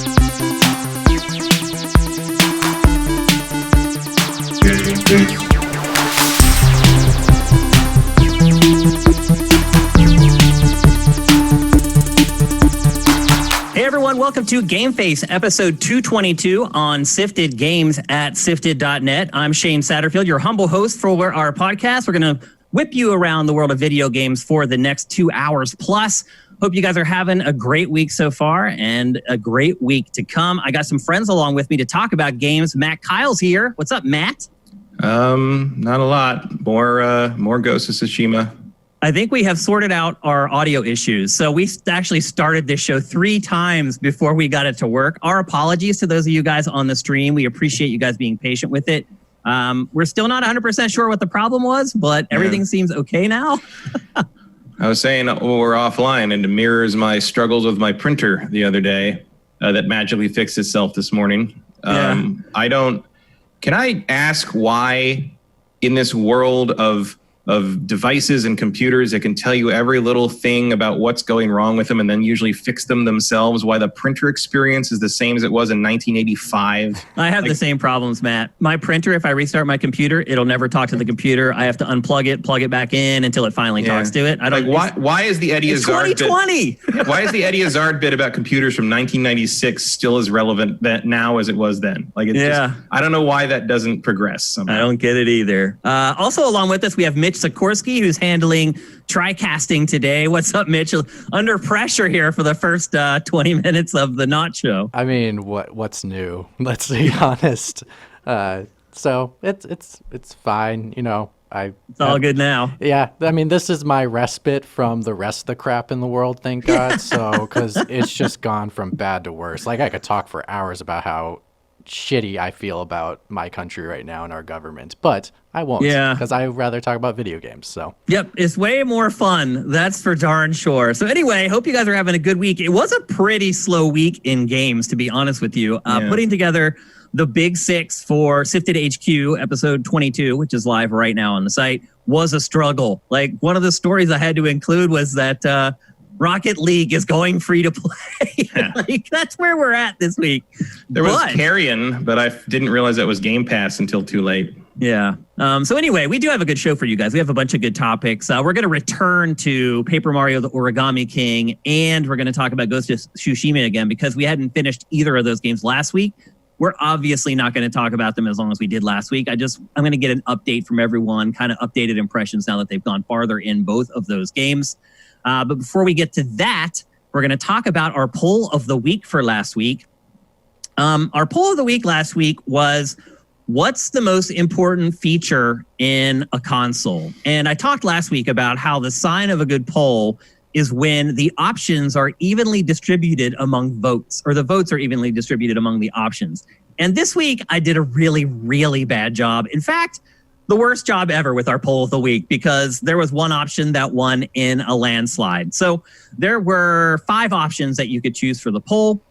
Hey everyone, welcome to GameFace, episode 222 on Sifted Games at sifted.net. I'm Shane Satterfield, your humble host for our podcast. We're going to whip you around the world of video games for the next 2 hours plus. Hope you guys are having a great week so far and a great week to come. I got some friends along with me to talk about games. Matt Kyle's here. What's up, Matt? Not a lot. More Ghost of Tsushima. I think we have sorted out our audio issues. So we actually started this show 3 times before we got it to work. Our apologies to those of you guys on the stream. We appreciate you guys being patient with it. We're still not 100% sure what the problem was, but everything seems okay now. I was saying we're offline, and it mirrors my struggles with my printer the other day that magically fixed itself this morning. Can I ask why in this world of devices and computers that can tell you every little thing about what's going wrong with them and then usually fix them themselves, why the printer experience is the same as it was in 1985? I have the same problems, Matt. My printer, if I restart my computer, it'll never talk to the computer. I have to unplug it, plug it back in until it finally talks to it. I don't why is the Eddie Izzard 2020. Why is the Eddie Izzard bit about computers from 1996 still as relevant now as it was then? Just, I don't know why that doesn't progress somehow. I don't get it either. Also along with us, we have Mitch Sikorsky, who's handling TriCasting today. What's up, Mitch? Under pressure here for the first 20 minutes of the Not Show. I mean, what's new? Let's be honest. So it's fine. You know, it's all good now. Yeah, I mean, this is my respite from the rest of the crap in the world. Thank God. So because it's just gone from bad to worse. Like I could talk for hours about how shitty I feel about my country right now and our government, but I won't, because I'd rather talk about video games. So yep, it's way more fun, that's for darn sure. So anyway, hope you guys are having a good week. It was a pretty slow week in games, to be honest with you. Putting together the big 6 for Sifted HQ episode 22, which is live right now on the site, was a struggle. Like, one of the stories I had to include was that Rocket League is going free to play. Like, that's where we're at this week. There was Carrion, but I didn't realize that was Game Pass until too late. Yeah. So anyway, we do have a good show for you guys. We have a bunch of good topics. We're going to return to Paper Mario, the Origami King, and we're going to talk about Ghost of Tsushima again because we hadn't finished either of those games last week. We're obviously not going to talk about them as long as we did last week. I'm going to get an update from everyone, kind of updated impressions now that they've gone farther in both of those games. But before we get to that, we're going to talk about our poll of the week for last week. Our poll of the week last week was, what's the most important feature in a console? And I talked last week about how the sign of a good poll is when the options are evenly distributed among votes, or the votes are evenly distributed among the options. And this week, I did a really, really bad job. In fact, the worst job ever with our poll of the week, because there was one option that won in a landslide. So there were 5 options that you could choose for the poll.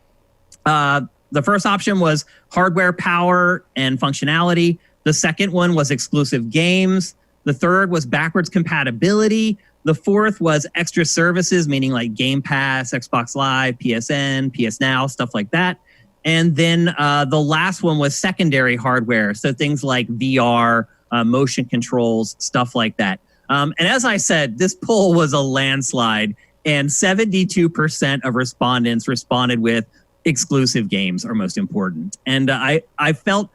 The first option was hardware, power, and functionality. The second one was exclusive games. The third was backwards compatibility. The fourth was extra services, meaning like Game Pass, Xbox Live, PSN, PS Now, stuff like that. And then the last one was secondary hardware. So things like VR, motion controls, stuff like that. And as I said, this poll was a landslide, and 72% of respondents responded with exclusive games are most important. And I felt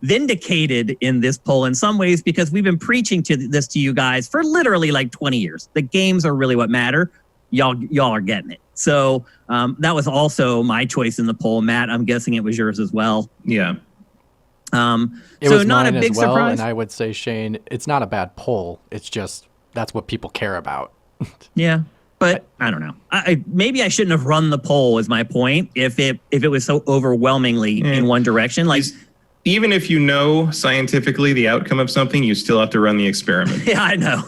vindicated in this poll in some ways, because we've been preaching this to you guys for literally like 20 years. The games are really what matter. Y'all are getting it. So that was also my choice in the poll. Matt, I'm guessing it was yours as well. Yeah. It was not a big surprise. And I would say, Shane, it's not a bad poll. It's just that's what people care about. Yeah. But I don't know. Maybe I shouldn't have run the poll, is my point, if it was so overwhelmingly in one direction. Like, even if you know scientifically the outcome of something, you still have to run the experiment. Yeah, I know.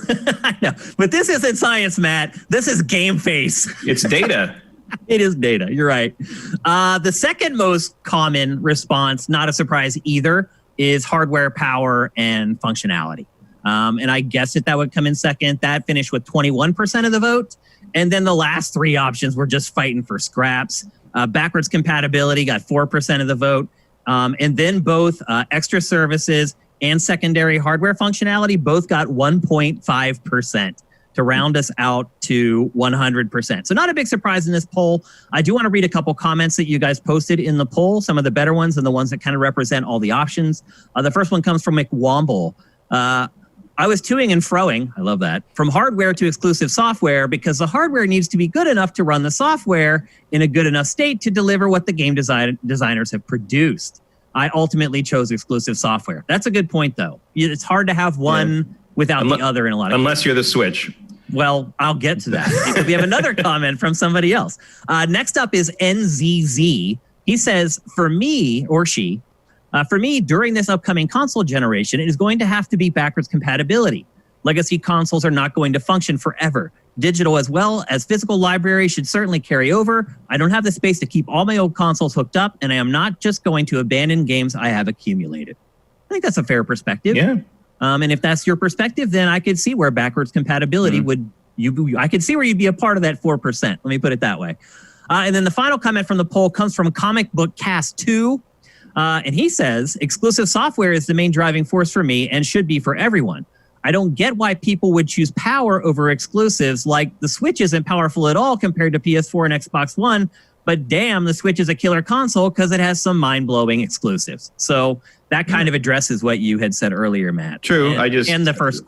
I know. But this isn't science, Matt. This is GameFace. It's data. It is data. You're right. The second most common response, not a surprise either, is hardware, power, and functionality. And I guessed that would come in second. That finished with 21% of the vote. And then the last 3 options were just fighting for scraps. Backwards compatibility got 4% of the vote. And then both extra services and secondary hardware functionality both got 1.5% to round us out to 100%. So not a big surprise in this poll. I do want to read a couple comments that you guys posted in the poll, some of the better ones and the ones that kind of represent all the options. The first one comes from McWomble. I was toing and froing, I love that, from hardware to exclusive software because the hardware needs to be good enough to run the software in a good enough state to deliver what the game designers have produced. I ultimately chose exclusive software. That's a good point, though. It's hard to have one without the other in a lot of unless you're the Switch. Well, I'll get to that because we have another comment from somebody else. Next up is NZZ. He says, for me, or she, for me, during this upcoming console generation, it is going to have to be backwards compatibility. Legacy consoles are not going to function forever. Digital as well as physical library should certainly carry over. I don't have the space to keep all my old consoles hooked up, and I am not just going to abandon games I have accumulated. I think that's a fair perspective. Yeah. And if that's your perspective, then I could see where backwards compatibility I could see where you'd be a part of that 4%. Let me put it that way. And then the final comment from the poll comes from Comic Book Cast 2. And he says, exclusive software is the main driving force for me and should be for everyone. I don't get why people would choose power over exclusives, like the Switch isn't powerful at all compared to PS4 and Xbox One, but damn, the Switch is a killer console because it has some mind-blowing exclusives. So that kind of addresses what you had said earlier, Matt. True. And the first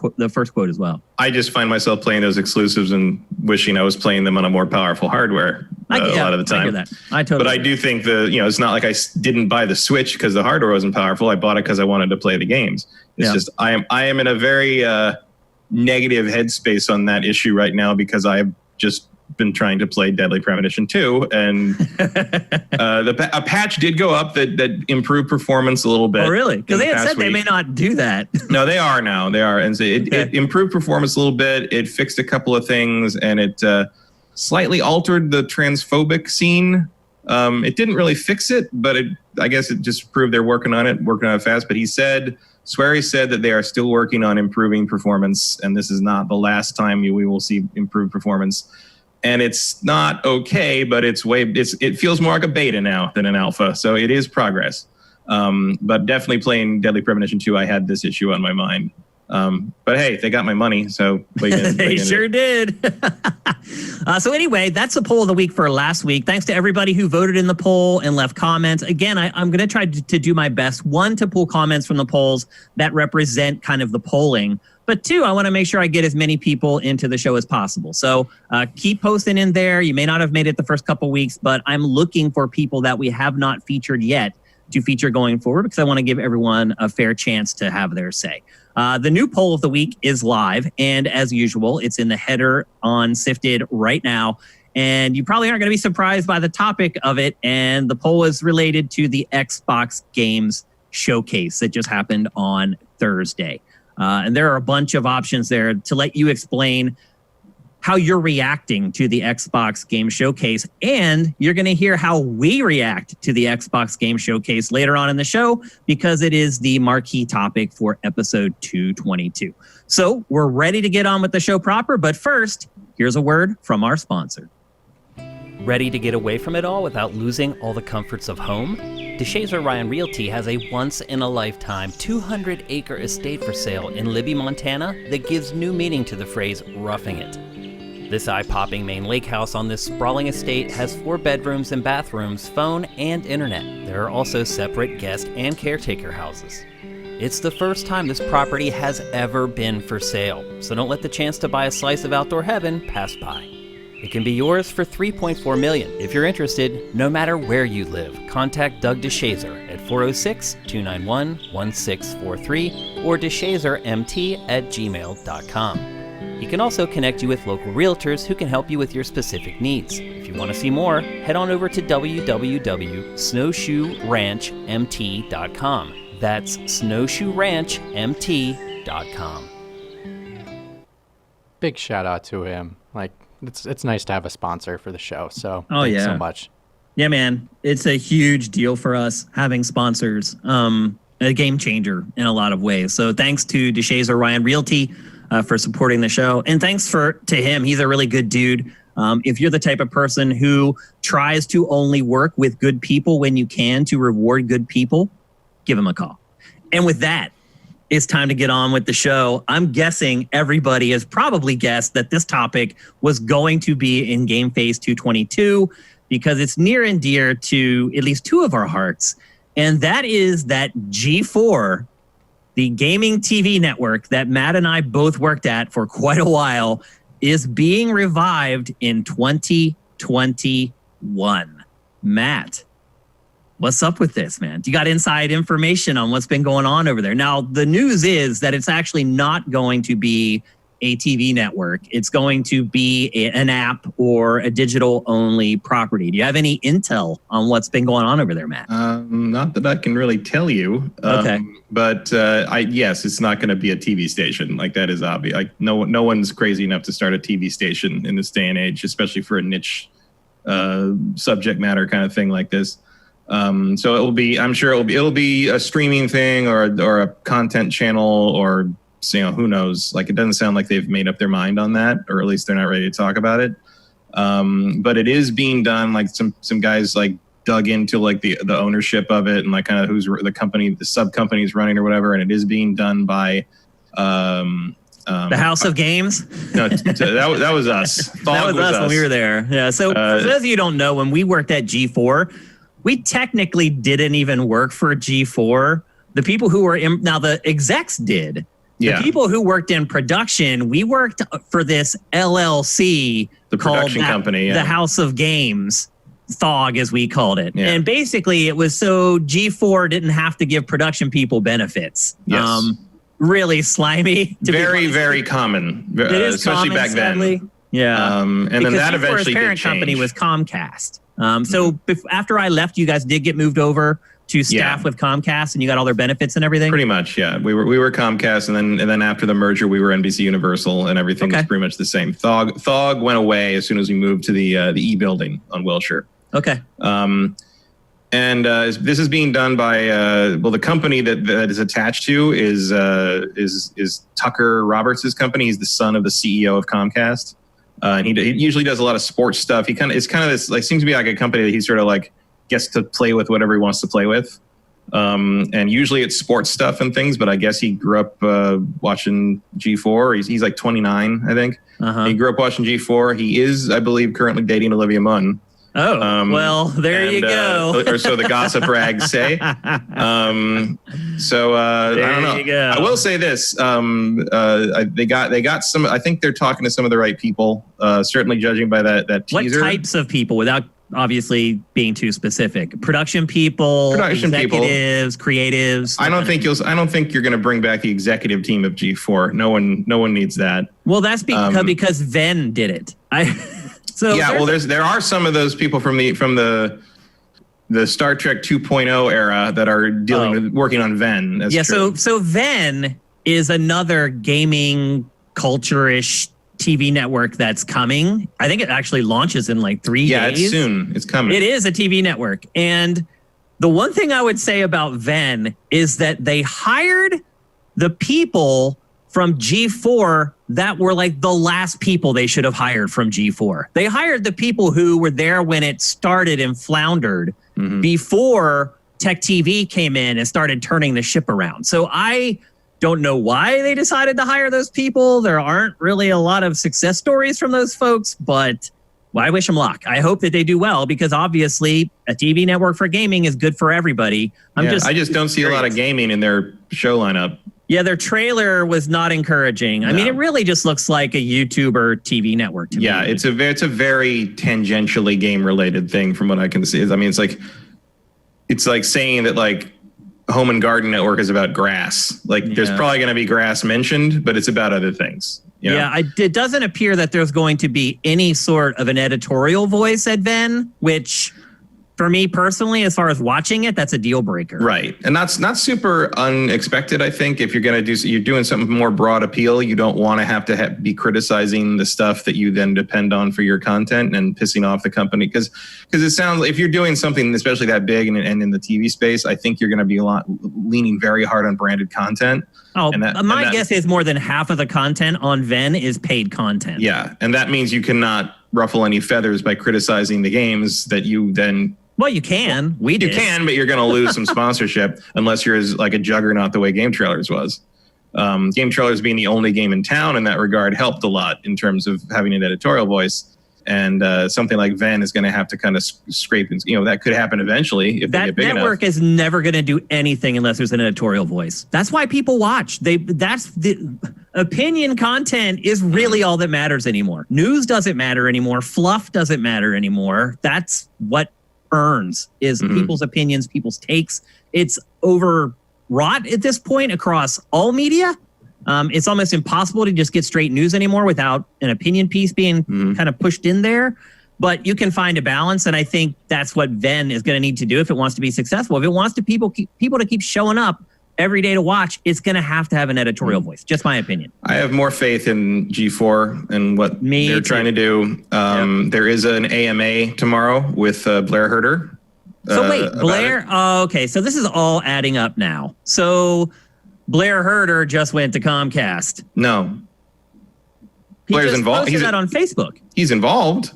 quote as well. I just find myself playing those exclusives and wishing I was playing them on a more powerful hardware a lot of the time. I hear that. I totally. But I do think it's not like I didn't buy the Switch because the hardware wasn't powerful. I bought it because I wanted to play the games. It's just I am in a very negative headspace on that issue right now because I've just been trying to play Deadly Premonition 2, and a patch did go up that improved performance a little bit. Oh, really? Because they had said they may not do that. No, they are now. They are, and so it improved performance a little bit. It fixed a couple of things, and it slightly altered the transphobic scene. It didn't really fix it, but I guess it just proved they're working on it fast. But Swery said that they are still working on improving performance, and this is not the last time we will see improved performance. And it's not okay, but it feels more like a beta now than an alpha, so it is progress. But definitely playing Deadly Premonition 2, I had this issue on my mind. But hey, they got my money, so they sure did. So anyway, that's the poll of the week for last week. Thanks to everybody who voted in the poll and left comments. Again, I'm going to try to do my best. One, to pull comments from the polls that represent kind of the polling. But two, I want to make sure I get as many people into the show as possible. So keep posting in there. You may not have made it the first couple weeks, but I'm looking for people that we have not featured yet to feature going forward because I want to give everyone a fair chance to have their say. The new poll of the week is live, and as usual, it's in the header on Sifted right now. And you probably aren't going to be surprised by the topic of it. And the poll is related to the Xbox Games Showcase that just happened on Thursday. And there are a bunch of options there to let you explain how you're reacting to the Xbox Game Showcase. And you're going to hear how we react to the Xbox Game Showcase later on in the show because it is the marquee topic for episode 222. So we're ready to get on with the show proper. But first, here's a word from our sponsor. Ready to get away from it all without losing all the comforts of home? DeShazer Ryan Realty has a once-in-a-lifetime 200-acre estate for sale in Libby, Montana that gives new meaning to the phrase roughing it. This eye-popping main lake house on this sprawling estate has 4 bedrooms and bathrooms, phone, and internet. There are also separate guest and caretaker houses. It's the first time this property has ever been for sale, so don't let the chance to buy a slice of outdoor heaven pass by. It can be yours for $3.4 million. If you're interested, no matter where you live, contact Doug DeShazer at 406-291-1643 or deshazermt@gmail.com. He can also connect you with local realtors who can help you with your specific needs. If you want to see more, head on over to www.snowshoeranchmt.com. That's snowshoeranchmt.com. Big shout out to him. It's nice to have a sponsor for the show. So thanks so much. Yeah, man. It's a huge deal for us having sponsors. A game changer in a lot of ways. So thanks to DeShazer Ryan Realty for supporting the show. And thanks to him. He's a really good dude. If you're the type of person who tries to only work with good people when you can to reward good people, give them a call. And with that, it's time to get on with the show. I'm guessing everybody has probably guessed that this topic was going to be in GameFace 222 because it's near and dear to at least two of our hearts. And that is that G4, the gaming TV network that Matt and I both worked at for quite a while, is being revived in 2021. Matt, what's up with this, man? You got inside information on what's been going on over there. Now, the news is that it's actually not going to be a TV network. It's going to be an app or a digital-only property. Do you have any intel on what's been going on over there, Matt? Not that I can really tell you. Okay. But yes, it's not going to be a TV station. Like, that is obvious. Like, no one's crazy enough to start a TV station in this day and age, especially for a niche subject matter kind of thing like this. So I'm sure it'll be a streaming thing or a content channel or, who knows? Like, it doesn't sound like they've made up their mind on that, or at least they're not ready to talk about it. But it is being done. Like, some guys like dug into like the ownership of it and like kind of who's the company, the sub companies running or whatever. And it is being done by the House of Games. No, that was us. That was us when we were there. Yeah. So for those of you who don't know, when we worked at G4, we technically didn't even work for G4. The people who were now the execs did. Yeah. The people who worked in production, we worked for this LLC, the production company, the House of Games, THOG as we called it. Yeah. And basically it was so G4 didn't have to give production people benefits. Yes. Really slimy. Very, very common, especially back then. Yeah. And because then that G4's eventually parent did company change. was Comcast. So after I left, you guys did get moved over to staff with Comcast, and you got all their benefits and everything. Pretty much, yeah. We were Comcast, and then after the merger, we were NBC Universal, and everything was pretty much the same. THOG went away as soon as we moved to the E building on Wilshire. Okay. And this is being done by the company that is attached to is Tucker Roberts' company. He's the son of the CEO of Comcast, and he usually does a lot of sports stuff. It's kind of this like seems to be like a company that he sort of like gets to play with whatever he wants to play with, and usually it's sports stuff and things. But I guess he grew up watching G4. He's like 29, I think. He grew up watching G4. He is, I believe, currently dating Olivia Munn. Oh, well, there you go. Or so the gossip rags say. I don't know. You go. I will say this: they got some. I think they're talking to some of the right people. Certainly, judging by that teaser. What types of people, without obviously being too specific? Production people, executives, creatives. I don't think you're going to bring back the executive team of G4. No one needs that. Well, that's because Venn did it. There are some of those people from the Star Trek 2.0 era that are working on Venn. That's true. So Venn is another gaming culture-ish TV network that's coming. I think it actually launches in like 3 days. Yeah, it's soon. It's coming. It is a TV network. And the one thing I would say about Venn is that they hired the people from G4 that were like the last people they should have hired from G4. They hired the people who were there when it started and floundered before Tech TV came in and started turning the ship around. So I don't know why they decided to hire those people. There aren't really a lot of success stories from those folks, but I wish them luck. I hope that they do well because obviously a TV network for gaming is good for everybody. I just don't see a lot of gaming in their show lineup. Yeah, their trailer was not encouraging. I mean, it really just looks like a YouTuber TV network to me. Yeah, it's a very tangentially game-related thing from what I can see. I mean, it's like saying that like Home and Garden Network is about grass. Like there's probably going to be grass mentioned, but it's about other things. You know? Yeah, it doesn't appear that there's going to be any sort of an editorial voice at Venn, which for me personally, as far as watching it, that's a deal breaker. Right. And that's not super unexpected, I think. If you're going to you're doing something more broad appeal, you don't want to have to be criticizing the stuff that you then depend on for your content and pissing off the company. Because it sounds, if you're doing something especially that big and in the TV space, I think you're going to be leaning very hard on branded content. Oh, my guess is more than half of the content on Venn is paid content. Yeah. And that means you cannot ruffle any feathers by criticizing the games that you then. Well, you can. We did. You can, but you're going to lose some sponsorship unless you're as like a juggernaut the way Game Trailers was. Game Trailers being the only game in town in that regard helped a lot in terms of having an editorial voice. And something like Venn is going to have to kind of scrape, and that could happen eventually if they get big enough. That network is never going to do anything unless there's an editorial voice. That's why people watch. That's the opinion content is really all that matters anymore. News doesn't matter anymore. Fluff doesn't matter anymore. That's what earns is people's opinions, people's takes. It's overwrought at this point across all media. It's almost impossible to just get straight news anymore without an opinion piece being kind of pushed in there. But you can find a balance, and I think that's what Venn is going to need to do if it wants to be successful. If it wants to people to keep showing up every day to watch, it's going to have an editorial voice. Just my opinion. I have more faith in G4 and what they're trying to do. There is an AMA tomorrow with Blair Herter. So wait, Blair? Oh, okay, so this is all adding up now. So Blair Herter just went to Comcast. No. Blair's involved. He's that on Facebook. He's involved.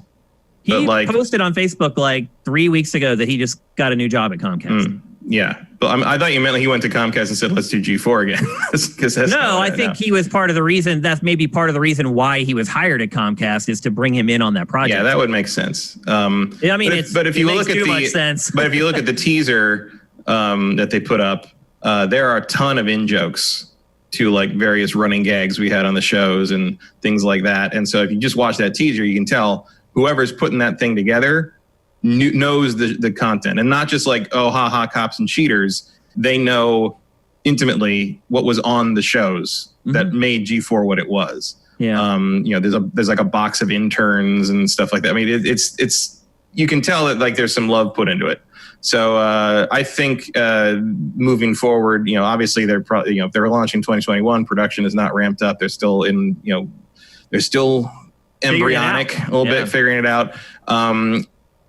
He posted on Facebook like 3 weeks ago that he just got a new job at Comcast. Yeah. But I thought you meant he went to Comcast and said, let's do G4 again. No, I think he was part of the reason. That's maybe part of the reason why he was hired at Comcast is to bring him in on that project. Yeah, that would make sense. I mean, but if you look at but if you look at the teaser that they put up, there are a ton of in-jokes to like various running gags we had on the shows and things like that. And so if you just watch that teaser, you can tell whoever's putting that thing together knows the content, and not just like, oh, haha, cops and cheaters. They know intimately what was on the shows that made G4 what it was. Yeah. There's like a box of interns and stuff like that. I mean, it's you can tell that like there's some love put into it. So I think moving forward, obviously they're probably, if they're launching 2021, production is not ramped up. They're still they're still embryonic a little bit, figuring it out.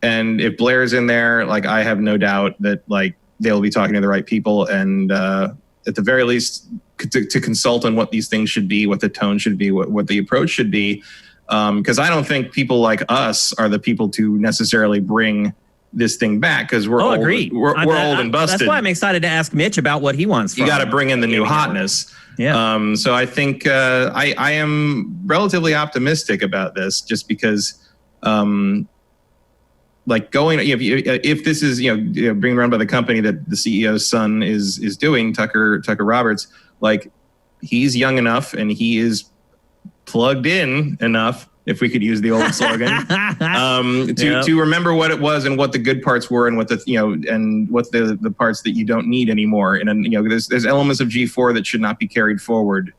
And if Blair's in there, like I have no doubt that like they'll be talking to the right people, and at the very least to consult on what these things should be, what the tone should be, what the approach should be. Because I don't think people like us are the people to necessarily bring this thing back, because we're old. Agreed. We're old and busted. That's why I'm excited to ask Mitch about what he wants. You got to bring in the new hotness. Yeah. So I think I am relatively optimistic about this, just because, like going if this is being run by the company that the CEO's son is doing, Tucker Roberts, like he's young enough and he is plugged in enough, if we could use the old slogan, to remember what it was and what the good parts were, and what and what the parts that you don't need anymore. And there's elements of G4 that should not be carried forward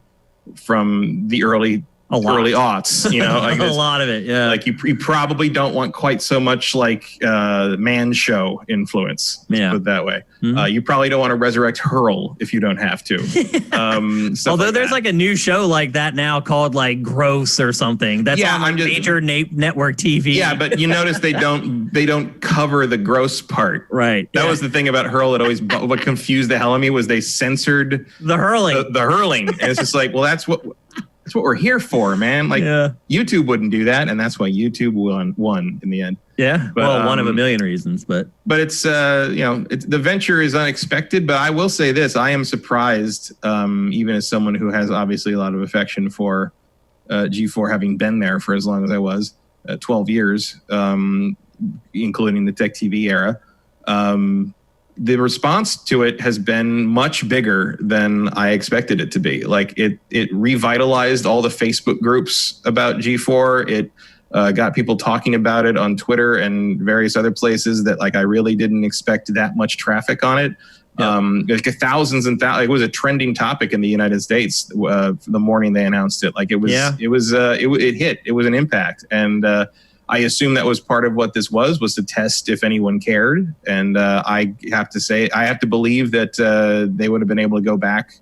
from the early aughts, like a lot of it. Yeah. Like you probably don't want quite so much like man show influence. Let's put it that way. You probably don't want to resurrect Hurl if you don't have to. Although there's like a new show like that now called like Gross or something. That's on major network TV. Yeah, but you notice they don't cover the gross part. Right. That was the thing about Hurl that always what confused the hell out of me was they censored the hurling. The hurling. And it's just like, well, that's what we're here for, man. Like YouTube wouldn't do that, and that's why YouTube won in the end. Yeah, but, one of a million reasons, but it's the venture is unexpected. But I will say this: I am surprised, even as someone who has obviously a lot of affection for G4, having been there for as long as I was, 12 years, including the Tech TV era. The response to it has been much bigger than I expected it to be. Like it revitalized all the Facebook groups about G4. It got people talking about it on Twitter and various other places that like I really didn't expect that much traffic on it. Like thousands and thousands. It was a trending topic in the United States the morning they announced it. Like it hit. It was an impact, and I assume that was part of what this was to test if anyone cared. And I have to believe that they would have been able to go back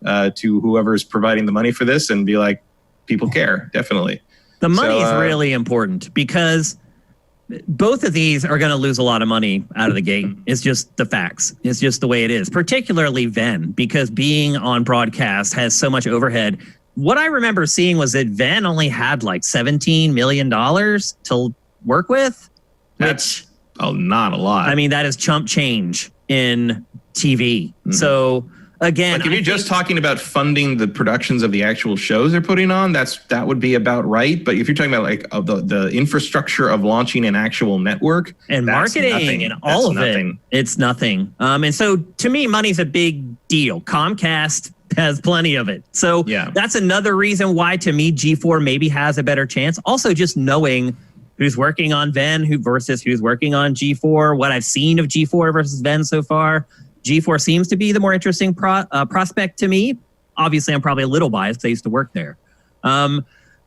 to whoever's providing the money for this and be like, people care, definitely. The money is really important, because both of these are going to lose a lot of money out of the gate. It's just the facts. It's just the way it is, particularly Venn, because being on broadcast has so much overhead. what I remember seeing was that Venn only had like $17 million to work with. That's not a lot. I mean, that is chump change in TV. Mm-hmm. So again, like if you're just talking about funding the productions of the actual shows they're putting on, that would be about right. But if you're talking about like the infrastructure of launching an actual network and marketing and all of it, it's nothing. And so to me, money's a big deal. Comcast has plenty of it. So that's another reason why, to me, G4 maybe has a better chance. Also, just knowing who's working on Venn versus who's working on G4, what I've seen of G4 versus Venn so far, G4 seems to be the more interesting prospect to me. Obviously, I'm probably a little biased because I used to work there.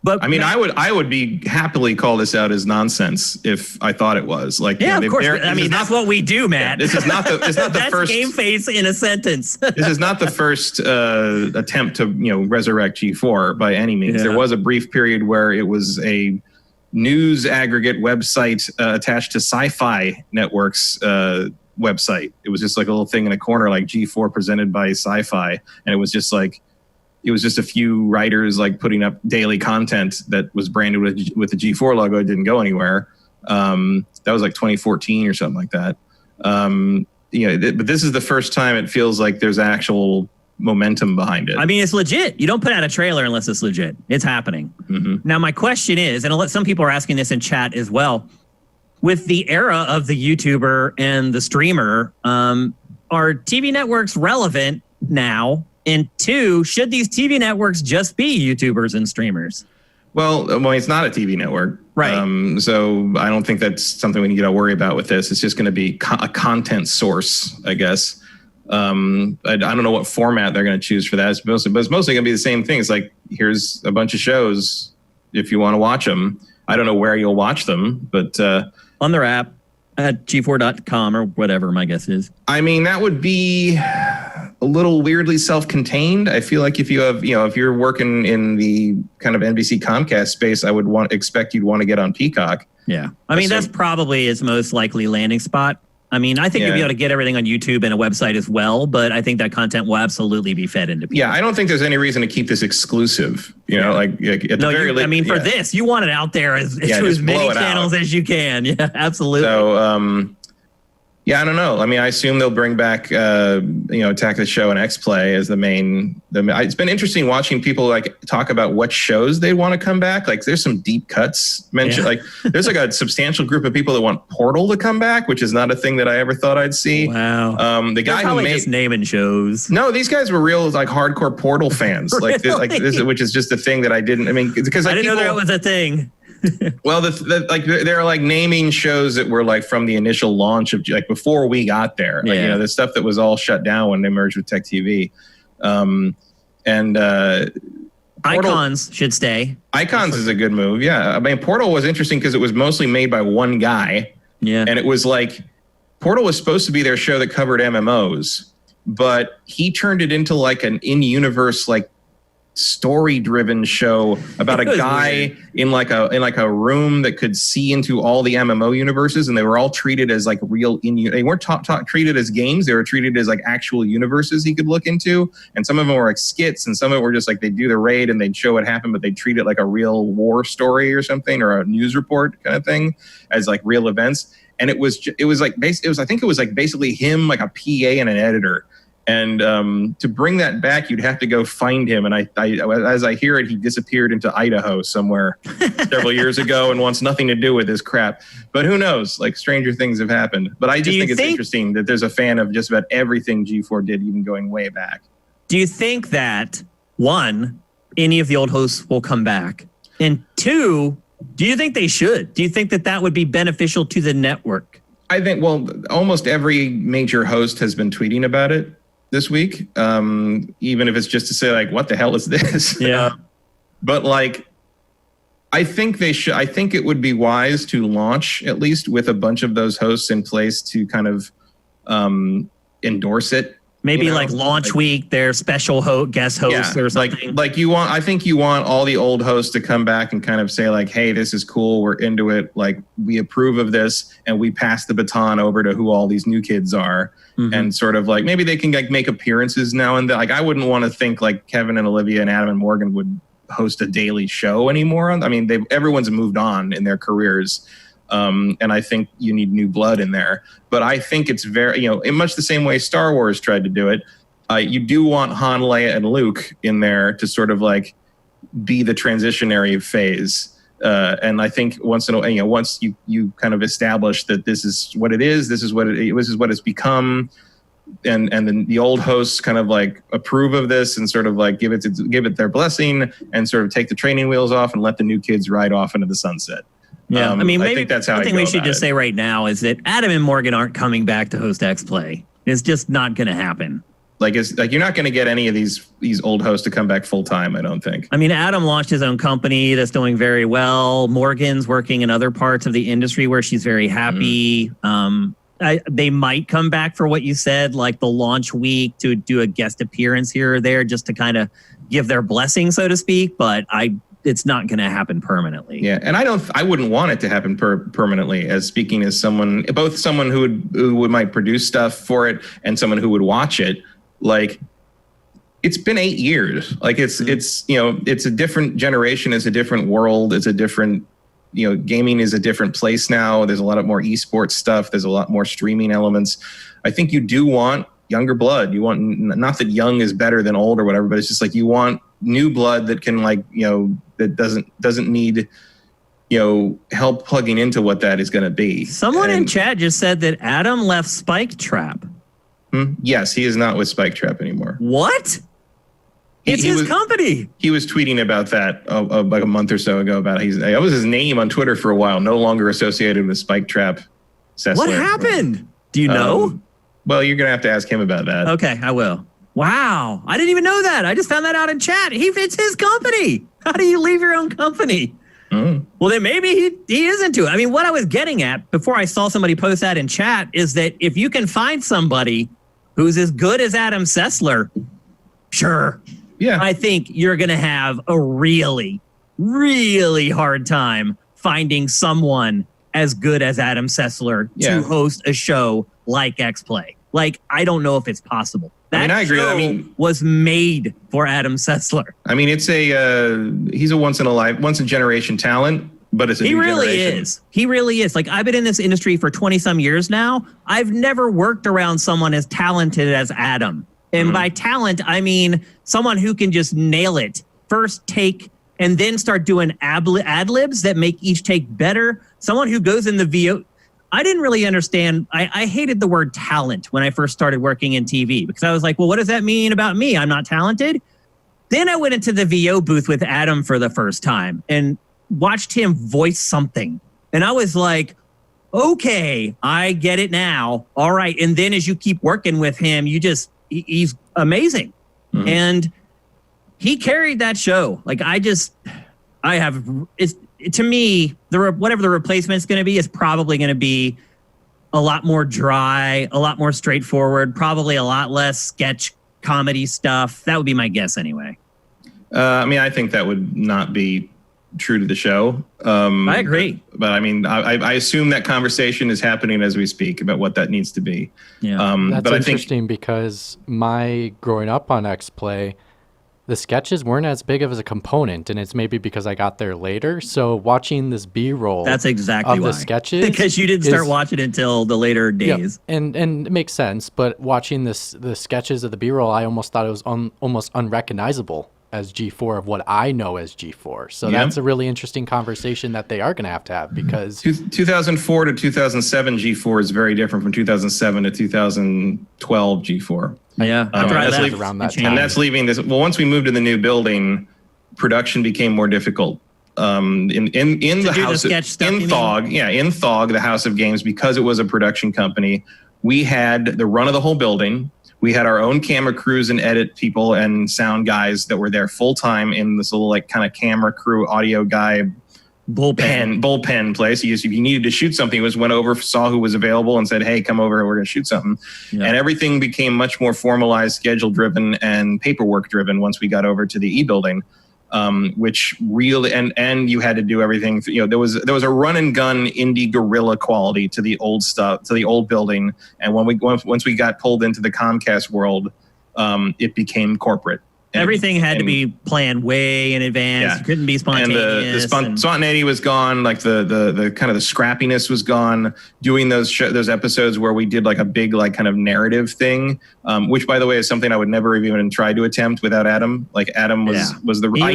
But I mean, I would be happily call this out as nonsense if I thought it was. Like, yeah, of course. I mean, that's what we do, Matt. Yeah, this is not the that's first GameFace in a sentence. This is not the first attempt to resurrect G4 by any means. Yeah. There was a brief period where it was a news aggregate website attached to Sci-Fi Network's website. It was just like a little thing in a corner, like G4 presented by Sci-Fi, and it was just a few writers like putting up daily content that was branded with the G4 logo. It didn't go anywhere. That was like 2014 or something like that. But this is the first time it feels like there's actual momentum behind it. I mean, it's legit. You don't put out a trailer unless it's legit. It's happening. Mm-hmm. Now, my question is, and some people are asking this in chat as well, with the era of the YouTuber and the streamer, are TV networks relevant now? And two, should these TV networks just be YouTubers and streamers? Well, it's not a TV network. Right. So I don't think that's something we need to worry about with this. It's just going to be a content source, I guess. I don't know what format they're going to choose for that. But it's mostly going to be the same thing. It's like, here's a bunch of shows if you want to watch them. I don't know where you'll watch them, but on their app at g4.com or whatever my guess is. I mean, that would be a little weirdly self-contained. I feel like if you have, if you're working in the kind of NBC Comcast space, I would expect you'd want to get on Peacock. Yeah. I mean, that's probably its most likely landing spot. I mean, I think you'll be able to get everything on YouTube and a website as well, but I think that content will absolutely be fed into people. Yeah, I don't think there's any reason to keep this exclusive. At the very least. I mean, for this, you want it out there to as many channels as you can. Yeah, absolutely. So, I don't know. I mean, I assume they'll bring back, Attack the Show and X-Play as the main. It's been interesting watching people like talk about what shows they want to come back. Like, there's some deep cuts mentioned. Yeah. Like, there's like a substantial group of people that want Portal to come back, which is not a thing that I ever thought I'd see. Wow. The guy who made just naming shows. No, these guys were real like hardcore Portal fans. Really? This, which is just a thing that I didn't. I mean, because I didn't know that was a thing. Well, they're like naming shows that were like from the initial launch of like before we got there. Like, the stuff that was all shut down when they merged with Tech TV. Icons should stay. Icons is a good move. Yeah, I mean, Portal was interesting because it was mostly made by one guy. Yeah, and it was like Portal was supposed to be their show that covered MMOs, but he turned it into like an in-universe like story-driven show about a guy in like a room that could see into all the MMO universes, and they were all treated as like real they weren't treated as games, they were treated as like actual universes he could look into, and some of them were like skits, and some of it were just like they'd do the raid and they'd show what happened, but they'd treat it like a real war story or something, or a news report kind of thing, as like real events. And it was basically him, like a PA and an editor. And to bring that back, you'd have to go find him. And I as I hear it, he disappeared into Idaho somewhere several years ago and wants nothing to do with this crap. But who knows? Like, stranger things have happened. But I just think it's interesting that there's a fan of just about everything G4 did, even going way back. Do you think that, one, any of the old hosts will come back? And two, do you think they should? Do you think that would be beneficial to the network? I think, well, almost every major host has been tweeting about it this week, even if it's just to say like, what the hell is this? Yeah. But like, I think they should. I think it would be wise to launch at least with a bunch of those hosts in place to kind of endorse it Maybe You know, like launch week, their special guest host or something. Like I think you want all the old hosts to come back and kind of say like, hey, this is cool. We're into it. Like we approve of this and we pass the baton over to who all these new kids are. Mm-hmm. And sort of like, maybe they can like make appearances now and then. Like I wouldn't want to think like Kevin and Olivia and Adam and Morgan would host a daily show anymore. I mean, everyone's moved on in their careers. And I think you need new blood in there. But I think it's very, in much the same way Star Wars tried to do it, you do want Han, Leia, and Luke in there to sort of like be the transitionary phase. And I think once you kind of establish that this is what it is, this is what it's become, and then the old hosts kind of like approve of this and sort of like give it their blessing and sort of take the training wheels off and let the new kids ride off into the sunset. Yeah, I mean, maybe I think that's how one thing we should just say right now is that Adam and Morgan aren't coming back to host X Play. It's just not going to happen. Like you're not going to get any of these old hosts to come back full time. I don't think. I mean, Adam launched his own company that's doing very well. Morgan's working in other parts of the industry where she's very happy. They might come back for what you said, like the launch week to do a guest appearance here or there, just to kind of give their blessing, so to speak. But it's not going to happen permanently. Yeah, and I wouldn't want it to happen permanently. As speaking as someone who might produce stuff for it and someone who would watch it. Like, it's been 8 years. Like it's a different generation. It's a different world. It's a different, gaming is a different place now. There's a lot of more esports stuff. There's a lot more streaming elements. I think you do want younger blood. You want, not that young is better than old or whatever, but it's just like you want new blood that can that doesn't need help plugging into what that is going to be. Someone in chat just said that Adam left Spike Trap. Yes, he is not with Spike Trap anymore. What? It's his company. He was tweeting about that like a month or so ago about that was his name on Twitter for a while. No longer associated with Spike Trap. Sessler. What happened? Do you know? Well, you're gonna have to ask him about that. Okay, I will. Wow, I didn't even know that. I just found that out in chat. It's his company. How do you leave your own company? Well, then maybe he is into it. I mean, what I was getting at before I saw somebody post that in chat is that if you can find somebody who's as good as Adam Sessler, sure. Yeah. I think you're going to have a really, really hard time finding someone as good as Adam Sessler to host a show like X Play. Like, I don't know if it's possible. That I agree. show was made for Adam Sessler. I mean, he's a once in a generation talent, but it's a new generation. He really is. Like, I've been in this industry for 20 some years now. I've never worked around someone as talented as Adam. And by talent, I mean someone who can just nail it. First take and then start doing ad-libs that make each take better. Someone who goes in the VO. I didn't really understand. I hated the word talent when I first started working in TV because I was like, well, what does that mean about me? I'm not talented. Then I went into the VO booth with Adam for the first time and watched him voice something. And I was like, okay, I get it now. All right. And then as you keep working with him, he's amazing. Mm-hmm. And he carried that show. Like to me, whatever the replacement's going to be is probably going to be a lot more dry, a lot more straightforward, probably a lot less sketch comedy stuff. That would be my guess anyway. I mean, I think that would not be true to the show. I agree. But I mean, I assume that conversation is happening as we speak about what that needs to be. Yeah. That's interesting because my growing up on X Play, the sketches weren't as big of a component, and it's maybe because I got there later. So watching this B-roll that's exactly of why. The sketches because you didn't start watching until the later days. Yeah, and it makes sense. But watching the sketches of the B-roll, I almost thought it was almost unrecognizable as G4 of what I know as G4. So that's a really interesting conversation that they are going to have because 2004 to 2007 G4 is very different from 2007 to 2012 G4. Yeah, around that time. And that's leaving this. Well, once we moved to the new building, production became more difficult. In the house in Thog, the House of Games, because it was a production company, we had the run of the whole building. We had our own camera crews and edit people and sound guys that were there full time in this little like kind of camera crew audio guy bullpen place. If you needed to shoot something, it was went over, saw who was available, and said, "Hey, come over. We're going to shoot something." Yeah. And everything became much more formalized, schedule driven, and paperwork driven once we got over to the e-building. Which really and you had to do everything. There was a run and gun indie guerrilla quality to the old stuff, to the old building. And once we got pulled into the Comcast world, it became corporate. Everything had to be planned way in advance. You couldn't be spontaneous. And the spontaneity was gone. Like the kind of the scrappiness was gone. Doing those episodes where we did like a big like kind of narrative thing, which by the way is something I would never even try to attempt without Adam. Like Adam was the I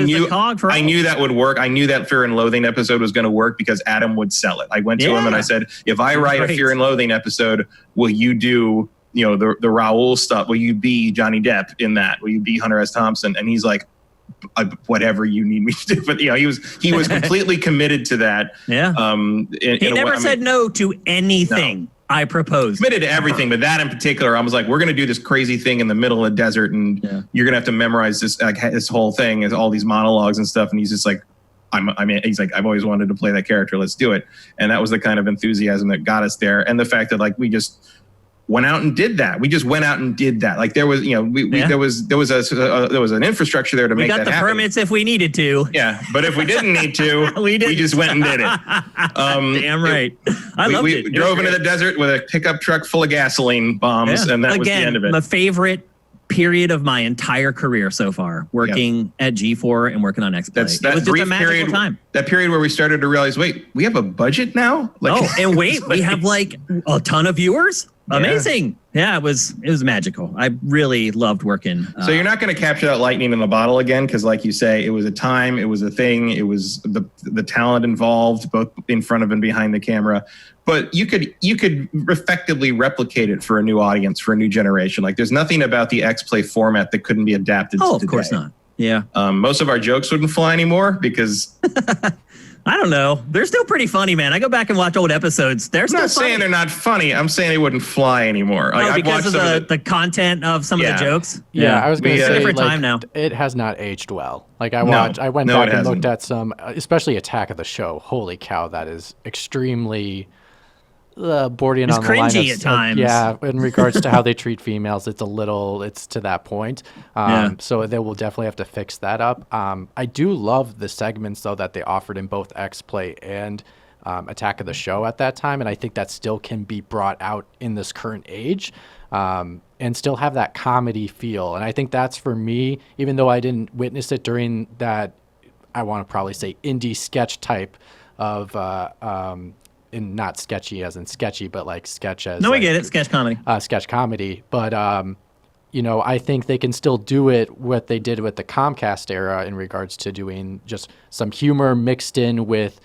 knew that would work. I knew that Fear and Loathing episode was going to work because Adam would sell it. I went to him and I said, if I write a Fear and Loathing episode, will you do the Raoul stuff? Will you be Johnny Depp in that? Will you be Hunter S. Thompson? And he's like, whatever you need me to do. But he was completely committed to that. Yeah. He never said no to anything. No. I proposed. Committed to everything, but that in particular, I was like, we're going to do this crazy thing in the middle of the desert, and you're going to have to memorize this whole thing, and all these monologues and stuff. And he's just like, he's like, I've always wanted to play that character. Let's do it. And that was the kind of enthusiasm that got us there, and the fact that like we just went out and did that. We just went out and did that. Like there was, there was an infrastructure there to make that happen. We got the permits if we needed to. Yeah, but if we didn't need to, we just went and did it. Damn right. We drove into the desert with a pickup truck full of gasoline bombs, and that was the end of it. My favorite period of my entire career so far, working at G4 and working on X-Play. It was just a magical time. That period where we started to realize, wait, we have a budget now? We have like a ton of viewers? Amazing. Yeah, it was magical. I really loved working. So you're not going to capture that lightning in the bottle again, because like you say, it was a time, it was a thing, it was the talent involved, both in front of and behind the camera. But you could effectively replicate it for a new audience, for a new generation. Like there's nothing about the X-Play format that couldn't be adapted to today. Of course not. Yeah. Most of our jokes wouldn't fly anymore because... I don't know. They're still pretty funny, man. I go back and watch old episodes. I'm not saying they're not funny. I'm saying they wouldn't fly anymore. Like, because of the content of some of the jokes. Yeah, I was going to say, different time now. It has not aged well. Like I went back and looked at some, especially Attack of the Show. Holy cow, that is extremely bordering on the line. It's cringy at times. In regards to how they treat females, it's to that point. So they will definitely have to fix that up. I do love the segments though that they offered in both X-Play and Attack of the Show at that time, and I think that still can be brought out in this current age. And still have that comedy feel. And I think that's for me, even though I didn't witness it during that, I want to probably say indie sketch type of in not sketchy as in sketchy, but like sketch as we get it, sketch comedy. Sketch comedy. But I think they can still do it what they did with the Comcast era in regards to doing just some humor mixed in with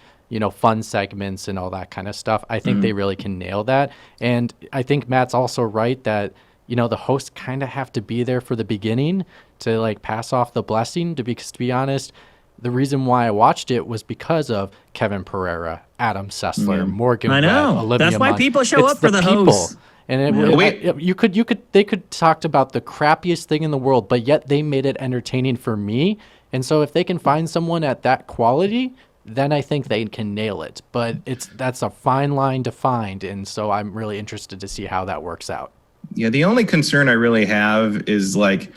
fun segments and all that kind of stuff. I think they really can nail that. And I think Matt's also right that the hosts kind of have to be there for the beginning to like pass off the blessing. Because to be honest, the reason why I watched it was because of Kevin Pereira, Adam Sessler, Morgan Webb, Olivia That's why Munn. People show up for the hosts. And they could talk about the crappiest thing in the world, but yet they made it entertaining for me. And so if they can find someone at that quality, then I think they can nail it. But that's a fine line to find, and so I'm really interested to see how that works out. Yeah, the only concern I really have is like,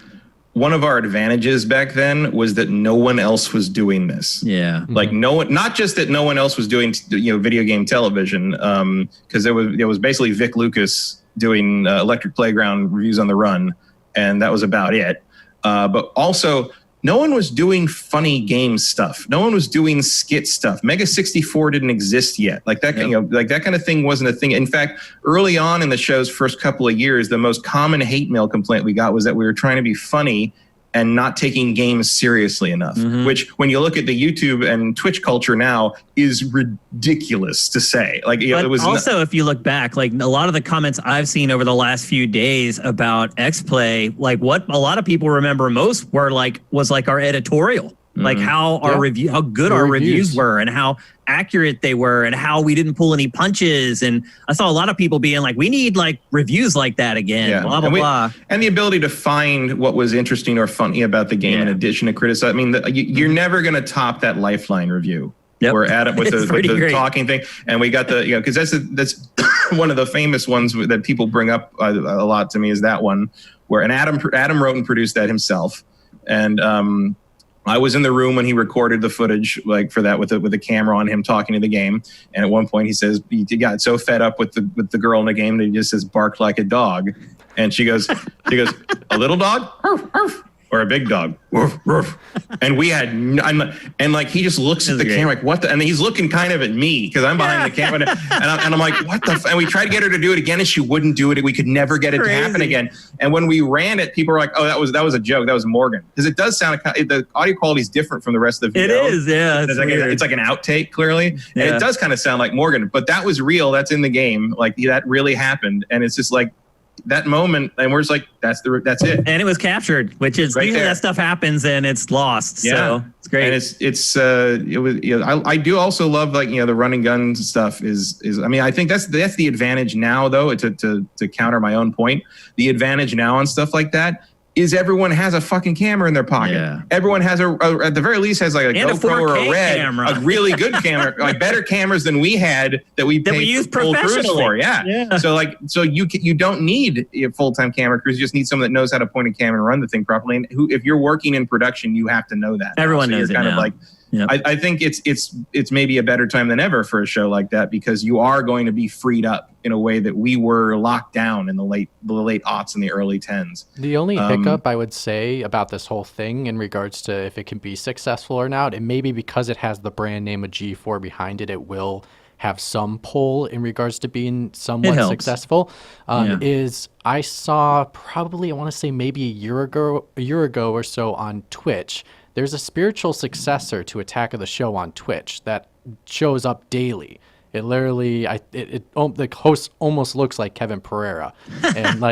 one of our advantages back then was that no one else was doing this. Yeah. Like no one, not just that no one else was doing, video game television, because there was basically Vic Lucas doing Electric Playground reviews on the run, and that was about it. But also, no one was doing funny game stuff. No one was doing skit stuff. Mega 64 didn't exist yet. Like that, that kind of thing wasn't a thing. In fact, early on in the show's first couple of years, the most common hate mail complaint we got was that we were trying to be funny and not taking games seriously enough, which when you look at the YouTube and Twitch culture now is ridiculous to say. Like, it was also, if you look back, like a lot of the comments I've seen over the last few days about X-Play, like what a lot of people remember most was our editorial. Like how our how good our reviews were and how accurate they were and how we didn't pull any punches. And I saw a lot of people being like, we need like reviews like that again, blah, blah, blah. And the ability to find what was interesting or funny about the game in addition to criticize. I mean, you're never going to top that Lifeline review. Yep. where Adam with It's the great. talking thing, and we got the because that's one of the famous ones that people bring up a lot to me is that one where Adam wrote and produced that himself, and I was in the room when he recorded the footage like for that with the camera on him talking to the game, and at one point he says he got so fed up with the girl in the game that he just says bark like a dog, and she goes a little dog. Arf, arf. Or a big dog, woof, woof. And we had, and like he just looks at the camera like what the, and he's looking kind of at me because I'm behind the camera, and I'm like what the, and we tried to get her to do it again, and she wouldn't do it. We could never get it to happen again. And when we ran it, people were like, oh, that was a joke. That was Morgan, because it does sound the audio quality is different from the rest of the video. It is, yeah. It's like an outtake clearly, and it does kind of sound like Morgan, but that was real. That's in the game. Like that really happened, and it's just like. That moment, and we're just like, that's it. And it was captured, which is right usually there. That stuff happens and it's lost. Yeah. So it's great. And it was, I do also love like, the running gun stuff is, I mean, I think that's the advantage now though, to counter my own point. The advantage now on stuff like that is everyone has a fucking camera in their pocket. Yeah. Everyone has at the very least has like a GoPro or a Red, camera. A really good camera, like better cameras than we had that we use professionally for. Yeah. So you don't need a full-time camera crews. You just need someone that knows how to point a camera and run the thing properly. And if you're working in production, you have to know that. Everyone knows kind it now. Of like. Yep. I think it's maybe a better time than ever for a show like that because you are going to be freed up in a way that we were locked down in the late aughts and the early 10s. The only hiccup I would say about this whole thing in regards to if it can be successful or not, and maybe because it has the brand name of G4 behind it, it will have some pull in regards to being somewhat successful, is I saw probably, I want to say maybe a year ago or so on Twitch, there's a spiritual successor to Attack of the Show on Twitch that shows up daily. It literally, the host almost looks like Kevin Pereira, and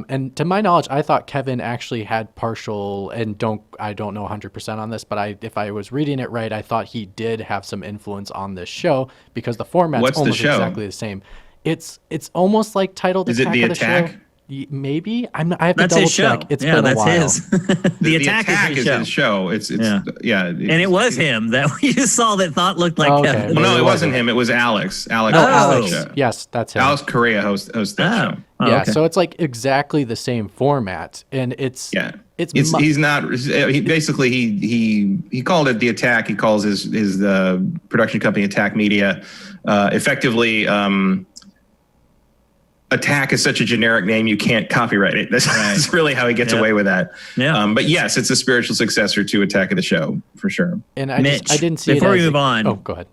and to my knowledge, I thought Kevin actually had partial, and I don't know 100% on this, but if I was reading it right, I thought he did have some influence on this show because the format's almost exactly the same. It's almost like titled Is Attack it the of the Attack? Show. Maybe I have to that's double his show. check. It's been a while. His. the Attack is his show. It's and it was him that we just saw that thought looked like Kevin. Well, no, it wasn't him. It was Alex. Alex. Yes, that's him. Alex Correa hosts that show. Yeah, so it's like exactly the same format, and it's he's not. He basically he called it the Attack. He calls his production company Attack Media. Effectively. Attack is such a generic name you can't copyright it. That's really how he gets away with that. Yeah. But yes, it's a spiritual successor to Attack of the Show for sure. And I didn't see before it we move on. Oh, go ahead.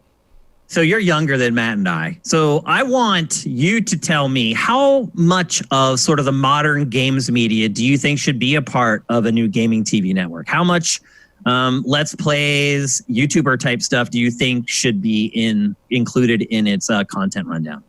So you're younger than Matt and I. So I want you to tell me how much of sort of the modern games media do you think should be a part of a new gaming TV network? How much Let's Plays, YouTuber type stuff do you think should be included in its content rundown?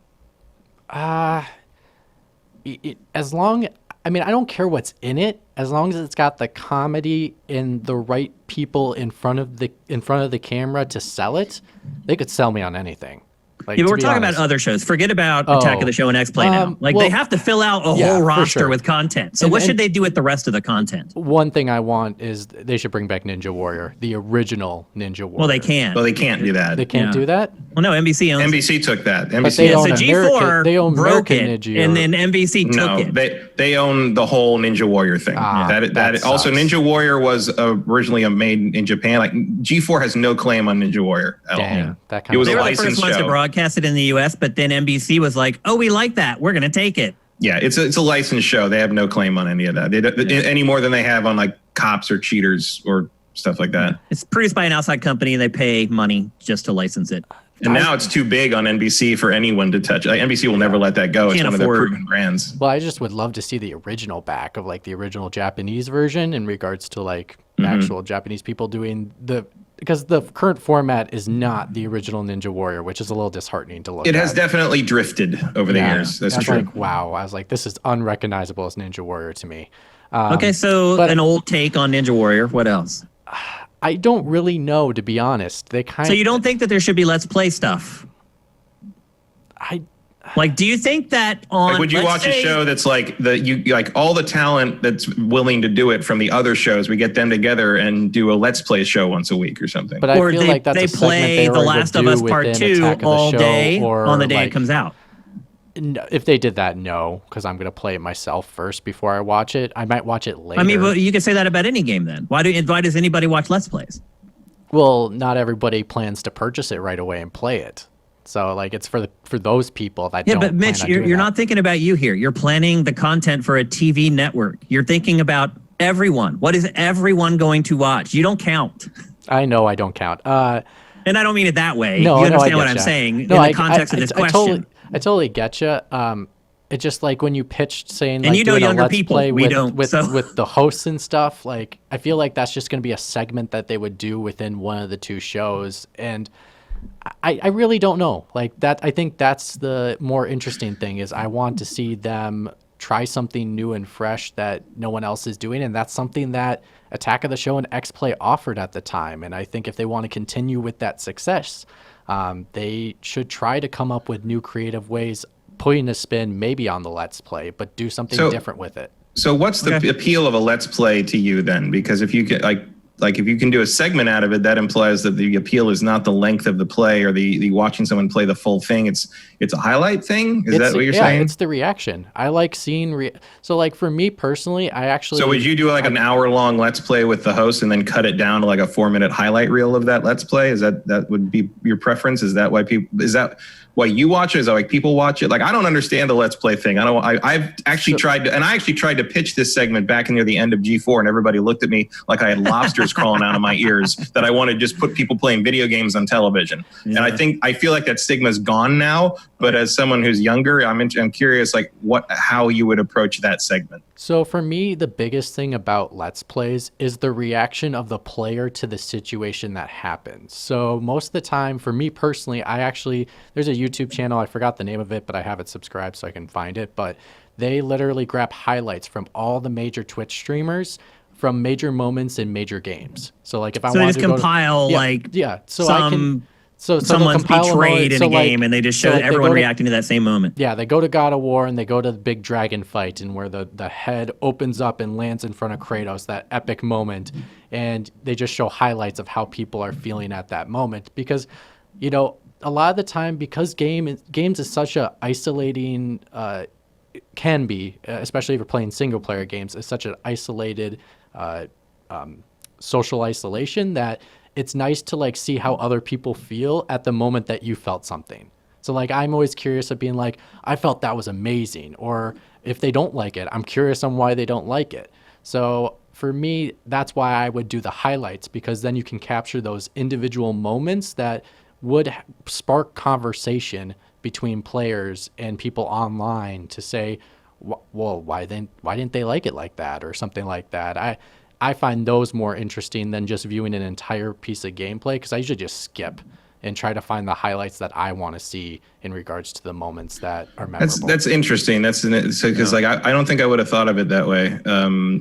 As long, I mean, I don't care what's in it, as long as it's got the comedy and the right people in front of the camera to sell it. They could sell me on anything. Like, but we're talking about other shows. Forget about Attack of the Show and X-Play now. They have to fill out a whole roster with content. So what should they do with the rest of the content? One thing I want is they should bring back Ninja Warrior, the original Ninja Warrior. Well, they can't. Well, they can't do that. They can't do that? Well, no, NBC owns NBC took that. NBC but they own so G4 they own broke American it, Ninja and then NBC took it. They own the whole Ninja Warrior thing. That also Ninja Warrior was originally made in Japan. Like G4 has no claim on Ninja Warrior at all. They were the first ones to broadcast it in the U.S., but then NBC was like, "Oh, we like that. We're going to take it." Yeah, it's a licensed show. They have no claim on any of that. Any more than they have on like Cops or Cheaters or stuff like that. It's produced by an outside company, and they pay money just to license it. And now it's too big on NBC for anyone to touch. Like, NBC will never let that go. It's one of their proven brands. Well, I just would love to see the original back of like the original Japanese version in regards to like actual Japanese people doing because the current format is not the original Ninja Warrior, which is a little disheartening to look at. It has definitely drifted over the years. That's true. Like, wow. I was like, this is unrecognizable as Ninja Warrior to me. Okay, so an old take on Ninja Warrior. What else? I don't really know, to be honest. So you don't think that there should be Let's Play stuff? Like, do you think that on? Like, would you watch a show that's like like all the talent that's willing to do it from the other shows? We get them together and do a Let's Play show once a week or something. But I or feel they, like that's they a segment play they The already Last would of Us do Part within 2 Attack of the all Show, day or on the day like, it comes out. If they did that, no, because I'm gonna play it myself first before I watch it. I might watch it later. I mean, but you could say that about any game then. Why does anybody watch Let's Plays? Well, not everybody plans to purchase it right away and play it. So like it's for those people that don't. Yeah, but Mitch, you're not thinking about you here. You're planning the content for a TV network. You're thinking about everyone. What is everyone going to watch? You don't count. I know I don't count. And I don't mean it that way. No, you understand I what getcha. I'm saying No, in the context of this question. I totally get you. It's just like when you pitched saying, And like, you know doing younger a Let's people. Play We with, don't, with, so. with the hosts and stuff. Like, I feel like that's just going to be a segment that they would do within one of the two shows. And I really don't know. Like that, I think that's the more interesting thing is I want to see them try something new and fresh that no one else is doing. And that's something that Attack of the Show and X-Play offered at the time. And I think if they want to continue with that success, they should try to come up with new creative ways, putting a spin maybe on the Let's Play, but do something different with it. So what's the appeal of a Let's Play to you then? Because if you get like if you can do a segment out of it, that implies that the appeal is not the length of the play or the watching someone play the full thing. It's a highlight thing. Is that what you're saying? Yeah, it's the reaction. I like seeing. So like for me personally, I actually. So would you do like an hour-long Let's Play with the host and then cut it down to like a 4-minute highlight reel of that Let's Play? Is that would be your preference? Is that why why you watch it? Is that like people watch it? Like, I don't understand the Let's Play thing. I've actually tried to pitch this segment back near the end of G4, and everybody looked at me like I had lobsters crawling out of my ears, that I wanted to just put people playing video games on television. Yeah. And I feel like that stigma's gone now, but as someone who's younger, I'm curious, like how you would approach that segment. So for me, the biggest thing about Let's Plays is the reaction of the player to the situation that happens. So most of the time, for me personally, there's a YouTube channel, I forgot the name of it, but I have it subscribed so I can find it. But they literally grab highlights from all the major Twitch streamers from major moments in major games. So like if I want to compile So someone's betrayed in a game, and they just show everyone reacting to that same moment. Yeah, they go to God of War, and they go to the big dragon fight, and where the head opens up and lands in front of Kratos, that epic moment, and they just show highlights of how people are feeling at that moment. Because, a lot of the time, because games is such a isolating, can be, especially if you're playing single-player games, is such an isolated social isolation that it's nice to like see how other people feel at the moment that you felt something. So like I'm always curious of being like, I felt that was amazing. Or if they don't like it, I'm curious on why they don't like it. So for me, that's why I would do the highlights, because then you can capture those individual moments that would spark conversation between players and people online to say, well, why didn't they like it like that, or something like that. I find those more interesting than just viewing an entire piece of gameplay, because I usually just skip and try to find the highlights that I want to see in regards to the moments that are memorable. That's interesting. Because like I don't think I would have thought of it that way,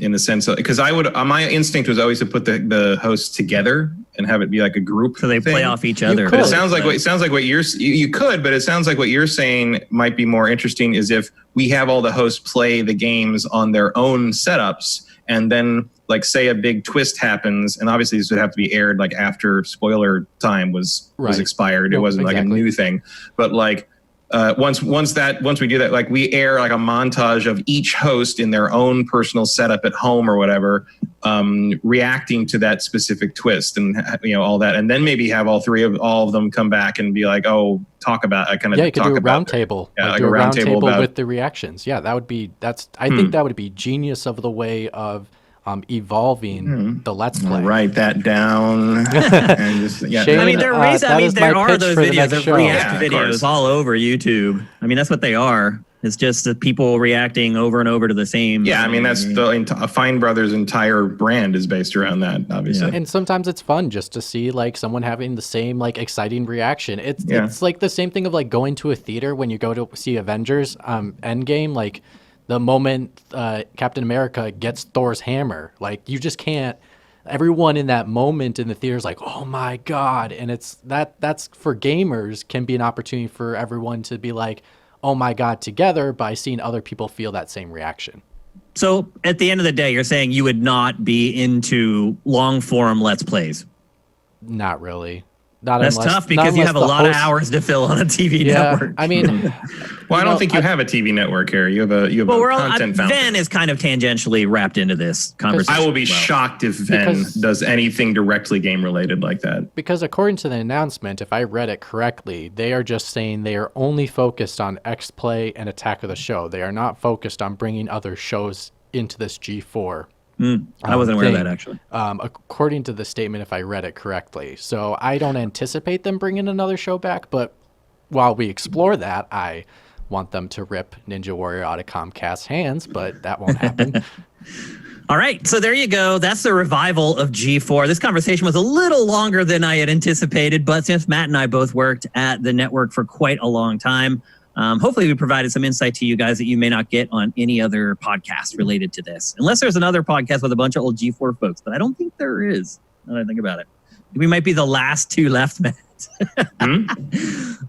in the sense of, because my instinct was always to put the hosts together and have it be like a group, so they play off each other. But it sounds like what you could, but it sounds like what you're saying might be more interesting is if we have all the hosts play the games on their own setups, and then like say a big twist happens, and obviously this would have to be aired like after spoiler time was expired. It wasn't like a new thing, but like once we do that, like we air like a montage of each host in their own personal setup at home or whatever, reacting to that specific twist, and all that, and then maybe have all of them come back and be like, oh, talk about you could do a round table, like a round table with the reactions. Yeah, I think that would be genius of the way of evolving the Let's Play. I'll write that down. And just, Shane, I mean, there are those videos of react videos of all over YouTube. I mean, that's what they are. It's just the people reacting over and over to the same. Yeah, I mean, that's Fine Brothers' entire brand is based around that, obviously. Yeah. And sometimes it's fun just to see like someone having the same like exciting reaction. It's like the same thing of like going to a theater when you go to see Avengers Endgame, like the moment Captain America gets Thor's hammer, like you just can't. Everyone in that moment in the theater is like, oh my God. And that's for gamers can be an opportunity for everyone to be like, oh my God, together by seeing other people feel that same reaction. So at the end of the day, you're saying you would not be into long form Let's Plays. Not really. Not That's unless, tough because you have a lot of hours to fill on a TV network. I mean, well, I don't think you have a TV network here. You have a content fountain. Ven is kind of tangentially wrapped into this conversation. I will be shocked if Ven does anything directly game related like that. Because according to the announcement, if I read it correctly, they are just saying they are only focused on X-Play and Attack of the Show. They are not focused on bringing other shows into this G4. I wasn't aware of that, actually. According to the statement, if I read it correctly. So I don't anticipate them bringing another show back, but while we explore that, I want them to rip Ninja Warrior out of Comcast's hands, but that won't happen. All right, so there you go. That's the revival of G4. This conversation was a little longer than I had anticipated, but since Matt and I both worked at the network for quite a long time, hopefully we provided some insight to you guys that you may not get on any other podcast related to this. Unless there's another podcast with a bunch of old G4 folks, but I don't think there is, now that I think about it. We might be the last two left, Matt.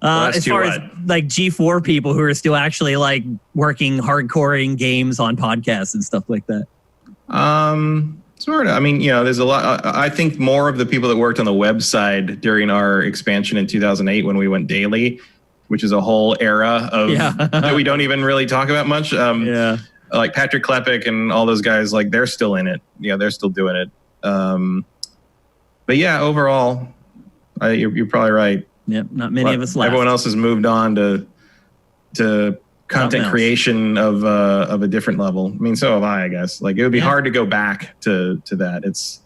As far as like G4 people who are still actually like working hardcore games on podcasts and stuff like that. Sort of. I mean, there's a lot. I think more of the people that worked on the website during our expansion in 2008 when we went daily, which is a whole era of that we don't even really talk about much. Like Patrick Klepek and all those guys, like they're still in it. Yeah, they're still doing it. But yeah, overall, you're probably right. Yep, not many of us left. Everyone else has moved on to content creation of a different level. I mean, so have I guess. Like it would be hard to go back to that. It's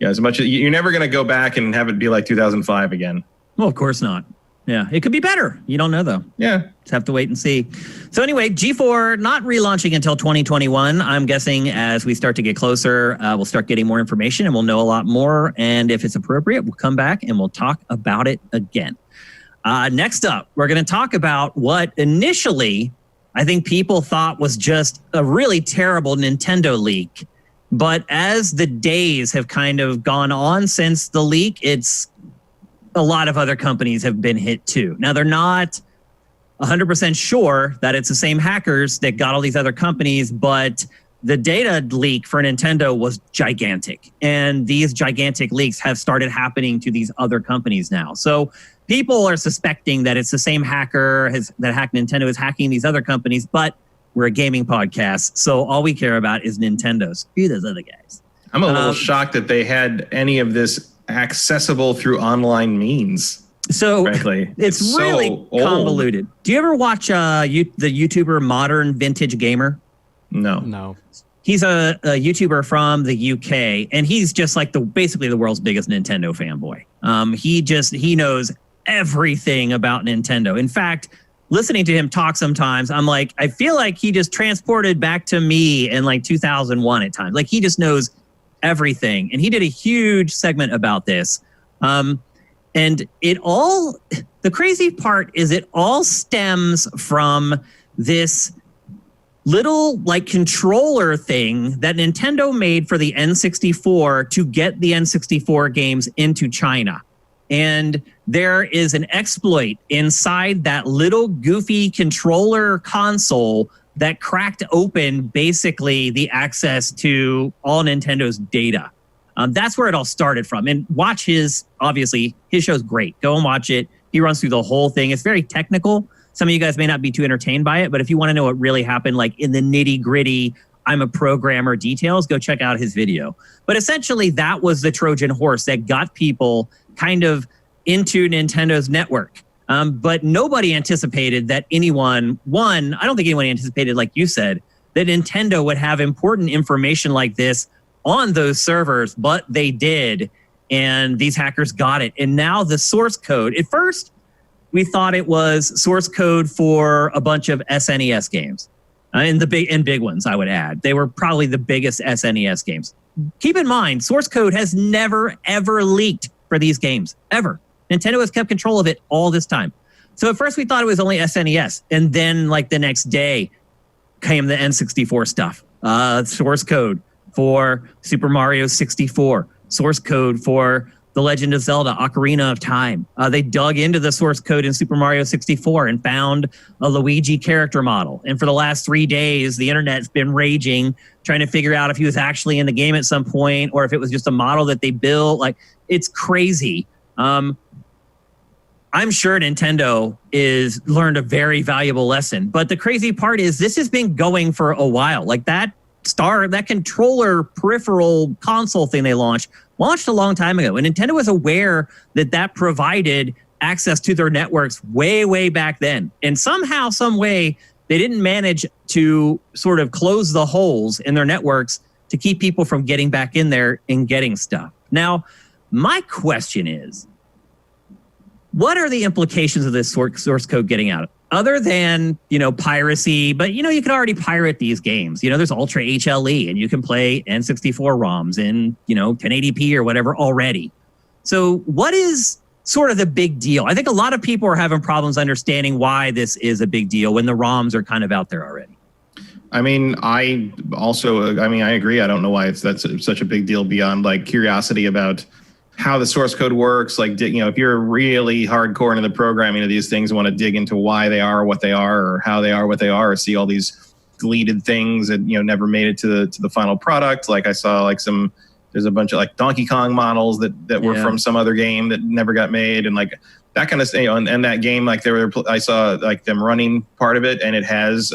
as much as you're never going to go back and have it be like 2005 again. Well, of course not. Yeah, it could be better. You don't know, though. Yeah. Just have to wait and see. So anyway, G4 not relaunching until 2021. I'm guessing as we start to get closer, we'll start getting more information and we'll know a lot more. And if it's appropriate, we'll come back and we'll talk about it again. Next up, we're going to talk about what initially I think people thought was just a really terrible Nintendo leak. But as the days have kind of gone on since the leak, a lot of other companies have been hit too. Now, they're not 100% sure that it's the same hackers that got all these other companies, but the data leak for Nintendo was gigantic. And these gigantic leaks have started happening to these other companies now. So people are suspecting that it's the same hacker that hacked Nintendo is hacking these other companies, but we're a gaming podcast, so all we care about is Nintendo. Screw those other guys. I'm a little shocked that they had any of this accessible through online means. So frankly, it's really so convoluted. Do you ever watch the YouTuber Modern Vintage Gamer? No. He's a YouTuber from the UK, and he's just like basically the world's biggest Nintendo fanboy. He knows everything about Nintendo. In fact, listening to him talk sometimes, I'm like, I feel like he just transported back to me in like 2001 at times. Like he just knows everything. And he did a huge segment about this. And the crazy part is it all stems from this little like controller thing that Nintendo made for the N64 to get the N64 games into China. And there is an exploit inside that little goofy controller console that cracked open basically the access to all Nintendo's data. That's where it all started from. And watch his show's great. Go and watch it. He runs through the whole thing. It's very technical. Some of you guys may not be too entertained by it, but if you want to know what really happened, like in the nitty gritty, I'm a programmer details, go check out his video. But essentially that was the Trojan horse that got people kind of into Nintendo's network. But nobody anticipated that I don't think anyone anticipated, like you said, that Nintendo would have important information like this on those servers, but they did. And these hackers got it. And now the source code, at first, we thought it was source code for a bunch of SNES games. And big ones, I would add. They were probably the biggest SNES games. Keep in mind, source code has never, ever leaked for these games, ever. Nintendo has kept control of it all this time. So at first we thought it was only SNES. And then like the next day came the N64 stuff. Source code for Super Mario 64. Source code for The Legend of Zelda: Ocarina of Time. They dug into the source code in Super Mario 64 and found a Luigi character model. And for the last 3 days, the internet's been raging, trying to figure out if he was actually in the game at some point or if it was just a model that they built. Like, it's crazy. I'm sure Nintendo is learned a very valuable lesson. But the crazy part is this has been going for a while. Like that controller peripheral console thing they launched a long time ago. And Nintendo was aware that provided access to their networks way, way back then. And somehow, some way, they didn't manage to sort of close the holes in their networks to keep people from getting back in there and getting stuff. Now, my question is, what are the implications of this source code getting out? Other than, piracy, but, you can already pirate these games. There's Ultra HLE and you can play N64 ROMs in, 1080p or whatever already. So what is sort of the big deal? I think a lot of people are having problems understanding why this is a big deal when the ROMs are kind of out there already. I mean, I agree. I don't know why that's such a big deal beyond like curiosity about how the source code works. Like, if you're really hardcore into the programming of these things and want to dig into why they are what they are or how they are what they are, or see all these deleted things that, never made it to the final product. Like I saw there's a bunch of like Donkey Kong models that were from some other game that never got made. And like that kind of thing, and that game, like I saw like them running part of it, and it has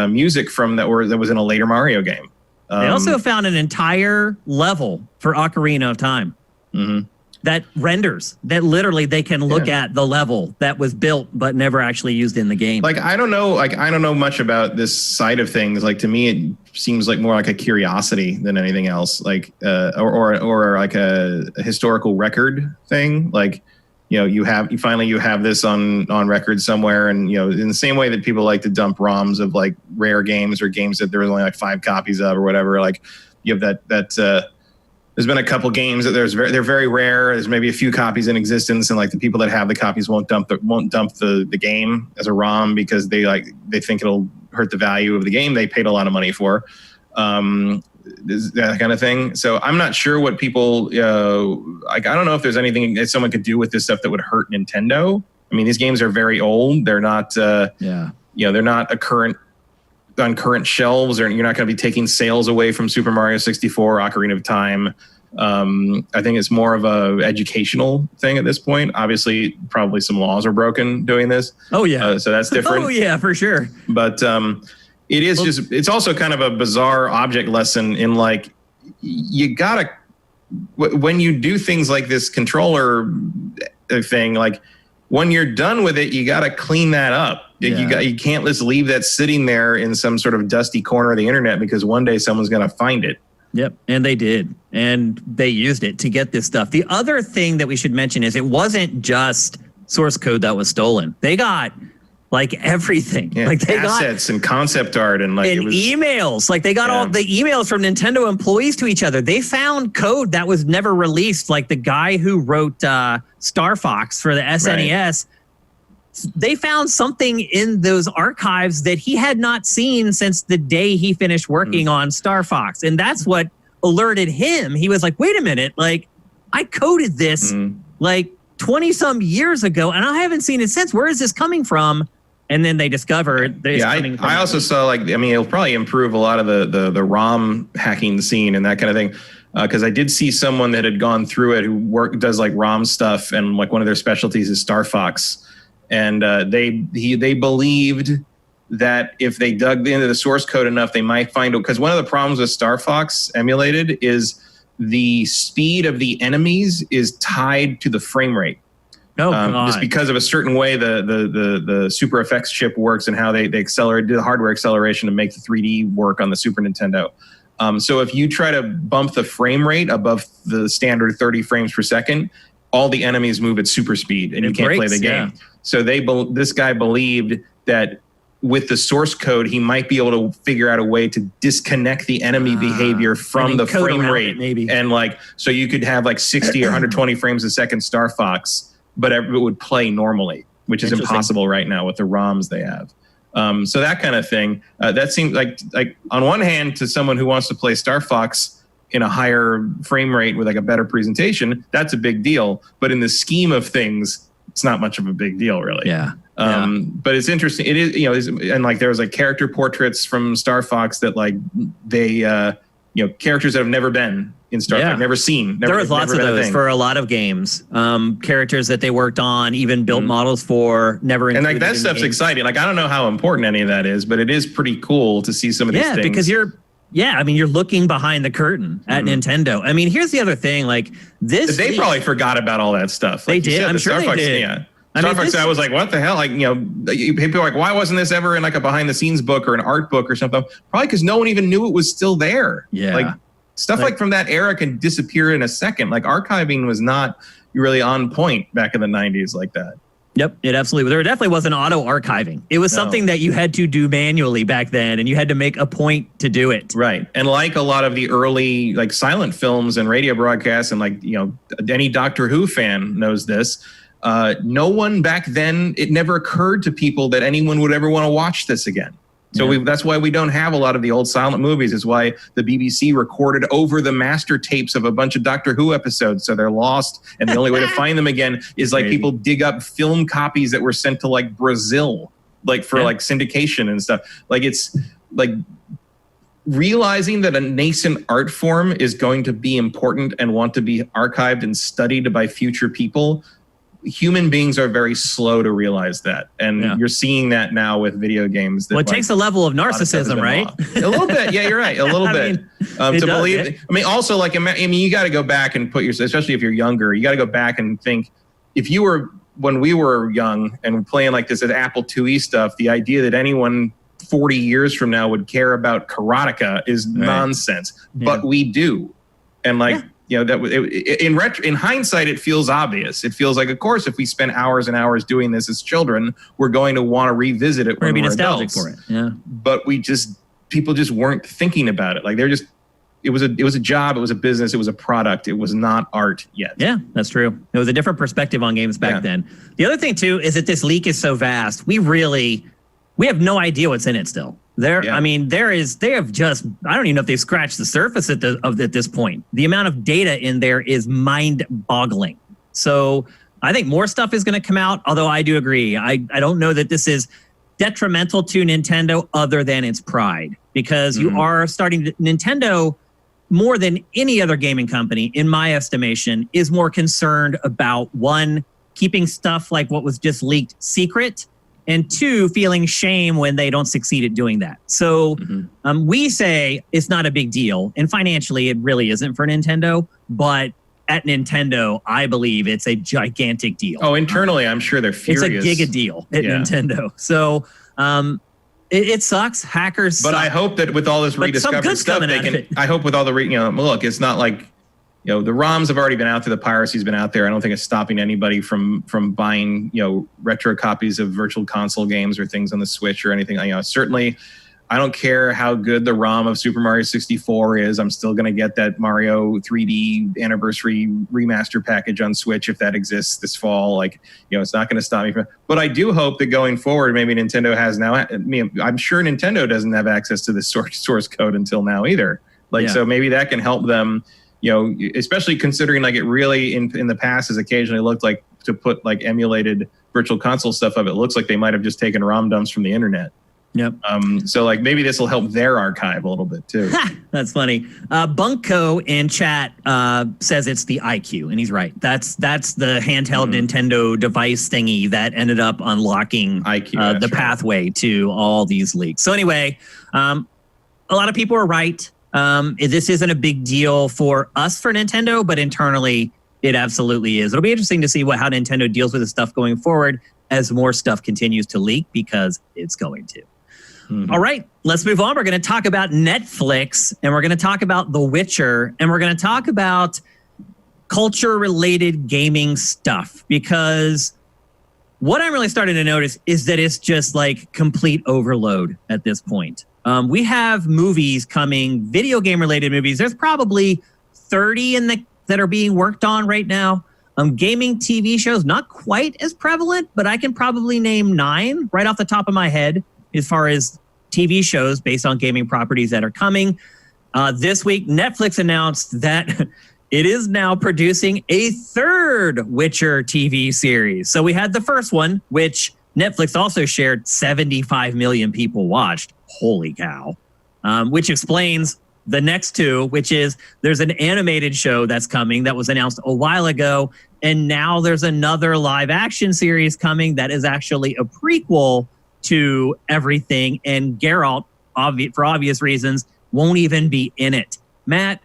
music from that was in a later Mario game. They also found an entire level for Ocarina of Time that renders, that literally they can look at the level that was built but never actually used in the game. Like, I don't know much about this side of things. Like, to me, it seems like more like a curiosity than anything else. Like, or like a historical record thing. Like, you have this on record somewhere, and in the same way that people like to dump ROMs of like rare games or games that there was only like 5 copies of or whatever. Like, you have that there's been a couple games that they're very rare. There's maybe a few copies in existence, and like the people that have the copies won't dump the game as a ROM because they think it'll hurt the value of the game they paid a lot of money for. That kind of thing. So I'm not sure what people I don't know if there's anything that someone could do with this stuff that would hurt Nintendo. I mean, these games are very old. They're not they're not on current shelves, or you're not going to be taking sales away from Super Mario 64, Ocarina of Time. I think it's more of a educational thing at this point. Obviously, probably some laws are broken doing this. Oh yeah. So that's different. Oh yeah, for sure. But it is it's also kind of a bizarre object lesson in like, you gotta, when you do things like this controller thing, like when you're done with it, you gotta clean that up. Yeah. You can't just leave that sitting there in some sort of dusty corner of the internet, because one day someone's gonna find it. Yep, and they did. And they used it to get this stuff. The other thing that we should mention is it wasn't just source code that was stolen. They got like everything. Yeah, like they assets and concept art and like emails. Like they got all the emails from Nintendo employees to each other. They found code that was never released. Like the guy who wrote Star Fox for the SNES, they found something in those archives that he had not seen since the day he finished working on Star Fox. And that's what alerted him. He was like, wait a minute, like I coded this like 20 some years ago and I haven't seen it since. Where is this coming from? And then they discovered that it's coming from. I also saw it'll probably improve a lot of the ROM hacking scene and that kind of thing. Because I did see someone that had gone through it who does like ROM stuff, and like one of their specialties is Star Fox. And they believed that if they dug into the source code enough, they might find it. Because one of the problems with Star Fox emulated is the speed of the enemies is tied to the frame rate. Just because of a certain way the Super Effects chip works and how they do the hardware acceleration to make the 3D work on the Super Nintendo. So if you try to bump the frame rate above the standard 30 frames per second, all the enemies move at super speed and you can't play the game. Yeah. So this guy believed that with the source code, he might be able to figure out a way to disconnect the enemy behavior from the frame rate. Maybe. And like, so you could have like 60 or 120 frames a second Star Fox, but it would play normally, which is impossible right now with the ROMs they have. So that kind of thing, that seems like on one hand, to someone who wants to play Star Fox, in a higher frame rate with like a better presentation, that's a big deal. But in the scheme of things, it's not much of a big deal, really. Yeah. But it's interesting. It is, and like there was like character portraits from Star Fox that like they, characters that have never been in Star Fox, never seen. There was lots of those for a lot of games. Characters that they worked on, even built models for, never included. And like that stuff's exciting. Like I don't know how important any of that is, but it is pretty cool to see some of these things. Yeah, because you're looking behind the curtain at Nintendo. I mean, here's the other thing. Like this, they probably forgot about all that stuff. They did. I'm sure they did. Yeah. Star Fox, I was like, what the hell? Like, people are like, why wasn't this ever in like a behind the scenes book or an art book or something? Probably because no one even knew it was still there. Yeah. Like stuff like from that era can disappear in a second. Like archiving was not really on point back in the 90s like that. Yep, it absolutely. There definitely wasn't auto archiving. It was something that you had to do manually back then, and you had to make a point to do it. Right, and like a lot of the early like silent films and radio broadcasts, and like any Doctor Who fan knows this. No one back then, it never occurred to people that anyone would ever want to watch this again. So that's why we don't have a lot of the old silent movies. It's why the BBC recorded over the master tapes of a bunch of Doctor Who episodes. So they're lost. And the only way to find them again is like people dig up film copies that were sent to like Brazil, like for like syndication and stuff. Like it's like realizing that a nascent art form is going to be important and want to be archived and studied by future people. Human beings are very slow to realize that. And you're seeing that now with video games. That, it takes a level of narcissism, right? A little bit. Yeah, you're right. A little bit. To believe. I mean, also, like, you got to go back and put yourself, especially if you're younger, you got to go back and think, if you were, when we were young and playing like this at Apple IIe stuff, the idea that anyone 40 years from now would care about Karateka is nonsense. Yeah. But we do. And like, in hindsight, it feels obvious. It feels like, of course, if we spent hours and hours doing this as children, we're going to want to revisit it. We're going to be nostalgic adults. for it. Yeah. But people just weren't thinking about it. Like it was a job. It was a business. It was a product. It was not art yet. Yeah, that's true. It was a different perspective on games back then. The other thing too is that this leak is so vast. We have no idea what's in it still. I mean, they have just, I don't even know if they've scratched the surface at this point. The amount of data in there is mind-boggling. So I think more stuff is going to come out, although I do agree. I don't know that this is detrimental to Nintendo other than its pride, because you are Nintendo, more than any other gaming company, in my estimation, is more concerned about, one, keeping stuff like what was just leaked secret, and two, feeling shame when they don't succeed at doing that. So we say it's not a big deal. And financially, it really isn't for Nintendo. But at Nintendo, I believe it's a gigantic deal. Oh, internally, I'm sure they're furious. It's a giga deal at Nintendo. So it sucks. Hackers But suck. I hope that with all this rediscovered stuff, they can... I hope with all the... look, it's not like... the ROMs have already been out there. The piracy's been out there. I don't think it's stopping anybody from buying, retro copies of virtual console games or things on the Switch or anything. Certainly, I don't care how good the ROM of Super Mario 64 is. I'm still going to get that Mario 3D anniversary remaster package on Switch if that exists this fall. Like, it's not going to stop me from. But I do hope that going forward, maybe Nintendo has now. I'm sure Nintendo doesn't have access to the source code until now either. So maybe that can help them. Especially considering like it really in the past has occasionally looked like to put like emulated virtual console stuff up. It looks like they might have just taken ROM dumps from the internet. Yep. So like maybe this will help their archive a little bit too. That's funny. Bunko in chat says it's the IQ, and he's right. That's the handheld Nintendo device thingy that ended up unlocking IQ, the pathway to all these leaks. So anyway, a lot of people are right. This isn't a big deal for us for Nintendo, but internally it absolutely is. It'll be interesting to see how Nintendo deals with this stuff going forward as more stuff continues to leak, because it's going to. All right, let's move on. We're going to talk about Netflix, and we're going to talk about The Witcher, and we're going to talk about culture-related gaming stuff, because what I'm really starting to notice is that it's just like complete overload at this point. We have movies coming, video game related movies. There's probably 30 that are being worked on right now. Gaming TV shows, not quite as prevalent, but I can probably name 9 right off the top of my head as far as TV shows based on gaming properties that are coming. This week, Netflix announced that it is now producing a third Witcher TV series. So we had the first one, which Netflix also shared 75 million people watched. Holy cow. Which explains the next two, which is there's an animated show that's coming that was announced a while ago. And now there's another live action series coming that is actually a prequel to everything. And Geralt, for obvious reasons, won't even be in it. Matt,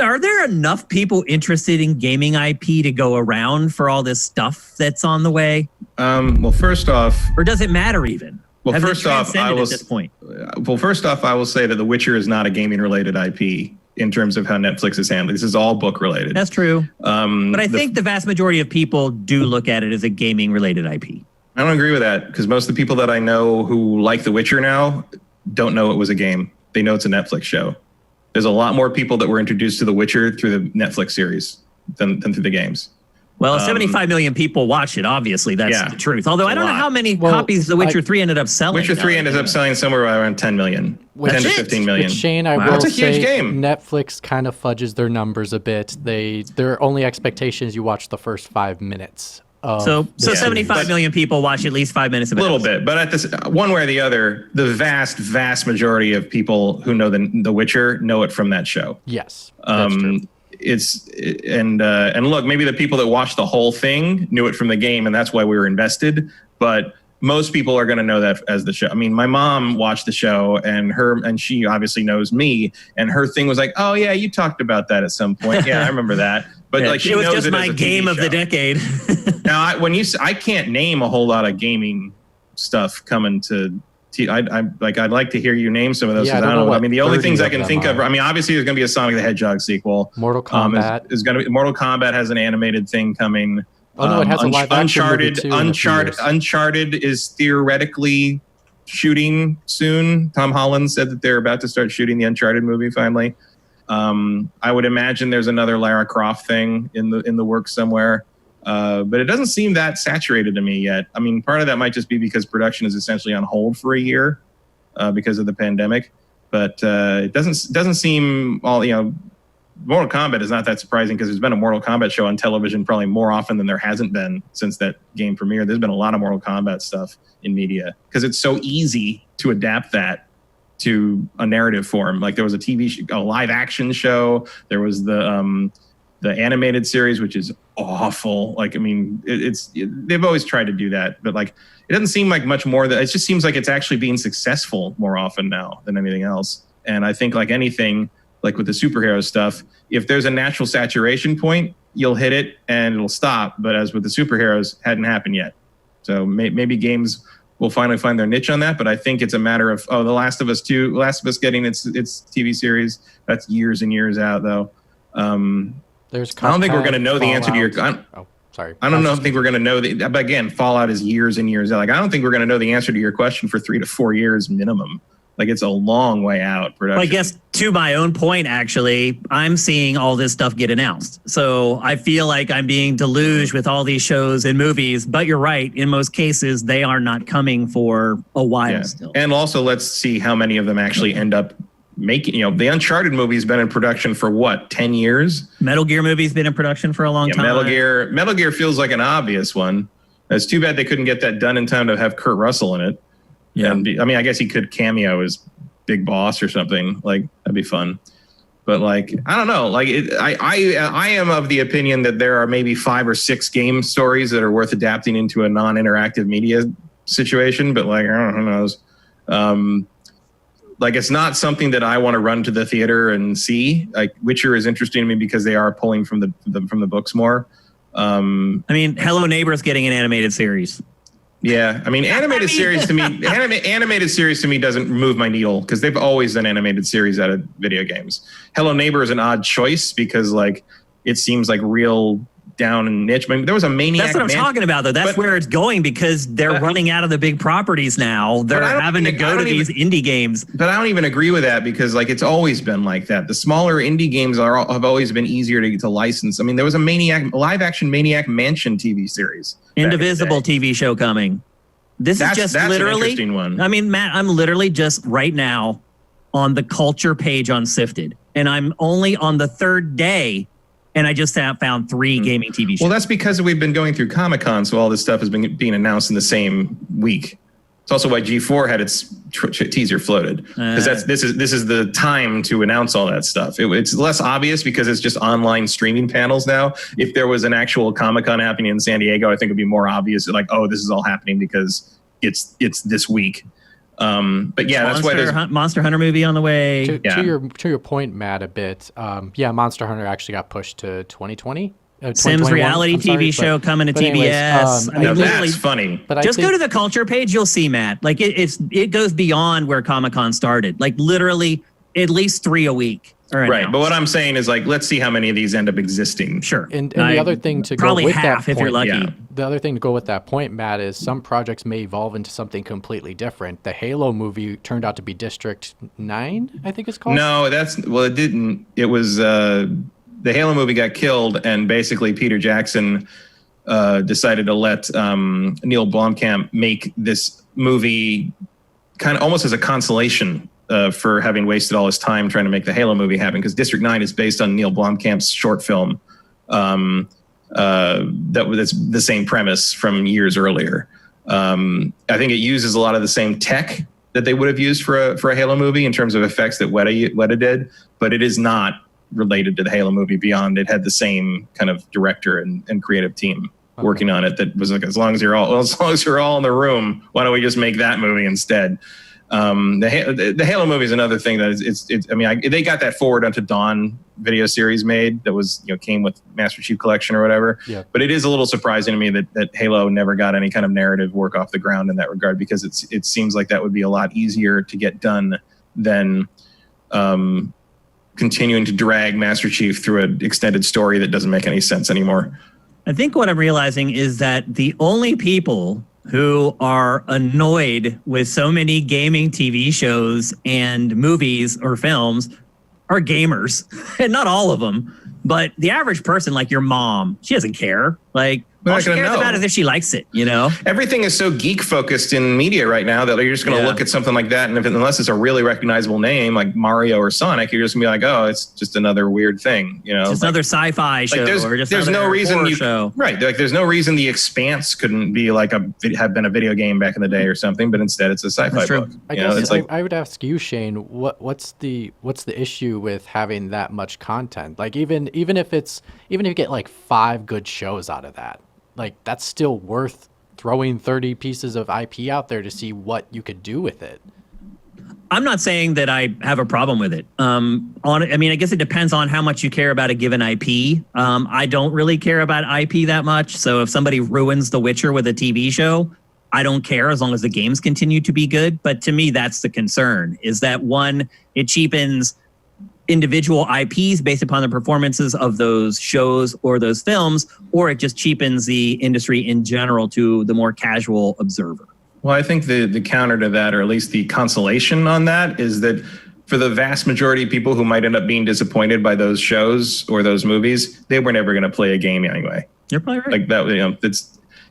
are there enough people interested in gaming IP to go around for all this stuff that's on the way? Well, first off, or does it matter even? Well, first off, I will. At this point? Well, first off, I will say that The Witcher is not a gaming-related IP in terms of how Netflix is handling. This is all book-related. That's true. But I think the vast majority of people do look at it as a gaming-related IP. I don't agree with that because most of the people that I know who like The Witcher now don't know it was a game. They know it's a Netflix show. There's a lot more people that were introduced to The Witcher through the Netflix series than through the games. Well, 75 million people watch it, obviously. That's the truth. Although I don't know how many copies The Witcher 3 ended up selling. Witcher 3 ended up selling somewhere around 10 million. 10 to 15 million. Shane, I will That's a huge say game. Netflix kind of fudges their numbers a bit. Their only expectation is you watch the first 5 minutes. So 75 million people watch at least 5 minutes of it. A little bit, but at this one way or the other, the vast majority of people who know the Witcher know it from that show. Yes, that's true. And look, maybe the people that watched the whole thing knew it from the game, and that's why we were invested. But most people are going to know that as the show. I mean, my mom watched the show, and she obviously knows me, and her thing was like, "Oh yeah, you talked about that at some point." Yeah, I remember that. But like, it was just my game of the decade. Now, I can't name a whole lot of gaming stuff coming to. I'd like to hear you name some of those. Yeah, I don't know. I mean, the only things I can think of. I mean, obviously, there's going to be a Sonic the Hedgehog sequel. Mortal Kombat is going to be. Mortal Kombat has an animated thing coming. Oh no, it has a live action movie too. Uncharted is theoretically shooting soon. Tom Holland said that they're about to start shooting the Uncharted movie finally. I would imagine there's another Lara Croft thing in the works somewhere. But it doesn't seem that saturated to me yet. I mean, part of that might just be because production is essentially on hold for a year because of the pandemic. But it doesn't seem all, Mortal Kombat is not that surprising because there's been a Mortal Kombat show on television probably more often than there hasn't been since that game premiered. There's been a lot of Mortal Kombat stuff in media because it's so easy to adapt that to a narrative form. Like there was a live action show. There was the animated series, which is awful. Like, I mean, they've always tried to do that, but like, it doesn't seem like much more. It just seems like it's actually being successful more often now than anything else. And I think like anything, like with the superhero stuff, if there's a natural saturation point, you'll hit it and it'll stop. But as with the superheroes, hadn't happened yet. So maybe games will finally find their niche on that. But I think it's a matter of, The Last of Us getting its TV series. That's years and years out though. I don't think we're going to know the answer to your. Sorry. I don't think we're going to know but again, Fallout is years and years out. Like, I don't think we're going to know the answer to your question for 3 to 4 years minimum. Like, it's a long way out. Production. Well, I guess to my own point, actually, I'm seeing all this stuff get announced. So I feel like I'm being deluged with all these shows and movies. But you're right. In most cases, they are not coming for a while still. And also, let's see how many of them actually end up making, the Uncharted movie's been in production for what, 10 years? Metal Gear movie's been in production for a long time. Metal Gear feels like an obvious one. It's too bad they couldn't get that done in time to have Kurt Russell in it. Yeah. And, I mean, I guess he could cameo as Big Boss or something. Like, that'd be fun. But like, I don't know. Like, I am of the opinion that there are maybe 5 or 6 game stories that are worth adapting into a non-interactive media situation. But like, I don't know, who knows? Like, it's not something that I want to run to the theater and see. Like, Witcher is interesting to me because they are pulling from the books more. I mean, Hello Neighbor's getting an animated series. Yeah, I mean, animated series to me doesn't move my needle because they've always done animated series out of video games. Hello Neighbor is an odd choice because like it seems like real down and niche. I mean, there was a Maniac. That's what I'm talking about, though. That's where it's going because they're running out of the big properties now. They're having to go to these indie games. But I don't even agree with that because like it's always been like that. The smaller indie games have always been easier to license. I mean, there was a live action Maniac Mansion TV series. Indivisible TV show coming. That's an interesting one. I mean, Matt, I'm literally just right now on the culture page on Sifted, and I'm only on the third day, and I just found 3 gaming TV shows. Well, that's because we've been going through Comic-Con, so all this stuff has been being announced in the same week. It's also why G4 had its teaser floated, because this is the time to announce all that stuff. It's less obvious because it's just online streaming panels now. If there was an actual Comic-Con happening in San Diego, I think it'd be more obvious. Like, oh, this is all happening because it's this week. But yeah, that's why there's Monster Hunter movie on the way. To your point, Matt, a bit. Monster Hunter actually got pushed to 2020. Sims reality TV show coming to TBS. Anyways, that's funny. But just go to the culture page, you'll see, Matt. Like it goes beyond where Comic-Con started. Like literally at least 3 a week. Right, but what I'm saying is like, let's see how many of these end up existing. Sure. And the other thing to go with half that if point, you're lucky. Yeah. The other thing to go with that point, Matt, is some projects may evolve into something completely different. The Halo movie turned out to be District 9, I think it's called. No, it didn't. It was the Halo movie got killed, and basically Peter Jackson decided to let Neil Blomkamp make this movie kind of almost as a consolation for having wasted all his time trying to make the Halo movie happen, because District 9 is based on Neil Blomkamp's short film that's the same premise from years earlier. I think it uses a lot of the same tech that they would have used for a Halo movie in terms of effects that Weta did, but it is not related to the Halo movie beyond it had the same kind of director and creative team working on it. That was like, as long as you're all in the room, why don't we just make that movie instead? The Halo movie is another thing that they got that Forward Unto Dawn video series made that was, came with Master Chief Collection or whatever. Yeah. But it is a little surprising to me that Halo never got any kind of narrative work off the ground in that regard, because it seems like that would be a lot easier to get done than continuing to drag Master Chief through an extended story that doesn't make any sense anymore. I think what I'm realizing is that the only people who are annoyed with so many gaming TV shows and movies or films are gamers. And not all of them, but the average person, like your mom, she doesn't care. Like, all she cares about is if she likes it, Everything is so geek focused in media right now that you're just going to look at something like that, and unless it's a really recognizable name like Mario or Sonic, you're just going to be like, oh, it's just another weird thing, Just another sci-fi show, or just there's no reason show. Right? Like, there's no reason The Expanse couldn't be like have been a video game back in the day or something, but instead it's a sci-fi book. I would ask you, Shane, what's the issue with having that much content? Like, even if you get like 5 good shows out of that, like, that's still worth throwing 30 pieces of IP out there to see what you could do with it. I'm not saying that I have a problem with it. I guess it depends on how much you care about a given IP. I don't really care about IP that much. So if somebody ruins The Witcher with a TV show, I don't care as long as the games continue to be good. But to me, that's the concern, is that one, it cheapens individual IPs based upon the performances of those shows or those films, or it just cheapens the industry in general to the more casual observer. Well, I think the counter to that, or at least the consolation on that, is that for the vast majority of people who might end up being disappointed by those shows or those movies, they were never going to play a game anyway. You're probably right. Like that,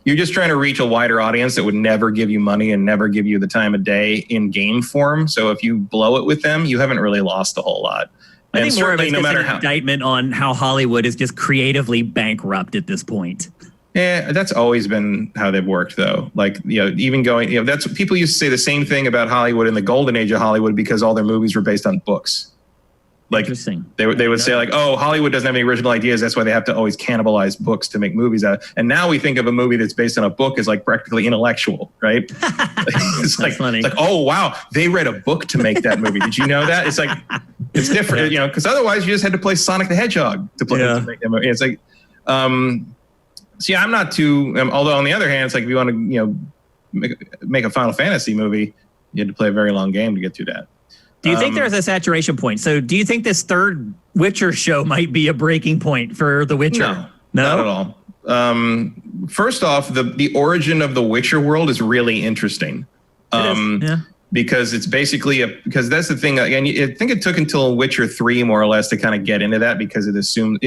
you're just trying to reach a wider audience that would never give you money and never give you the time of day in game form. So if you blow it with them, you haven't really lost a whole lot. I think more of it's just an indictment on how Hollywood is just creatively bankrupt at this point. Yeah, that's always been how they've worked, though. Like, even going, that's what people used to say the same thing about Hollywood in the golden age of Hollywood, because all their movies were based on books. Like, interesting. They would say like, oh, Hollywood doesn't have any original ideas. That's why they have to always cannibalize books to make movies out. And now we think of a movie that's based on a book as like practically intellectual, right? It's like, funny. It's like, oh, wow, they read a book to make that movie. Did you know that? It's like, it's different, because otherwise you just had to play Sonic the Hedgehog to make that movie. It's like, so yeah, I'm not too. Although on the other hand, it's like if you want to, make a Final Fantasy movie, you had to play a very long game to get through that. Do you think there's a saturation point? So do you think this third Witcher show might be a breaking point for The Witcher? No, not at all. First off, the origin of the Witcher world is really interesting. Because it's basically because that's the thing. And I think it took until Witcher 3 more or less to kind of get into that, because it assumes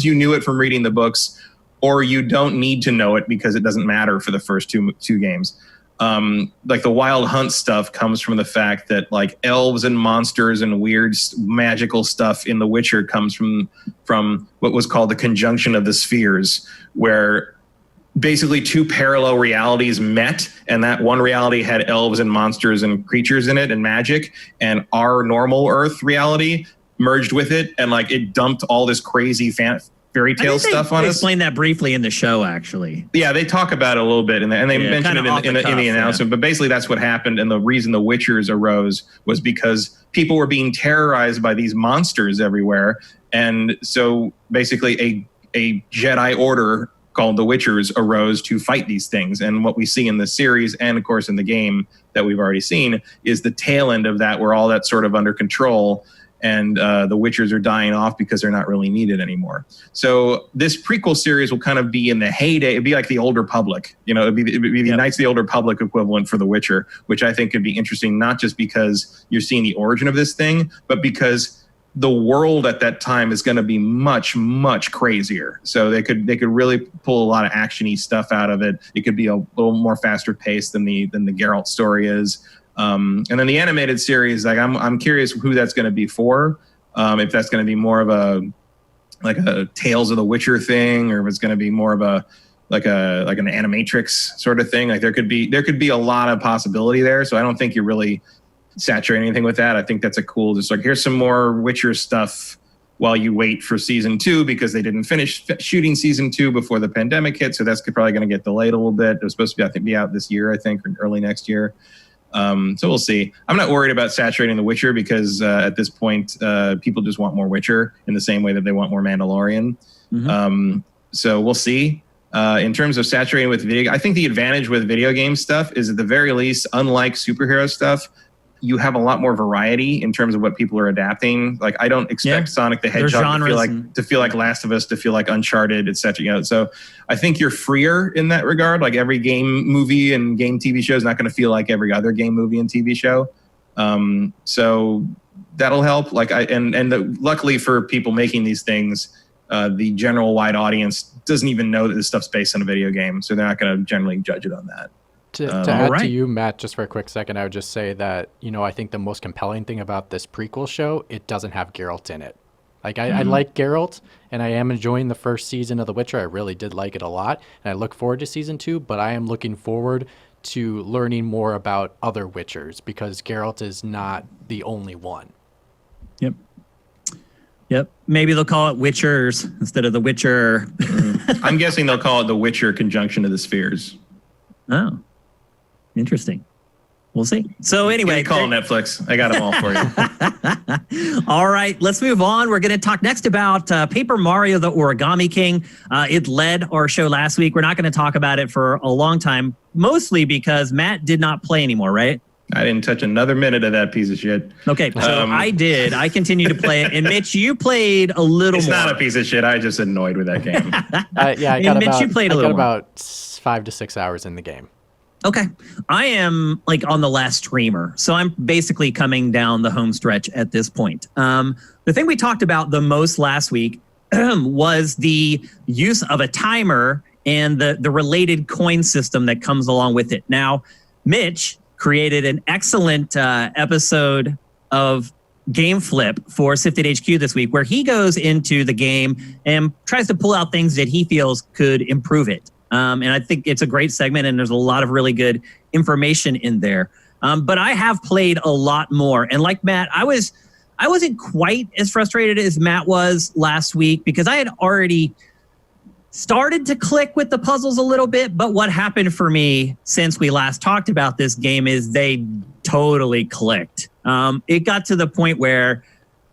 you knew it from reading the books, or you don't need to know it because it doesn't matter for the first two games. like the Wild Hunt stuff comes from the fact that like elves and monsters and weird magical stuff in The Witcher comes from what was called the conjunction of the spheres, where basically two parallel realities met, and that one reality had elves and monsters and creatures in it and magic, and our normal Earth reality merged with it, and like it dumped all this crazy fairy tale stuff on us. Explain that briefly in the show, actually. Yeah, they talk about it a little bit, and they mention it in the announcement. But basically, that's what happened. And the reason the Witchers arose was because people were being terrorized by these monsters everywhere, and so basically, a Jedi Order called the Witchers arose to fight these things. And what we see in the series, and of course in the game that we've already seen, is the tail end of that, where all that's sort of under control. And the Witchers are dying off because they're not really needed anymore. So this prequel series will kind of be in the heyday. It'd be like the Old Republic. It'd be the Knights of the Old Republic equivalent for The Witcher, which I think could be interesting, not just because you're seeing the origin of this thing, but because the world at that time is going to be much, much crazier. So they could really pull a lot of action-y stuff out of it. It could be a little more faster paced than the Geralt story is. And then the animated series, like I'm curious who that's going to be for. If that's going to be more of a Tales of the Witcher thing, or if it's going to be more of an animatrix sort of thing. Like there could be a lot of possibility there. So I don't think you're really saturating anything with that. I think that's a cool, just like, here's some more Witcher stuff while you wait for season 2, because they didn't finish shooting season 2 before the pandemic hit. So that's probably going to get delayed a little bit. It was supposed to be out this year, I think, or early next year. So we'll see. I'm not worried about saturating The Witcher, because at this point, people just want more Witcher in the same way that they want more Mandalorian. Mm-hmm. So we'll see. In terms of saturating with I think the advantage with video game stuff is, at the very least, unlike superhero stuff, you have a lot more variety in terms of what people are adapting. Like, I don't expect Sonic the Hedgehog to feel like Last of Us, to feel like Uncharted, etc. So I think you're freer in that regard. Like, every game movie and game TV show is not going to feel like every other game movie and TV show. So that'll help. Like, luckily for people making these things, the general wide audience doesn't even know that this stuff's based on a video game, so they're not going to generally judge it on that. To add to you, Matt, just for a quick second, I would just say that, I think the most compelling thing about this prequel show, it doesn't have Geralt in it. Like, I like Geralt, and I am enjoying the first season of The Witcher. I really did like it a lot, and I look forward to season 2, but I am looking forward to learning more about other Witchers, because Geralt is not the only one. Yep. Maybe they'll call it Witchers instead of The Witcher. I'm guessing they'll call it The Witcher Conjunction of the Spheres. Oh. Interesting. We'll see. So anyway, call Netflix. I got them all for you. All right, let's move on. We're going to talk next about Paper Mario: The Origami King. It led our show last week. We're not going to talk about it for a long time, mostly because Matt did not play anymore, right? I didn't touch another minute of that piece of shit. Okay, so I did. I continued to play it. And Mitch, you played a little more. It's not a piece of shit. I just annoyed with that game. I got about 5 to 6 hours in the game. Okay. I am like on the last streamer. So I'm basically coming down the home stretch at this point. The thing we talked about the most last week was the use of a timer and the related coin system that comes along with it. Now, Mitch created an excellent episode of Game Flip for Sifted HQ this week, where he goes into the game and tries to pull out things that he feels could improve it. And I think it's a great segment, and there's a lot of really good information in there. But I have played a lot more. And like Matt, I wasn't quite as frustrated as Matt was last week, because I had already started to click with the puzzles a little bit. But what happened for me since we last talked about this game is they totally clicked. It got to the point where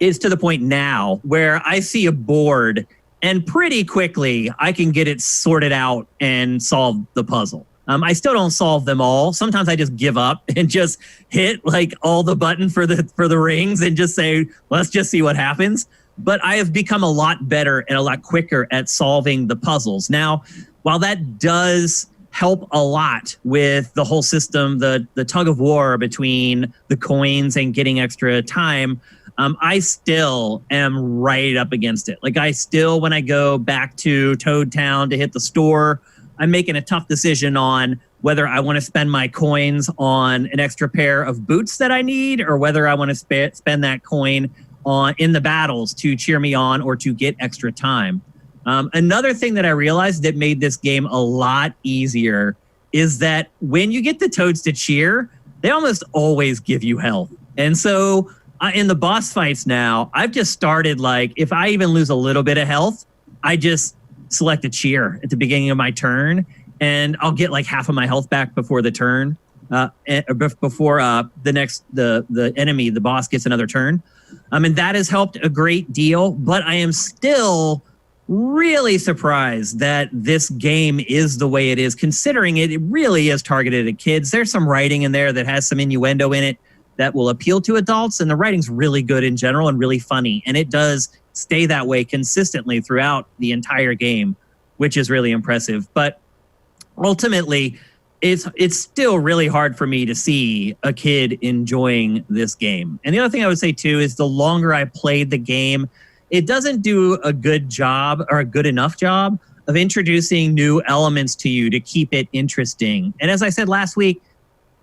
it's to the point now where I see a board and pretty quickly I can get it sorted out and solve the puzzle. I still don't solve them all. Sometimes I just give up and just hit like all the button for the rings and just say, let's just see what happens. But I have become a lot better and a lot quicker at solving the puzzles. Now, while that does help a lot with the whole system, the tug of war between the coins and getting extra time, I still am right up against it. Like, I still, when I go back to Toad Town to hit the store, I'm making a tough decision on whether I want to spend my coins on an extra pair of boots that I need, or whether I want to spend that coin in the battles to cheer me on or to get extra time. Another thing that I realized that made this game a lot easier is that when you get the toads to cheer, they almost always give you health. And so in the boss fights now, I've just started, like, if I even lose a little bit of health, I just select a cheer at the beginning of my turn, and I'll get like half of my health back before the turn, before the enemy, the boss, gets another turn. And that has helped a great deal, but I am still really surprised that this game is the way it is, considering it really is targeted at kids. There's some writing in there that has some innuendo in it that will appeal to adults, and the writing's really good in general and really funny, and it does stay that way consistently throughout the entire game, which is really impressive. But ultimately, it's still really hard for me to see a kid enjoying this game. And the other thing I would say too is the longer I played the game, it doesn't do a good job or a good enough job of introducing new elements to you to keep it interesting. And as I said last week,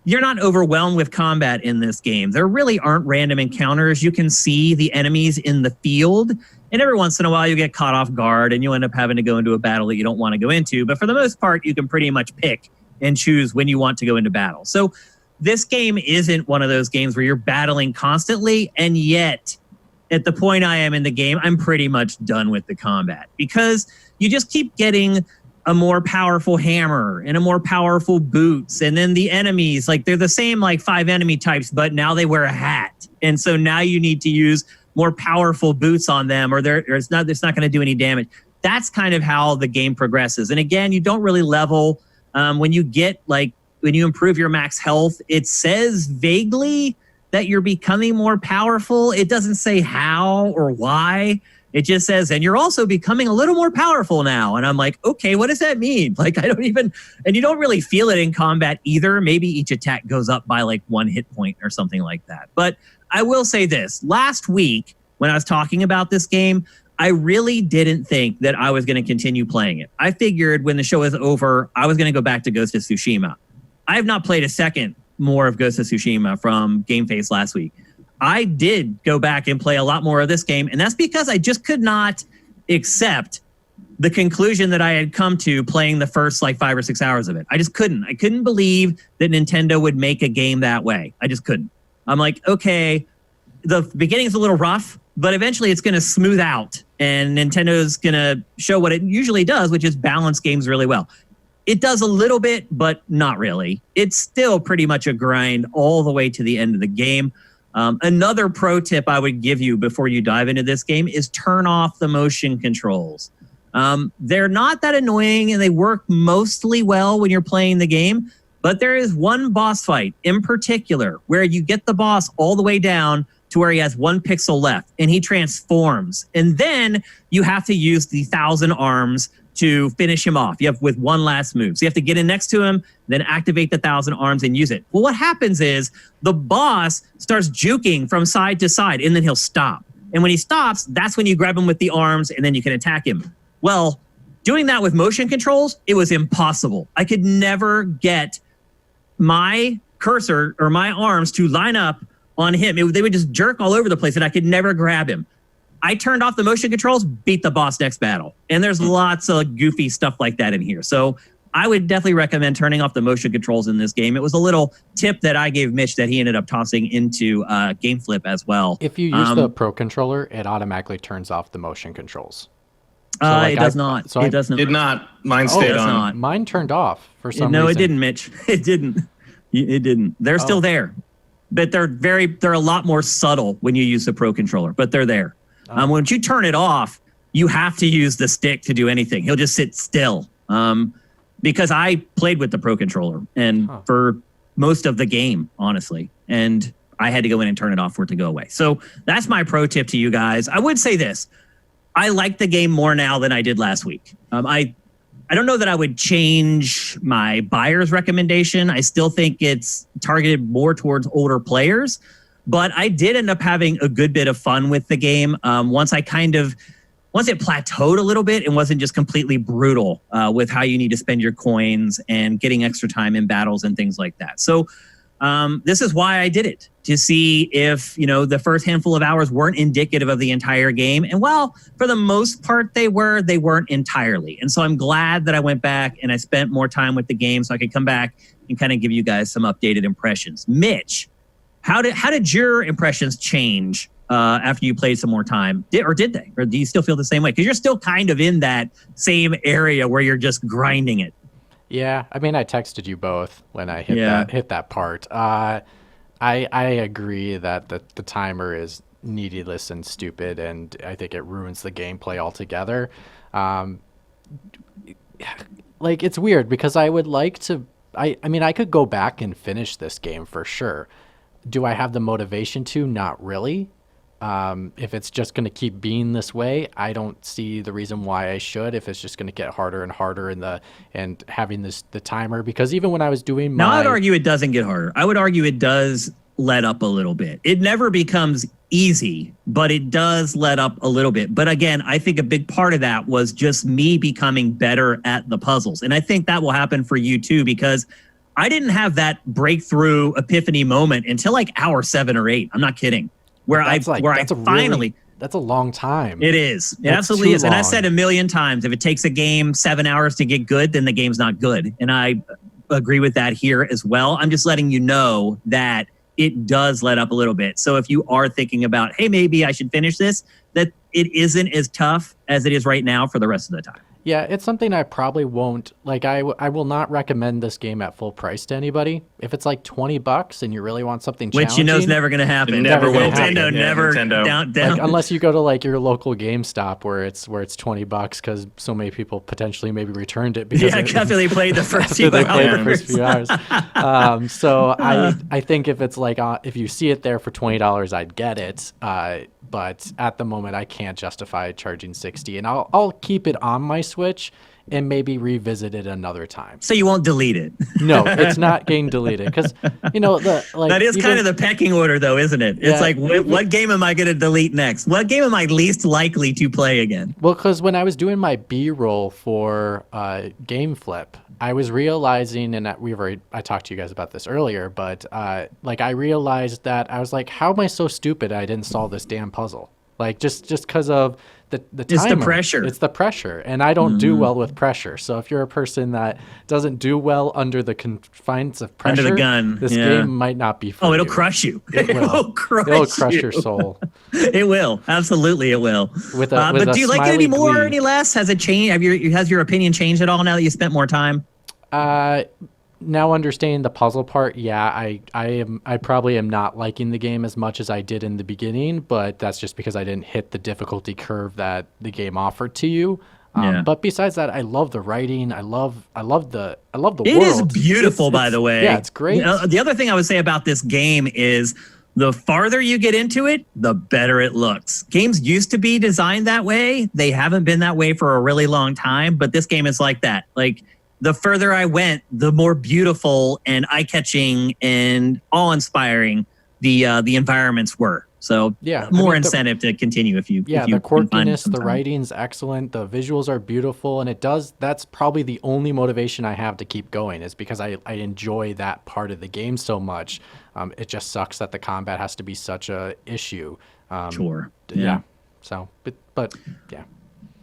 you're not overwhelmed with combat in this game. There really aren't random encounters. You can see the enemies in the field, and every once in a while you get caught off guard and you end up having to go into a battle that you don't want to go into. But for the most part, you can pretty much pick and choose when you want to go into battle. So this game isn't one of those games where you're battling constantly, and yet at the point I am in the game, I'm pretty much done with the combat, because you just keep getting a more powerful hammer and a more powerful boots. And then the enemies, like, they're the same like 5 enemy types, but now they wear a hat. And so now you need to use more powerful boots on them, or it's not going to do any damage. That's kind of how the game progresses. And again, you don't really level when you improve your max health. It says vaguely that you're becoming more powerful. It doesn't say how or why. It just says, and you're also becoming a little more powerful now. And I'm like, okay, what does that mean? Like, and you don't really feel it in combat either. Maybe each attack goes up by like 1 hit point or something like that. But I will say this, last week when I was talking about this game, I really didn't think that I was going to continue playing it. I figured when the show was over, I was going to go back to Ghost of Tsushima. I have not played a second more of Ghost of Tsushima from GameFace last week. I did go back and play a lot more of this game, and that's because I just could not accept the conclusion that I had come to playing the first like 5 or 6 hours of it. I just couldn't. I couldn't believe that Nintendo would make a game that way. I just couldn't. I'm like, okay, the beginning's a little rough, but eventually it's going to smooth out, and Nintendo's going to show what it usually does, which is balance games really well. It does a little bit, but not really. It's still pretty much a grind all the way to the end of the game. Another pro tip I would give you before you dive into this game is turn off the motion controls. They're not that annoying, and they work mostly well when you're playing the game, but there is one boss fight in particular where you get the boss all the way down to where he has 1 pixel left, and he transforms. And then you have to use the 1,000 arms to finish him off. You have with one last move. So you have to get in next to him, then activate the 1,000 arms and use it. Well, what happens is the boss starts juking from side to side, and then he'll stop. And when he stops, that's when you grab him with the arms, and then you can attack him. Well, doing that with motion controls, it was impossible. I could never get my cursor or my arms to line up on him. They would just jerk all over the place, and I could never grab him. I turned off the motion controls, beat the boss next battle. And there's lots of goofy stuff like that in here. So I would definitely recommend turning off the motion controls in this game. It was a little tip that I gave Mitch that he ended up tossing into Game Flip as well. If you use the Pro Controller, it automatically turns off the motion controls. So it does not. It doesn't. Did not. Mine stayed on. Not. Mine turned off for some reason. No, it didn't, Mitch. It didn't. It didn't. They're still there. But they're a lot more subtle when you use the Pro Controller, but they're there. Once you turn it off, you have to use the stick to do anything. He'll just sit still. Because I played with the Pro Controller and for most of the game, honestly. And I had to go in and turn it off for it to go away. So that's my pro tip to you guys. I would say this. I like the game more now than I did last week. I don't know that I would change my buyer's recommendation. I still think it's targeted more towards older players. But I did end up having a good bit of fun with the game once I kind of once it plateaued a little bit and wasn't just completely brutal with how you need to spend your coins and getting extra time in battles and things like that. So this is why I did it, to see if, the first handful of hours weren't indicative of the entire game. And while for the most part they weren't entirely. And so I'm glad that I went back and I spent more time with the game so I could come back and kind of give you guys some updated impressions. Mitch, how did your impressions change after you played some more time? Did they? Or do you still feel the same way? Because you're still kind of in that same area where you're just grinding it. Yeah, I mean, I texted you both when I hit that part. I agree that the timer is needless and stupid, and I think it ruins the gameplay altogether. It's weird because I would like to. I mean, I could go back and finish this game for sure. Do I have the motivation to? Not really. If it's just going to keep being this way, I don't see the reason why I should. If it's just going to get harder and harder and having the timer, because even when I was doing I would argue it doesn't get harder. I would argue it does let up a little bit. It never becomes easy, but it does let up a little bit. But again, I think a big part of that was just me becoming better at the puzzles. And I think that will happen for you too, because I didn't have that breakthrough epiphany moment until like hour 7 or 8. I'm not kidding. That's a long time. It is. It absolutely is. And I've said a million times, if it takes a game 7 hours to get good, then the game's not good. And I agree with that here as well. I'm just letting you know that it does let up a little bit. So if you are thinking about, hey, maybe I should finish this, that it isn't as tough as it is right now for the rest of the time. Yeah, it's something I probably won't, I will not recommend this game at full price to anybody. If it's like $20 and you really want something challenging. Which you know is never going to happen. It never will. Nintendo never. Nintendo. Down. Unless you go to your local GameStop where it's $20 because so many people potentially maybe returned it because after they played the first few hours. So I think if it's if you see it there for $20, I'd get it. But at the moment, I can't justify charging $60, and I'll keep it on my Switch and maybe revisit it another time. So you won't delete it? No, it's not getting deleted because that is kind of the pecking order, though, isn't it? It's what game am I going to delete next? What game am I least likely to play again? Well, because when I was doing my B-roll for Game Flip, I was realizing, and I talked to you guys about this earlier, but I realized that I was like, how am I so stupid I didn't solve this damn puzzle? Just because of the timer. It's the pressure. It's the pressure, and I don't do well with pressure. So if you're a person that doesn't do well under the confines of pressure, under the gun, this game might not be for you. It'll crush you. It'll crush your soul. It will. Absolutely, it will. But do you like it any more or any less? Has it changed? Has your opinion changed at all now that you spent more time? Now understanding the puzzle part, I probably am not liking the game as much as I did in the beginning, but that's just because I didn't hit the difficulty curve that the game offered to you. But besides that, I love the writing. I love the world. It is beautiful, by the way. Yeah, it's great. The other thing I would say about this game is the farther you get into it, the better it looks. Games used to be designed that way. They haven't been that way for a really long time, but this game is like that. The further I went, the more beautiful and eye-catching and awe-inspiring the environments were. So more incentive to continue if you the quirkiness, the writing's excellent, the visuals are beautiful, and that's probably the only motivation I have to keep going is because I enjoy that part of the game so much. It just sucks that the combat has to be such a issue. Sure. Yeah. So, but yeah.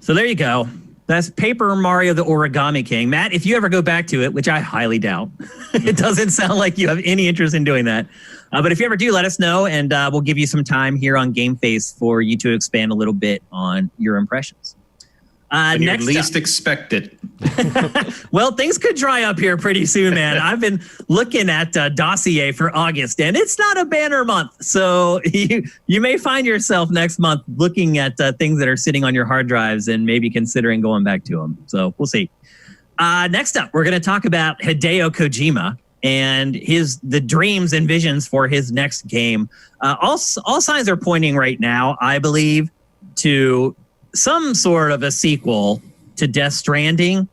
So there you go. That's Paper Mario the Origami King. Matt, if you ever go back to it, which I highly doubt, it doesn't sound like you have any interest in doing that. But if you ever do, let us know, and we'll give you some time here on GameFace for you to expand a little bit on your impressions. When you least expect it. Well, things could dry up here pretty soon, man. I've been looking at Dossier for August, and it's not a banner month. So you may find yourself next month looking at things that are sitting on your hard drives and maybe considering going back to them. So we'll see. Next up, we're going to talk about Hideo Kojima and the dreams and visions for his next game. All signs are pointing right now, I believe, to some sort of a sequel to Death Stranding.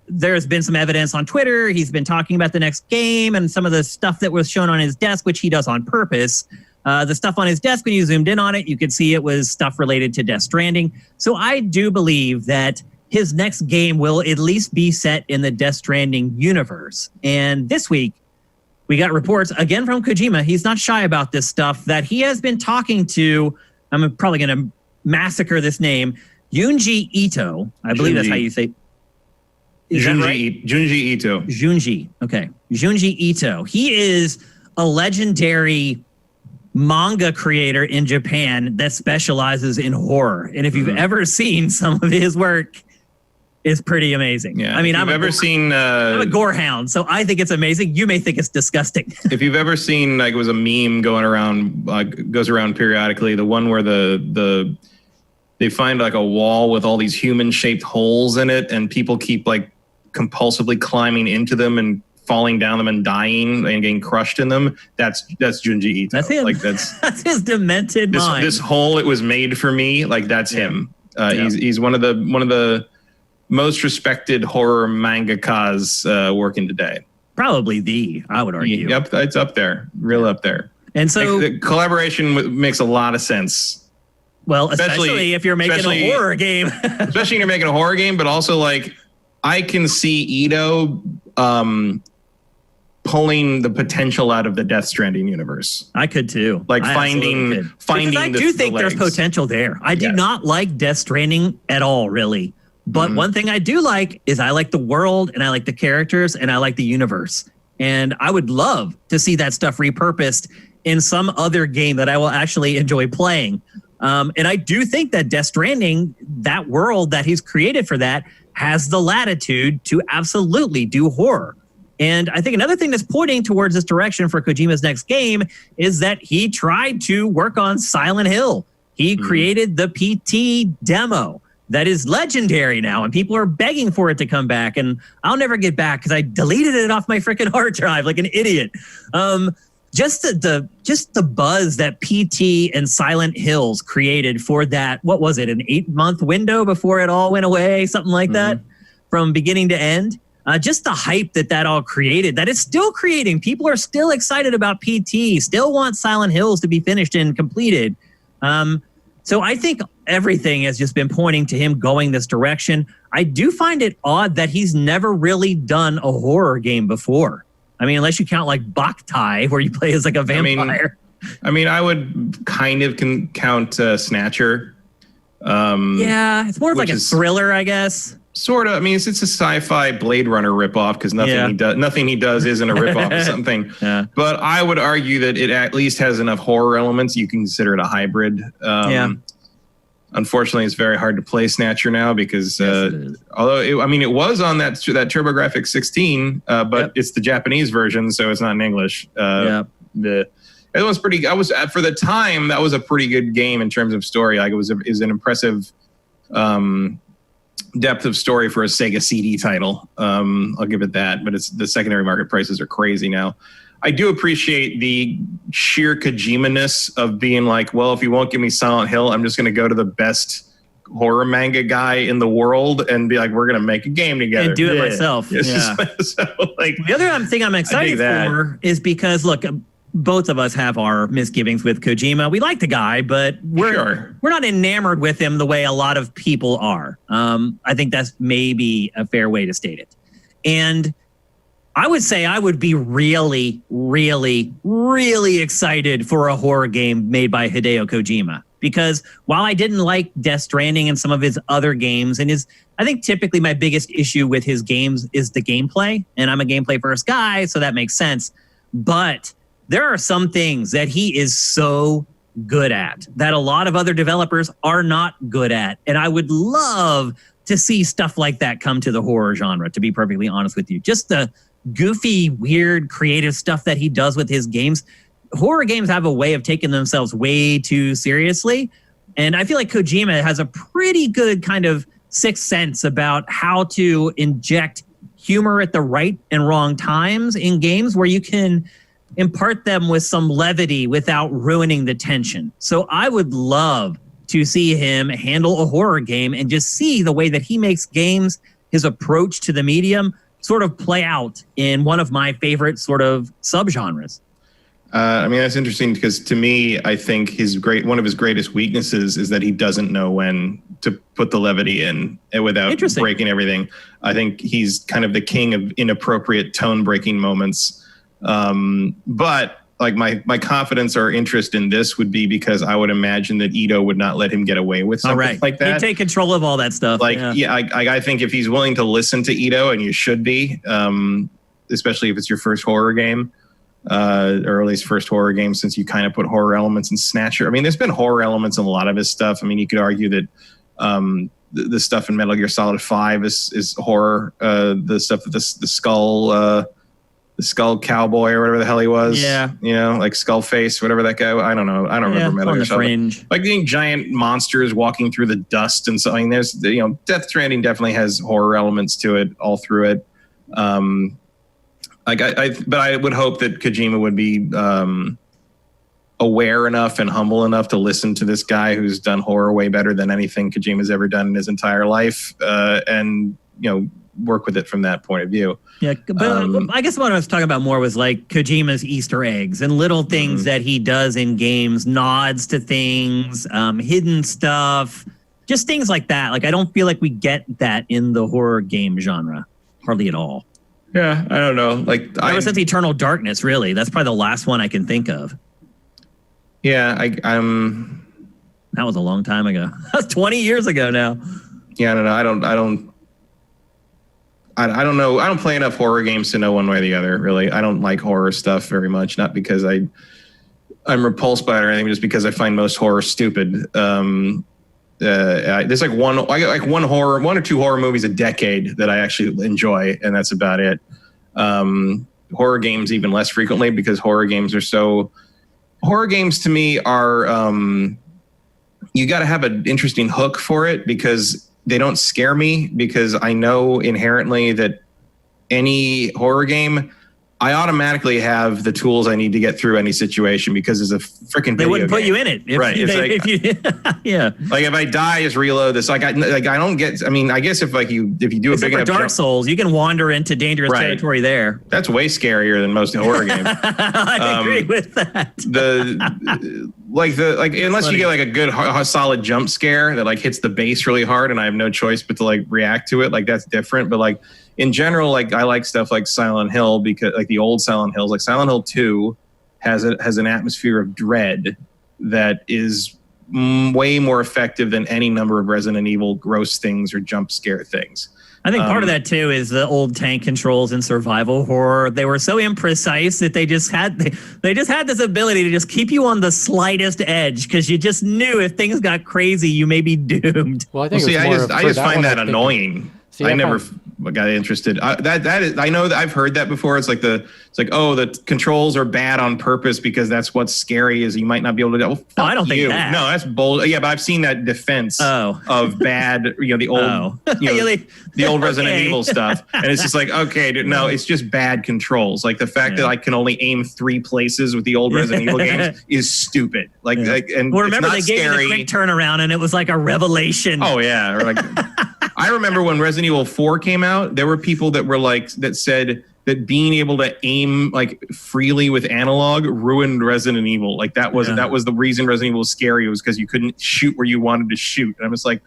There's been some evidence on Twitter. He's been talking about the next game and some of the stuff that was shown on his desk, which he does on purpose, The stuff on his desk, when you zoomed in on it, you could see it was stuff related to Death Stranding. So I do believe that his next game will at least be set in the Death Stranding universe. And this week, we got reports, again from Kojima, he's not shy about this stuff, that he has been talking to, I'm probably going to massacre this name, Junji Ito. I believe that's how you say. Is that right? Junji Ito. Junji. Okay. Junji Ito. He is a legendary manga creator in Japan that specializes in horror. And if you've ever seen some of his work, it's pretty amazing. Yeah. I mean, I'm a gore hound, so I think it's amazing. You may think it's disgusting. If you've ever seen, like, it was a meme going around, goes around periodically, the one where they find like a wall with all these human-shaped holes in it, and people keep like compulsively climbing into them and falling down them and dying and getting crushed in them. That's Junji Ito. That's him. Like that's his demented mind. This hole, it was made for me. Like that's him. He's one of the most respected horror mangakas working today. Probably I would argue. Yep, it's up there, up there. And so the collaboration makes a lot of sense. Well, especially if you're making a horror game. Especially when you're making a horror game, but also like I can see Ito pulling the potential out of the Death Stranding universe. I could too. Like finding. I do think there's potential there. I do not like Death Stranding at all, really. But one thing I do like is I like the world, and I like the characters, and I like the universe. And I would love to see that stuff repurposed in some other game that I will actually enjoy playing. And I do think that Death Stranding, that world that he's created for that, has the latitude to absolutely do horror. And I think another thing that's pointing towards this direction for Kojima's next game is that he tried to work on Silent Hill. He created the PT demo that is legendary now, and people are begging for it to come back. And I'll never get back because I deleted it off my freaking hard drive like an idiot. Just the buzz that PT and Silent Hills created for that, what was it, an 8-month window before it all went away, something like that, from beginning to end. Just the hype that all created, that it's still creating. People are still excited about PT, still want Silent Hills to be finished and completed. So I think everything has just been pointing to him going this direction. I do find it odd that he's never really done a horror game before. I mean, unless you count like Boktai, where you play as like a vampire. I mean, I would kind of count Snatcher. Yeah, it's more of like a thriller, I guess. Sort of. I mean, it's a sci-fi Blade Runner ripoff because nothing he does isn't a ripoff of something. Yeah. But I would argue that it at least has enough horror elements. You can consider it a hybrid. Unfortunately, it's very hard to play Snatcher now because although it was on that TurboGrafx 16, but it's the Japanese version, so it's not in English. It was pretty. For the time, that was a pretty good game in terms of story. Like it was an impressive depth of story for a Sega CD title. I'll give it that. But it's the secondary market prices are crazy now. I do appreciate the sheer Kojima-ness of being like, well, if you won't give me Silent Hill, I'm just going to go to the best horror manga guy in the world and be like, we're going to make a game together. And do it myself. So, like, the other thing I'm excited for is because, look, both of us have our misgivings with Kojima. We like the guy, but we're not enamored with him the way a lot of people are. I think that's maybe a fair way to state it. And I would say I would be really, really, really excited for a horror game made by Hideo Kojima. Because while I didn't like Death Stranding and some of his other games, and I think typically my biggest issue with his games is the gameplay. And I'm a gameplay first guy, so that makes sense. But there are some things that he is so good at that a lot of other developers are not good at. And I would love to see stuff like that come to the horror genre, to be perfectly honest with you. Just the goofy, weird, creative stuff that he does with his games. Horror games have a way of taking themselves way too seriously. And I feel like Kojima has a pretty good kind of sixth sense about how to inject humor at the right and wrong times in games where you can impart them with some levity without ruining the tension. So I would love to see him handle a horror game and just see the way that he makes games, his approach to the medium, sort of play out in one of my favorite sort of subgenres. I mean, that's interesting because to me, I think one of his greatest weaknesses is that he doesn't know when to put the levity in without breaking everything. I think he's kind of the king of inappropriate tone breaking moments. But like my confidence or interest in this would be because I would imagine that Ito would not let him get away with something like that. He'd take control of all that stuff. Like, I think if he's willing to listen to Ito, and you should be, especially if it's your first horror game, or at least first horror game since you kind of put horror elements in Snatcher. I mean, there's been horror elements in a lot of his stuff. I mean, you could argue that the stuff in Metal Gear Solid 5 is horror. The stuff that the skull cowboy or whatever the hell he was. Yeah. You know, like Skullface, whatever that guy. I don't know. I don't remember Metal Gear Solid. Like getting giant monsters walking through the dust and so. I mean, there's Death Stranding definitely has horror elements to it all through it. But I would hope that Kojima would be aware enough and humble enough to listen to this guy who's done horror way better than anything Kojima's ever done in his entire life, and work with it from that point of view. Yeah, but I guess what I was talking about more was like Kojima's Easter eggs and little things that he does in games, nods to things, hidden stuff, just things like that. Like I don't feel like we get that in the horror game genre, hardly at all. Yeah, I don't know. Like ever since Eternal Darkness, really, that's probably the last one I can think of. Yeah, that was a long time ago. That's 20 years ago now. Yeah, I don't know. I don't know. I don't play enough horror games to know one way or the other, really. I don't like horror stuff very much, not because I'm repulsed by it or anything, just because I find most horror stupid. There's like one or two horror movies a decade that I actually enjoy, and that's about it. Horror games even less frequently because horror games to me are you got to have an interesting hook for it because they don't scare me, because I know inherently that any horror game, I automatically have the tools I need to get through any situation because it's a freaking video They wouldn't put game. you in it. Right. Yeah. Like if I die, just reload this. I don't get, I mean, I guess if you do a big enough Dark Souls, you can wander into dangerous territory there. That's way scarier than most horror games. I agree with that. Unless you get like a good solid jump scare that like hits the base really hard and I have no choice but to like react to it, like that's different. But like in general, like I like stuff like Silent Hill because like the old Silent Hills, like Silent Hill 2 has an atmosphere of dread that is way more effective than any number of Resident Evil gross things or jump scare things. I think part of that too is the old tank controls in survival horror. They were so imprecise that they just had this ability to just keep you on the slightest edge because you just knew if things got crazy, you may be doomed. Well, I think I just find that annoying. I never got interested. I know that I've heard that before. It's like the controls are bad on purpose because that's what's scary is you might not be able to. Well, no, I don't think that. No, that's bold. Yeah, but I've seen that defense of bad. The old, the old Resident Evil stuff, and it's just like okay, dude, no, it's just bad controls. Like the fact that I can only aim 3 places with the old Resident Evil games is stupid. And well, remember it's not they gave scary. you the quick turnaround, and it was like a revelation. Oh yeah, or like. I remember when Resident Evil 4 came out, there were people that were like that said that being able to aim like freely with analog ruined Resident Evil. Like that was the reason Resident Evil was scary, was because you couldn't shoot where you wanted to shoot. And I'm just like,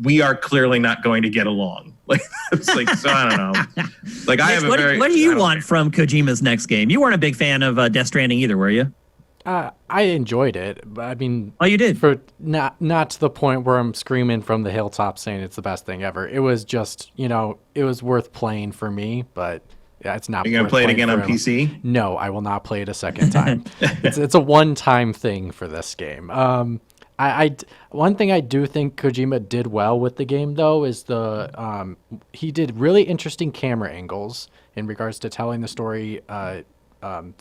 we are clearly not going to get along. Like it's like so I don't know. Like I have what do you want from Kojima's next game? You weren't a big fan of Death Stranding either, were you? I enjoyed it, but I mean, oh, you did? For not to the point where I'm screaming from the hilltop saying it's the best thing ever. It was just, it was worth playing for me, but yeah, it's not. Are you gonna play it again on PC? No, I will not play it a second time. It's a one-time thing for this game. One thing I do think Kojima did well with the game though is he did really interesting camera angles in regards to telling the story.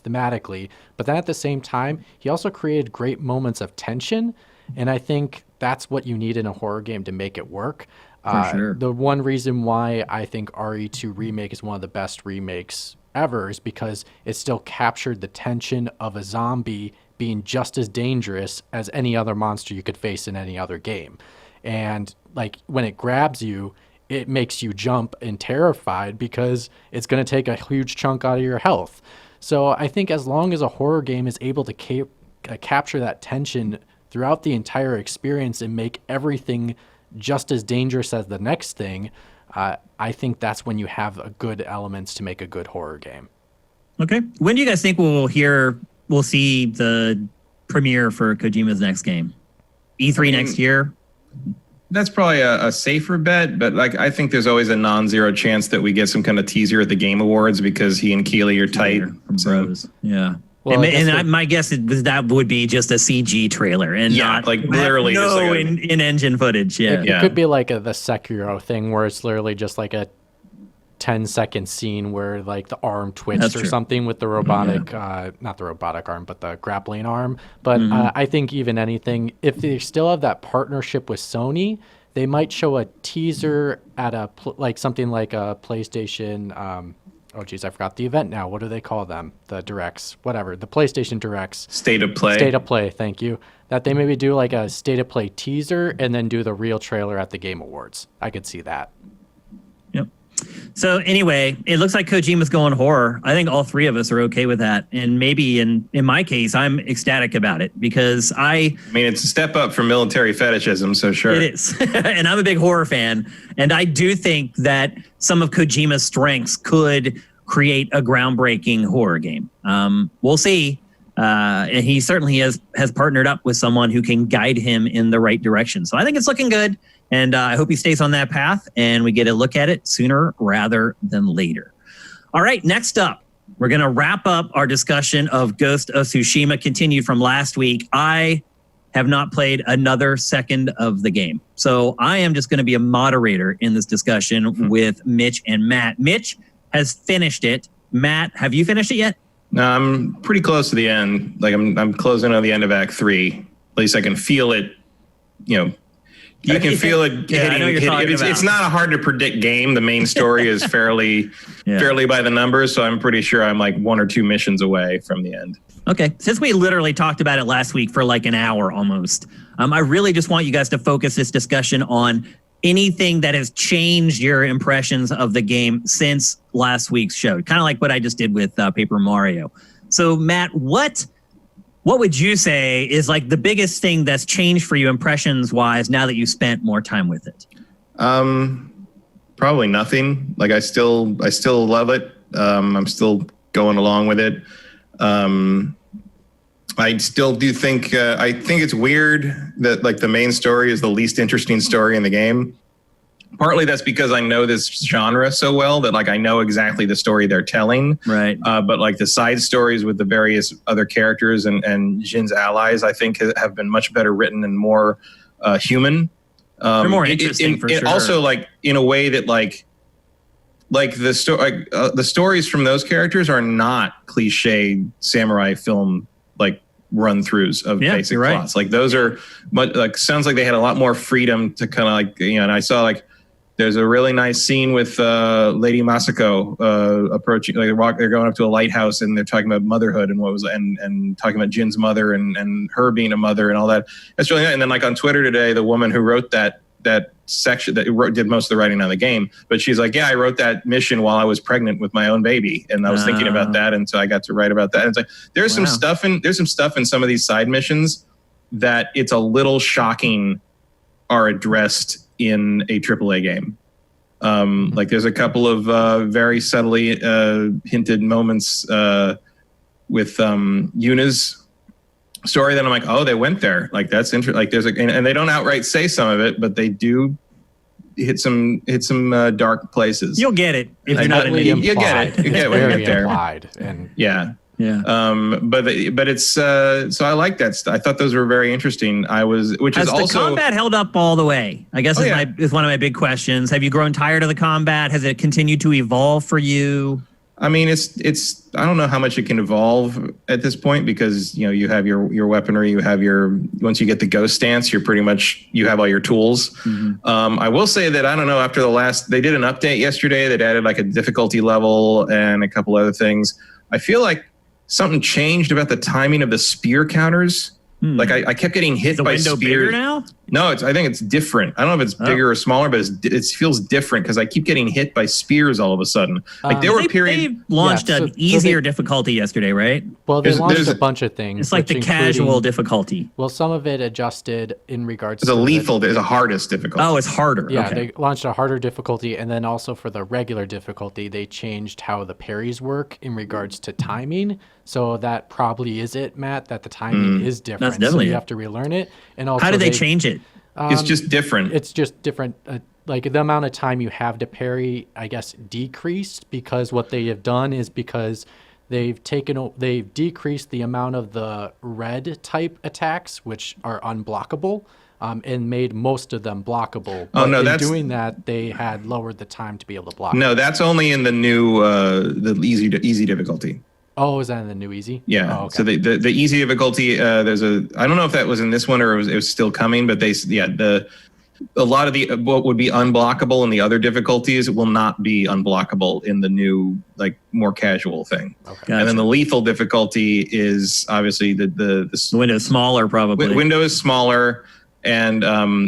Thematically, but then at the same time, he also created great moments of tension, and I think that's what you need in a horror game to make it work. For sure. The one reason why I think RE2 Remake is one of the best remakes ever is because it still captured the tension of a zombie being just as dangerous as any other monster you could face in any other game. And like when it grabs you, it makes you jump and terrified because it's going to take a huge chunk out of your health. So I think as long as a horror game is able to capture that tension throughout the entire experience and make everything just as dangerous as the next thing, I think that's when you have a good elements to make a good horror game. Okay. When do you guys think we'll see the premiere for Kojima's next game? E3 next year? That's probably a safer bet, but like I think there's always a non-zero chance that we get some kind of teaser at the Game Awards because he and Keeley are tight. Bros. Yeah. Well, my guess is that would be just a CG trailer and not like literally no just like in-engine footage. Yeah. It could be like the Sekiro thing where it's literally just like a 10-second scene where like the arm twitched or something with the robotic, not the robotic arm, but the grappling arm. But I think even anything, if they still have that partnership with Sony, they might show a teaser at like something like a PlayStation. Oh geez, I forgot the event now. What do they call them? The directs, whatever. The PlayStation directs. State of Play. State of Play. Thank you. That they maybe do like a State of Play teaser and then do the real trailer at the Game Awards. I could see that. Yep. So anyway, it looks like Kojima's going horror. I think all three of us are okay with that. And maybe in my case, I'm ecstatic about it because I mean, it's a step up from military fetishism, so sure. It is. And I'm a big horror fan. And I do think that some of Kojima's strengths could create a groundbreaking horror game. We'll see. And he certainly has partnered up with someone who can guide him in the right direction. So I think it's looking good. And I hope he stays on that path and we get a look at it sooner rather than later. All right, next up, we're going to wrap up our discussion of Ghost of Tsushima, continued from last week. I have not played another second of the game. So I am just going to be a moderator in this discussion with Mitch and Matt. Mitch has finished it. Matt, have you finished it yet? No, I'm pretty close to the end. Like I'm closing on the end of Act 3. At least I can feel it, I can feel it hitting. I know you're talking about. It's not a hard to predict game. The main story is fairly by the numbers, so I'm pretty sure I'm like 1 or 2 missions away from the end. Okay. Since we literally talked about it last week for like an hour almost, I really just want you guys to focus this discussion on anything that has changed your impressions of the game since last week's show. Kind of like what I just did with Paper Mario. So Matt, what would you say is like the biggest thing that's changed for you impressions wise now that you spent more time with it? Probably nothing. Like I still love it. I'm still going along with it. I still do think I think it's weird that like the main story is the least interesting story in the game. Partly that's because I know this genre so well that like I know exactly the story they're telling. Right. But like the side stories with the various other characters and Jin's allies, I think have been much better written and more human. They're more interesting for sure. Also, like in a way that like the stories from those characters are not cliche samurai film like run-throughs of basic plots. Like those are like sounds like they had a lot more freedom to kind of like and I saw like there's a really nice scene with Lady Masako approaching. Like they're going up to a lighthouse and they're talking about motherhood and and talking about Jin's mother and her being a mother and all that. That's really nice. And then like on Twitter today, the woman who wrote that section did most of the writing on the game, but she's like, yeah, I wrote that mission while I was pregnant with my own baby, and I was thinking about that, and so I got to write about that. And it's like there's some stuff in some of these side missions that it's a little shocking are addressed in a AAA game. Like there's a couple of very subtly hinted moments with Yuna's story that I'm like, oh, they went there. Like that's interesting. Like there's and they don't outright say some of it, but they do hit some dark places. You'll get it if you're not in the game. You get it. You get it when you get there. Implied and yeah. But it's so I like that stuff. I thought those were very interesting. The combat held up all the way? I guess is one of my big questions. Have you grown tired of the combat? Has it continued to evolve for you? I mean, it's I don't know how much it can evolve at this point because you have your weaponry, you have once you get the ghost stance, you have all your tools. Mm-hmm. I will say that I don't know, after they did an update yesterday that added like a difficulty level and a couple other things. I feel like something changed about the timing of the spear counters. Like I kept getting hit by spears. Window bigger now? No, I think it's different. I don't know if it's bigger or smaller, but it feels different because I keep getting hit by spears all of a sudden. Like they launched an easier difficulty yesterday, right? Well, they launched a bunch of things. It's like the casual difficulty. Well, some of it adjusted in regards to the hardest difficulty. Oh, it's harder. Yeah, okay. They launched a harder difficulty, and then also for the regular difficulty, they changed how the parries work in regards to timing. So that probably is it, Matt, that the timing is different. That's definitely so you have to relearn it. And also how did they change it? It's just different. It's just different. Like the amount of time you have to parry, I guess, decreased because what they have done is because they've decreased the amount of the red type attacks, which are unblockable, and made most of them blockable. But in doing that, they had lowered the time to be able to block. No, that's only in the new the easy difficulty. Oh, is that in the new easy? Yeah. Oh, okay. So the easy difficulty, I don't know if that was in this one or it was still coming, but a lot of the what would be unblockable in the other difficulties will not be unblockable in the new like more casual thing. Okay. Gotcha. And then the lethal difficulty is obviously the window is smaller probably. Window is smaller, and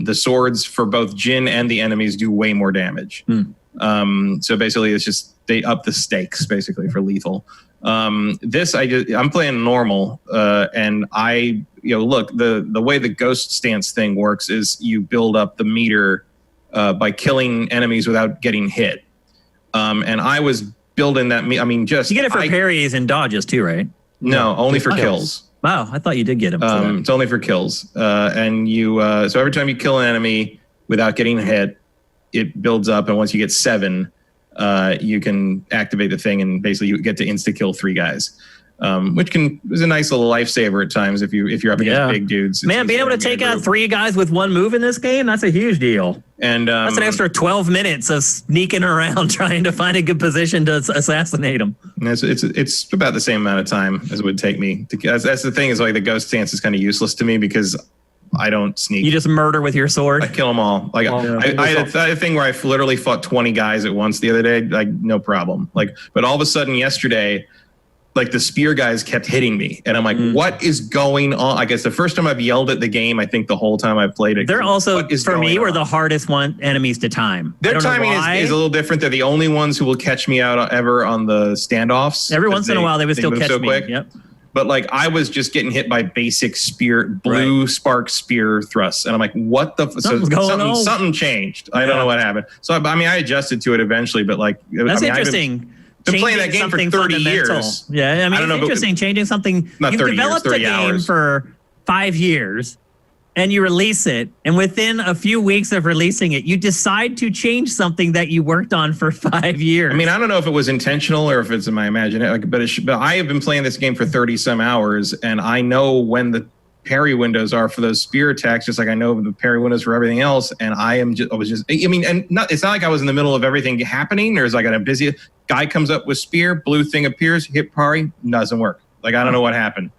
the swords for both Jin and the enemies do way more damage. So basically, it's just they up the stakes basically for lethal. I'm playing normal, and look, the way the ghost stance thing works is you build up the meter by killing enemies without getting hit. And I was building that. I mean, just you get it for parries and dodges too, right? No, only for kills. Wow, I thought you did get them. It's only for kills, and you. So every time you kill an enemy without getting hit, it builds up, and once you get 7. You can activate the thing and basically you get to insta-kill 3 guys, which is a nice little lifesaver at times if you're up against big dudes. Man, being able to take out 3 guys with 1 move in this game, that's a huge deal. And that's an extra 12 minutes of sneaking around trying to find a good position to assassinate them. It's about the same amount of time as it would take me. That's the thing is like the ghost stance is kind of useless to me because I don't sneak. You just murder with your sword? I kill them all. Like I had a thing where I literally fought 20 guys at once the other day. Like no problem. But all of a sudden yesterday, like the spear guys kept hitting me, and I'm like, what is going on? I guess the first time I've yelled at the game, I think the whole time I've played it. They're also for me were the hardest enemies to time. Their timing is a little different. They're the only ones who will catch me out ever on the standoffs. Every once in a while, they would still catch me. Quick. Yep. But like I was just getting hit by basic blue spark spear thrusts, and I'm like, "What the?" Something changed. I don't know what happened. So I adjusted to it eventually, but like that's interesting. I've been playing that game for 30 years. Yeah, I mean, it's interesting. Changing something. You've developed a game for 5 years, and you release it, and within a few weeks of releasing it, you decide to change something that you worked on for 5 years. I mean, I don't know if it was intentional or if it's in my imagination, but I have been playing this game for 30 some hours, and I know when the parry windows are for those spear attacks, just like I know the parry windows for everything else. And it's not like I was in the middle of everything happening. There's like a busy guy comes up with spear, blue thing appears, hit parry, doesn't work. Like, I don't know what happened.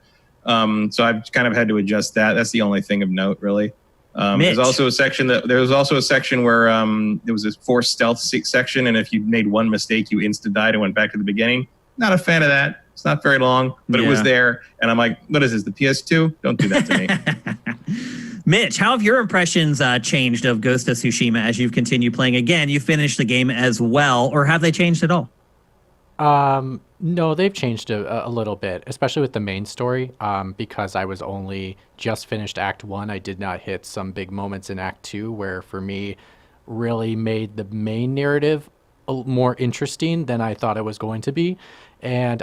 So I've kind of had to adjust that. That's the only thing of note, really. There's also a section where there was this forced stealth section, and if you made one mistake, you insta died and went back to the beginning. Not a fan of that. It's not very long, but it was there, and I'm like, what is this, the PS2? Don't do that to me. Mitch, how have your impressions changed of Ghost of Tsushima as you've continued playing? Again, you finished the game as well, or have they changed at all? No, they've changed a little bit, especially with the main story, because I was only just finished Act 1. I did not hit some big moments in Act 2 where, for me, really made the main narrative more interesting than I thought it was going to be. And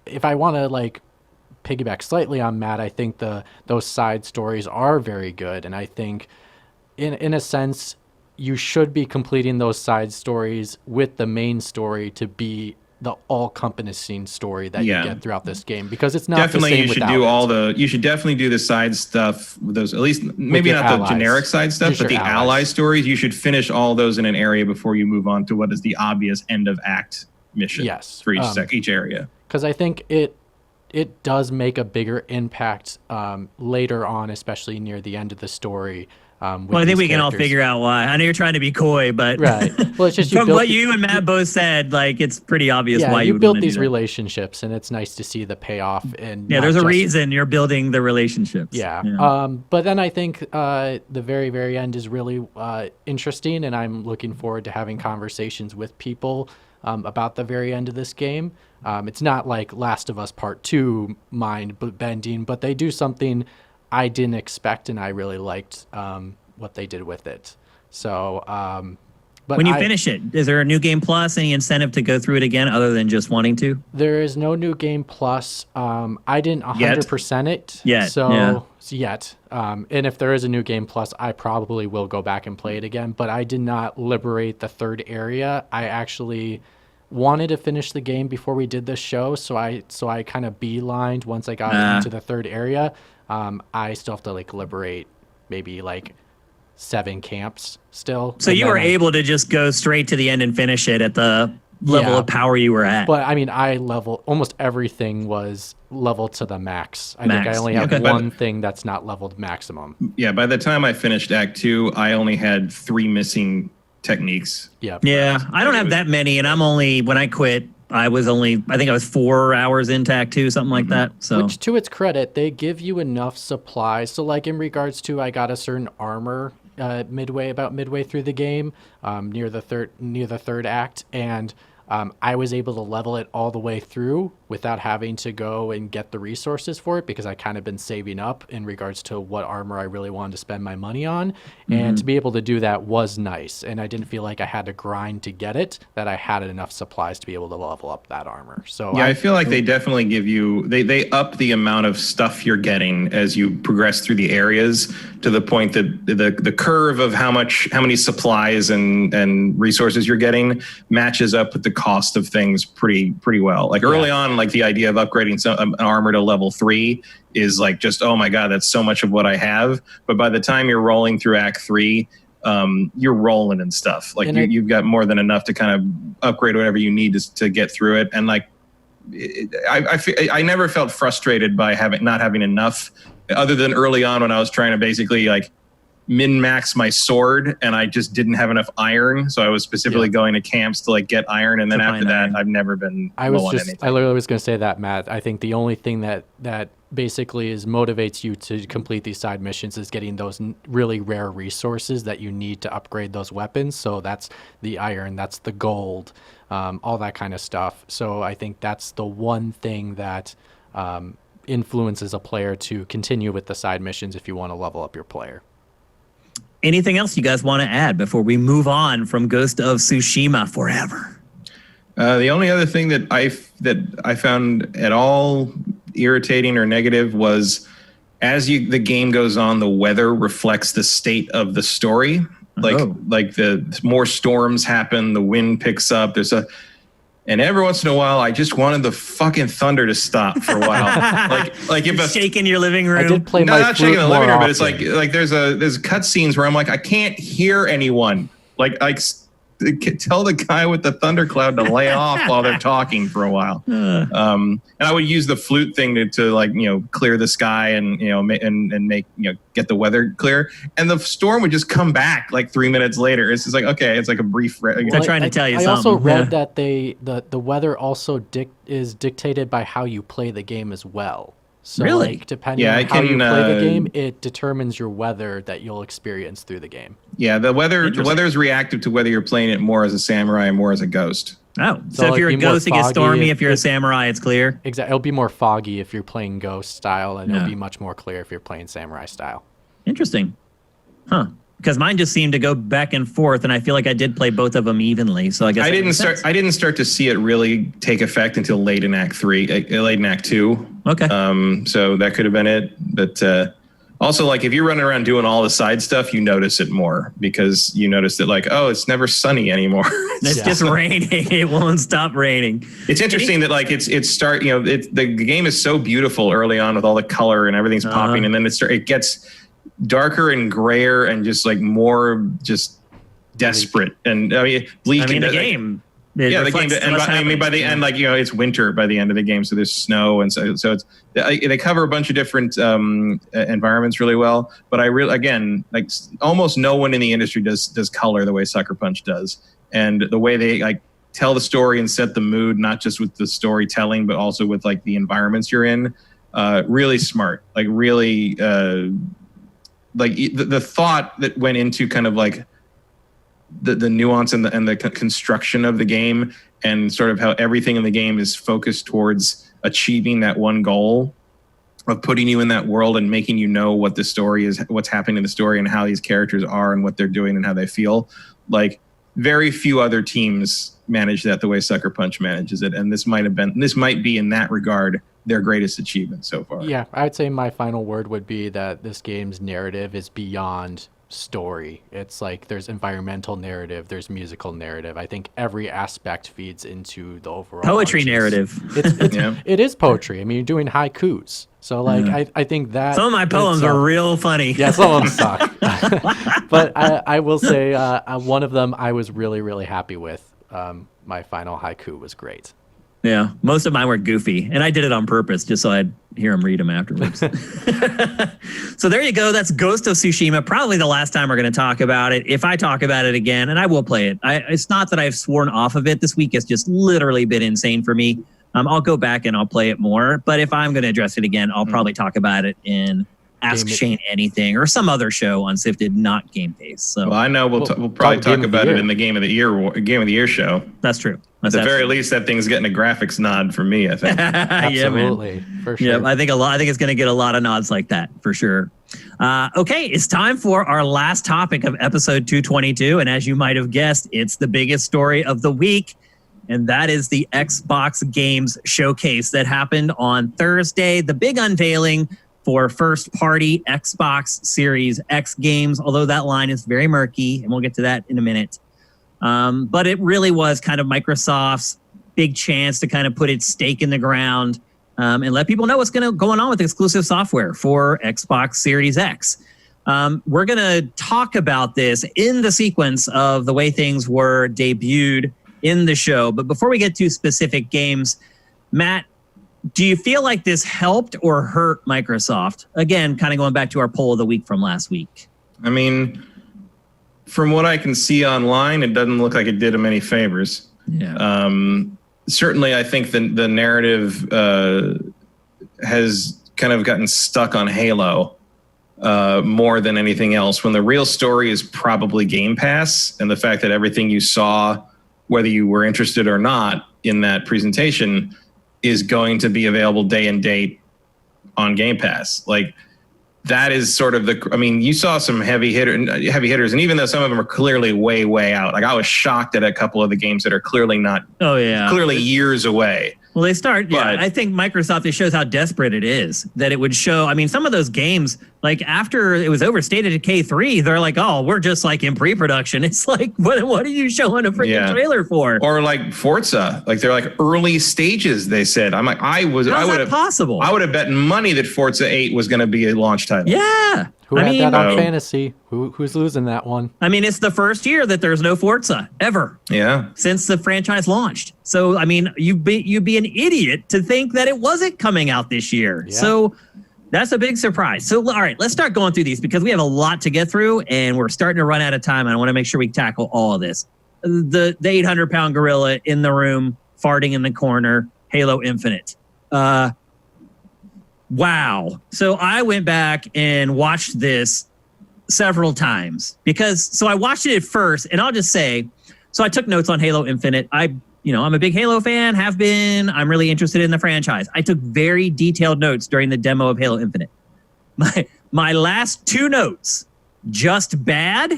if I want to, like, piggyback slightly on Matt, I think those side stories are very good. And I think, in a sense, you should be completing those side stories with the main story to be the all-encompassing story that you get throughout this game, because it's not definitely the same you should without do you should definitely do the side stuff with those, at least maybe not allies. The generic side stuff, Just but the ally stories. You should finish all those in an area before you move on to what is the obvious end of act mission. Yes, for each area. Because I think it does make a bigger impact later on, especially near the end of the story. Well, I think we can all figure out why. I know you're trying to be coy, but right. Well, it's just from what you and Matt both said, like it's pretty obvious why you built these relationships, and it's nice to see the payoff. And there's a reason you're building the relationships. Yeah. But then I think the very, very end is really interesting, and I'm looking forward to having conversations with people about the very end of this game. It's not like Last of Us Part 2 mind-bending, but they do something I didn't expect, and I really liked what they did with it. So, but when you finish it, is there a new game plus? Any incentive to go through it again, other than just wanting to? There is no new game plus. I didn't 100% it yet. Yet. And if there is a new game plus, I probably will go back and play it again. But I did not liberate the third area. I actually wanted to finish the game before we did this show, so I kind of beelined once I got into the third area. I still have to liberate maybe 7 camps still. So you were able to just go straight to the end and finish it at the level of power you were at. But I mean, almost everything was leveled to the max. I think I only have one thing that's not leveled maximum. Yeah, by the time I finished Act 2, I only had 3 missing techniques. Yep. Yeah, I don't have that many, and when I quit, I think I was 4 hours into Act 2, something like that. So, which, to its credit, they give you enough supplies. So, in regards to, I got a certain armor midway through the game, near the third act, and I was able to level it all the way through without having to go and get the resources for it, because I kind of been saving up in regards to what armor I really wanted to spend my money on. And to be able to do that was nice. And I didn't feel like I had to grind to get it, that I had enough supplies to be able to level up that armor. So yeah, I feel like they definitely give you, they up the amount of stuff you're getting as you progress through the areas, to the point that the curve of how many supplies and resources you're getting matches up with the cost of things pretty well. Early on, the idea of upgrading an armor to level 3 is just, oh my god, that's so much of what I have. But by the time you're rolling through Act 3, you're rolling and stuff. You've got more than enough to kind of upgrade whatever you need to get through it. And I never felt frustrated by not having enough, other than early on when I was trying to basically min-max my sword, and I just didn't have enough iron, so I was specifically going to camps to get iron, and then after that I've never been low on anything. I literally was going to say that, Matt. I think the only thing that basically motivates you to complete these side missions is getting those really rare resources that you need to upgrade those weapons. So that's the iron, that's the gold, all that kind of stuff. So I think that's the one thing that influences a player to continue with the side missions if you want to level up your player. Anything else you guys want to add before we move on from Ghost of Tsushima forever? The only other thing that I found at all irritating or negative was, as the game goes on, the weather reflects the state of the story. The more storms happen, the wind picks up. And every once in a while, I just wanted the fucking thunder to stop for a while. If shaking your living room. I did play my not shaking the living room, but it's often. there's cut scenes where I'm I can't hear anyone. Tell the guy with the thundercloud to lay off while they're talking for a while. And I would use the flute thing to clear the sky and make get the weather clear. And the storm would just come back 3 minutes later. It's just okay, it's a brief. They're trying to tell you something. I also read that the weather also is dictated by how you play the game as well. So really? Depending on how you play the game, it determines your weather that you'll experience through the game. Yeah, the weather is reactive to whether you're playing it more as a samurai or more as a ghost. Oh, so if you're a ghost, it gets stormy. If you're a samurai, it's clear. Exactly. It'll be more foggy if you're playing ghost style, and it'll be much more clear if you're playing samurai style. Interesting. Huh. Because mine just seemed to go back and forth, and I feel like I did play both of them evenly. So I guess I didn't start to see it really take effect until late in Act 2. Okay. So that could have been it. But also, if you're running around doing all the side stuff, you notice it more, because you notice that it's never sunny anymore. It's just raining. It won't stop raining. It's interesting that the game is so beautiful early on with all the color and everything's popping, and then it gets darker and grayer and just more just desperate. And bleak. The game Yeah, the game. And by the end, like, you know, it's winter by the end of the game, so there's snow, and so it's they cover a bunch of different environments really well. But again, like, almost no one in the industry does color the way Sucker Punch does, and the way they like tell the story and set the mood, not just with the storytelling, but also with like the environments you're in. Really smart, like really like the thought that went into kind of like the nuance and the construction of the game, and sort of how everything in the game is focused towards achieving that one goal of putting you in that world and making you know what the story is, what's happening in the story, and how these characters are and what they're doing and how they feel. Like, very few other teams manage that the way Sucker Punch manages it, and this might be in that regard their greatest achievement so far. Yeah, I'd say my final word would be that this game's narrative is beyond story. It's like there's environmental narrative, there's musical narrative. I think every aspect feeds into the overall poetry narrative. It is poetry. I mean, you're doing haikus. So like, I think that some of my poems are real funny. Yeah, some of them suck. But I will say one of them I was really, really happy with. My final haiku was great. Yeah, most of mine were goofy, and I did it on purpose just so I'd hear him read them afterwards. So there you go. That's Ghost of Tsushima. Probably the last time we're going to talk about it. If I talk about it again, and I will play it. It's not that I've sworn off of it. This week has just literally been insane for me. I'll go back and I'll play it more. But if I'm going to address it again, I'll probably talk about it in Ask Shane Anything or some other show on Sifted, not GameFace. So, well, I know we'll probably talk about it in the Game of the Year show. That's true. At the very least, that thing's getting a graphics nod from me, I think. Absolutely, for sure. Yeah, I think it's going to get a lot of nods like that for sure. Okay, it's time for our last topic of episode 222, and as you might have guessed, it's the biggest story of the week, and that is the Xbox Games Showcase that happened on Thursday. The big unveiling for first-party Xbox Series X games, although that line is very murky, and we'll get to that in a minute. But it really was kind of Microsoft's big chance to kind of put its stake in the ground and let people know what's going on with exclusive software for Xbox Series X. We're going to talk about this in the sequence of the way things were debuted in the show. But before we get to specific games, Matt, do you feel like this helped or hurt Microsoft? Again, kind of going back to our poll of the week from last week. I mean, from what I can see online, it doesn't look like it did them any favors. Yeah. Certainly, I think the narrative has kind of gotten stuck on Halo more than anything else, when the real story is probably Game Pass, and the fact that everything you saw, whether you were interested or not in that presentation, is going to be available day and date on Game Pass. Like, that is sort of you saw some heavy hitters, and even though some of them are clearly way out, like, I was shocked at a couple of the games that are clearly not, clearly years away. Well, they start, I think Microsoft, it shows how desperate it is that it would show. I mean, some of those games, like, after it was overstated at K3, they're like, oh, we're just like in pre-production. It's like, what are you showing a freaking trailer for? Or like Forza, like, they're like early stages, they said. I'm like, How's that possible? I would have bet money that Forza 8 was going to be a launch title. Yeah. Who had that on Fantasy? Who's losing that one? I mean, it's the first year that there's no Forza ever. Yeah. Since the franchise launched. So, I mean, you'd be an idiot to think that it wasn't coming out this year. Yeah. So that's a big surprise. So, all right, let's start going through these because we have a lot to get through and we're starting to run out of time. And I want to make sure we tackle all of this. The 800-pound gorilla in the room, farting in the corner, Halo Infinite. Wow. So I went back and watched this several times so I watched it at first, and I'll just say, so I took notes on Halo Infinite. I'm a big Halo fan, have been. I'm really interested in the franchise. I took very detailed notes during the demo of Halo Infinite. My last two notes, just bad, ?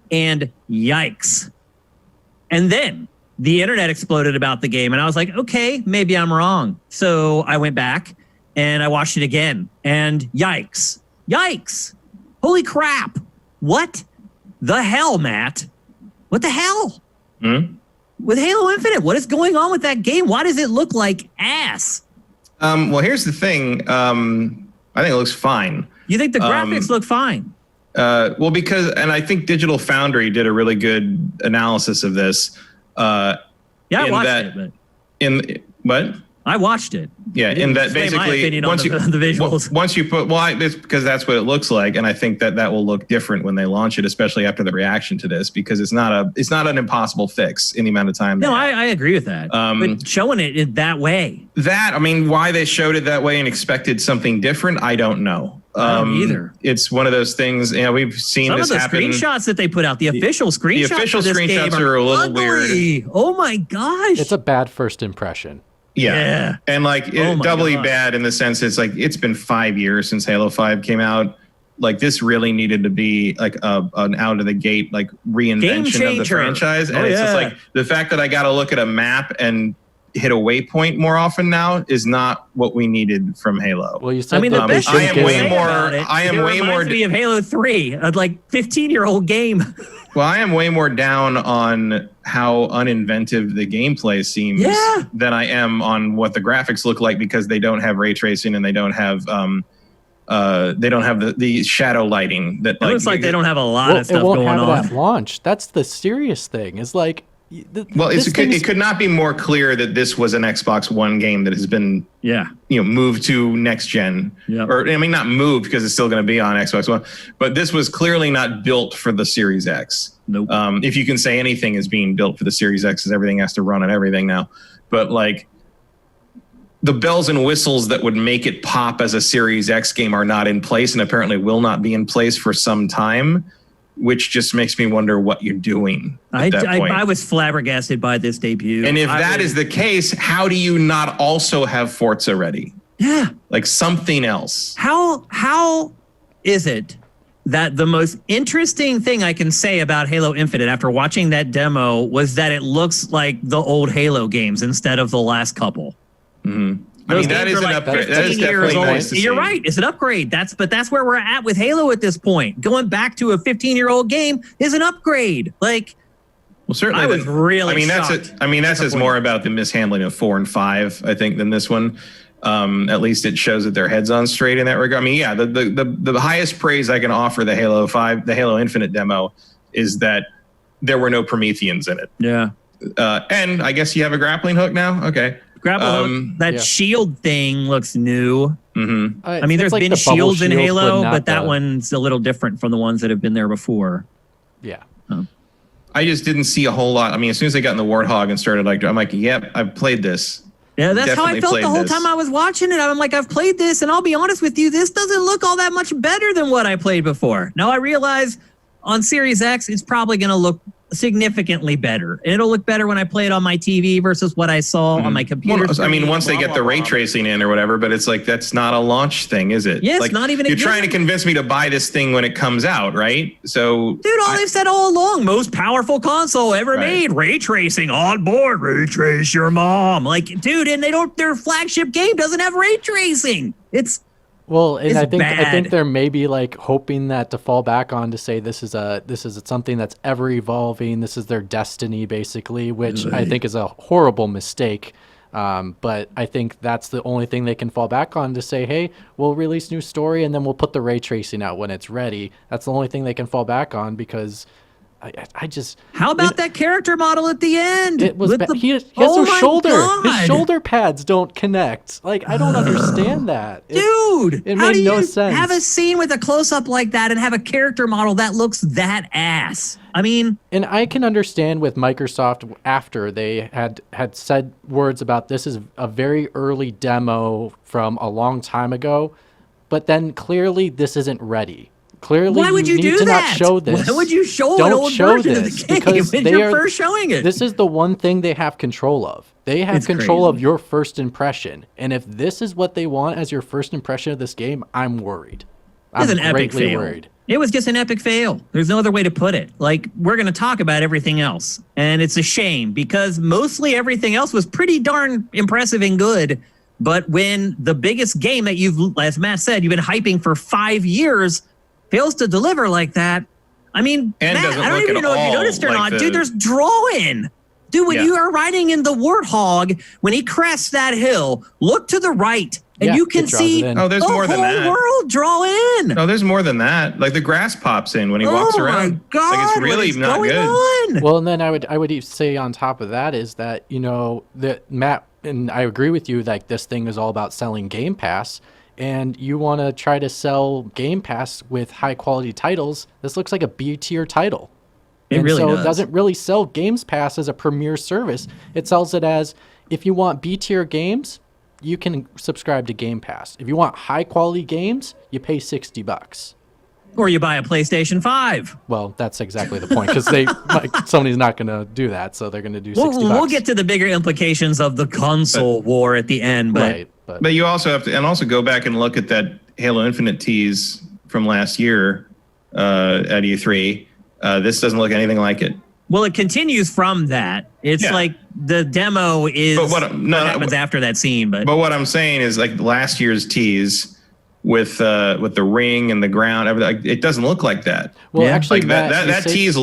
And yikes. And then the internet exploded about the game, and I was like, okay, maybe I'm wrong. So I went back and I watched it again, and yikes. Holy crap. What the hell, Matt? What the hell? With Halo Infinite, what is going on with that game? Why does it look like ass? Well, here's the thing. I think it looks fine. You think the graphics look fine? Well, because I think Digital Foundry did a really good analysis of this. Yeah, I watched it. But what? I watched it. Yeah, in that basically once you the visuals. Once you put because that's what it looks like, and I think that will look different when they launch it, especially after the reaction to this, because it's not an impossible fix in the amount of time. No, I agree with that. But showing it in that way, why they showed it that way and expected something different, I don't know. I don't either. It's one of those things. We've seen some this of the happen. Screenshots that they put out, the official screenshots. The official screenshots are a little weird. Oh my gosh! It's a bad first impression. Yeah. And doubly bad in the sense it's been 5 years since Halo 5 came out. Like this really needed to be like an out of the gate reinvention of the franchise. And it's just the fact that I got to look at a map and hit a waypoint more often now is not what we needed from Halo. Well, you said the best I am way more me of Halo 3, a 15-year-old game. Well, I am way more down on how uninventive the gameplay seems than I am on what the graphics look like, because they don't have ray tracing and they don't have the shadow lighting that it looks like they don't have a lot of stuff going on. It won't have it at launch. That's the serious thing. It's like it could not be more clear that this was an Xbox One game that has been moved to next gen. Or not moved because it's still going to be on Xbox One, but this was clearly not built for the Series X. Nope. If you can say anything is being built for the Series X, because everything has to run on everything now. But the bells and whistles that would make it pop as a Series X game are not in place, and apparently will not be in place for some time, which just makes me wonder what you're doing at that point. I was flabbergasted by this debut. And if that is the case, how do you not also have Forza ready? Yeah. Like something else. How is it that the most interesting thing I can say about Halo Infinite after watching that demo was that it looks like the old Halo games instead of the last couple? Mm-hmm. That is an upgrade. That is definitely nice to see. You're right. It's an upgrade. That's where we're at with Halo at this point. Going back to a 15-year-old game is an upgrade. Well, certainly. I was really shocked. That's more about the mishandling of 4 and 5, I think, than this one. At least it shows that their head's on straight in that regard. The highest praise I can offer the Halo Infinite demo is that there were no Prometheans in it. Yeah. And I guess you have a grappling hook now. Okay. Grapple hook. That shield thing looks new. Mm-hmm. There's been shields in Halo, but that one's a little different from the ones that have been there before. Yeah. I just didn't see a whole lot. As soon as I got in the Warthog and started I'm like, yep, I've played this. Yeah, that's how I felt the whole time I was watching it. I'm like, I've played this, and I'll be honest with you, this doesn't look all that much better than what I played before. Now I realize on Series X, it's probably going to look significantly better. And it'll look better when I play it on my TV versus what I saw on my computer. Once they get the ray tracing in or whatever, but it's that's not a launch thing, is it? Yeah, it's not even. You're trying to convince me to buy this thing when it comes out, right? So, dude, they've said all along, most powerful console ever made, ray tracing on board, ray trace your mom. Dude, and their flagship game doesn't have ray tracing. Well, and I think they're maybe hoping that to fall back on to say this is something that's ever evolving. This is their destiny, basically, which I think is a horrible mistake. But I think that's the only thing they can fall back on to say, hey, we'll release new story and then we'll put the ray tracing out when it's ready. That's the only thing they can fall back on, because I just... How about that character model at the end? It was he has no shoulder. God. His shoulder pads don't connect. I don't understand that. Dude, it made no sense. Have a scene with a close-up like that and have a character model that looks that ass? And I can understand with Microsoft after they had said words about this is a very early demo from a long time ago, but then clearly this isn't ready. Clearly, why would you do to that? Not show this. Why would you show an old version of the game when you're first showing it? This is the one thing they have control of. They have control of your first impression. And if this is what they want as your first impression of this game, I'm worried. I'm greatly worried. It was just an epic fail. There's no other way to put it. We're going to talk about everything else. And it's a shame because mostly everything else was pretty darn impressive and good. But when the biggest game that as Matt said, you've been hyping for 5 years fails to deliver like that. Matt, I don't even know if you noticed or not. Dude, there's drawing. Dude, when you are riding in the Warthog, when he crests that hill, look to the right. And you can see there's more than that. The whole world draw in. No, there's more than that. Like the grass pops in when he walks around. Oh my God, like it's really not good. On? Well, and then I would say on top of that is that, that Matt, and I agree with you, like this thing is all about selling Game Pass, and you want to try to sell Game Pass with high quality titles. This looks like a B tier title. It doesn't really sell Games Pass as a premier service. It sells it as, if you want B tier games, you can subscribe to Game Pass. If you want high quality games, you pay $60. Or you buy a PlayStation 5. Well, that's exactly the point, because Sony's not going to do that, so they're going to do $60. We'll get to the bigger implications of the console war at the end, but but you also have to, and also go back and look at that Halo Infinite tease from last year at E3. This doesn't look anything like it. Well, it continues from that. It's like the demo is what happens after that scene. But what I'm saying is, like last year's tease with the ring and the ground, everything, it doesn't look like that. Well, actually, like that tease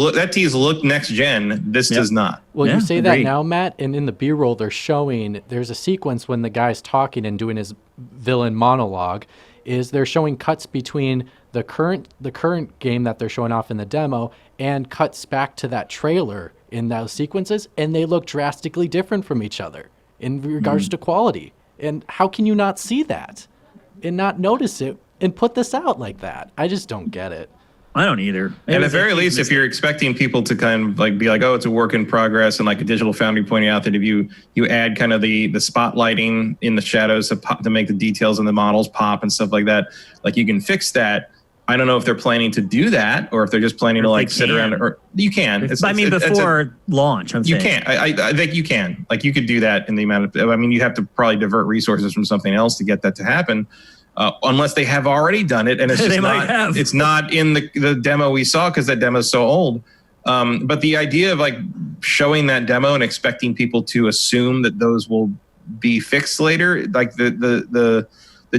looked next gen. This does not. Well, you say that now, Matt, and in the B-roll they're showing, there's a sequence when the guy's talking and doing his villain monologue, is they're showing cuts between the current game that they're showing off in the demo and cuts back to that trailer in those sequences, and they look drastically different from each other in regards to quality. And how can you not see that and not notice it and put this out like that? I just don't get it. I don't either. And at the very least, if you're expecting people to kind of like be like, oh, it's a work in progress, and like a Digital Foundry pointing out that if you add kind of the spotlighting in the shadows to make the details in the models pop and stuff like that, like you can fix that. I don't know if they're planning to do that or if they're just planning to like sit around. Or you can. Before launch, I'm saying. You can. I think you can. Like you could do that in the amount of. I mean, you have to probably divert resources from something else to get that to happen. Unless they have already done it, and it's just not. It's not in the demo we saw because that demo is so old. But the idea of like showing that demo and expecting people to assume that those will be fixed later, like the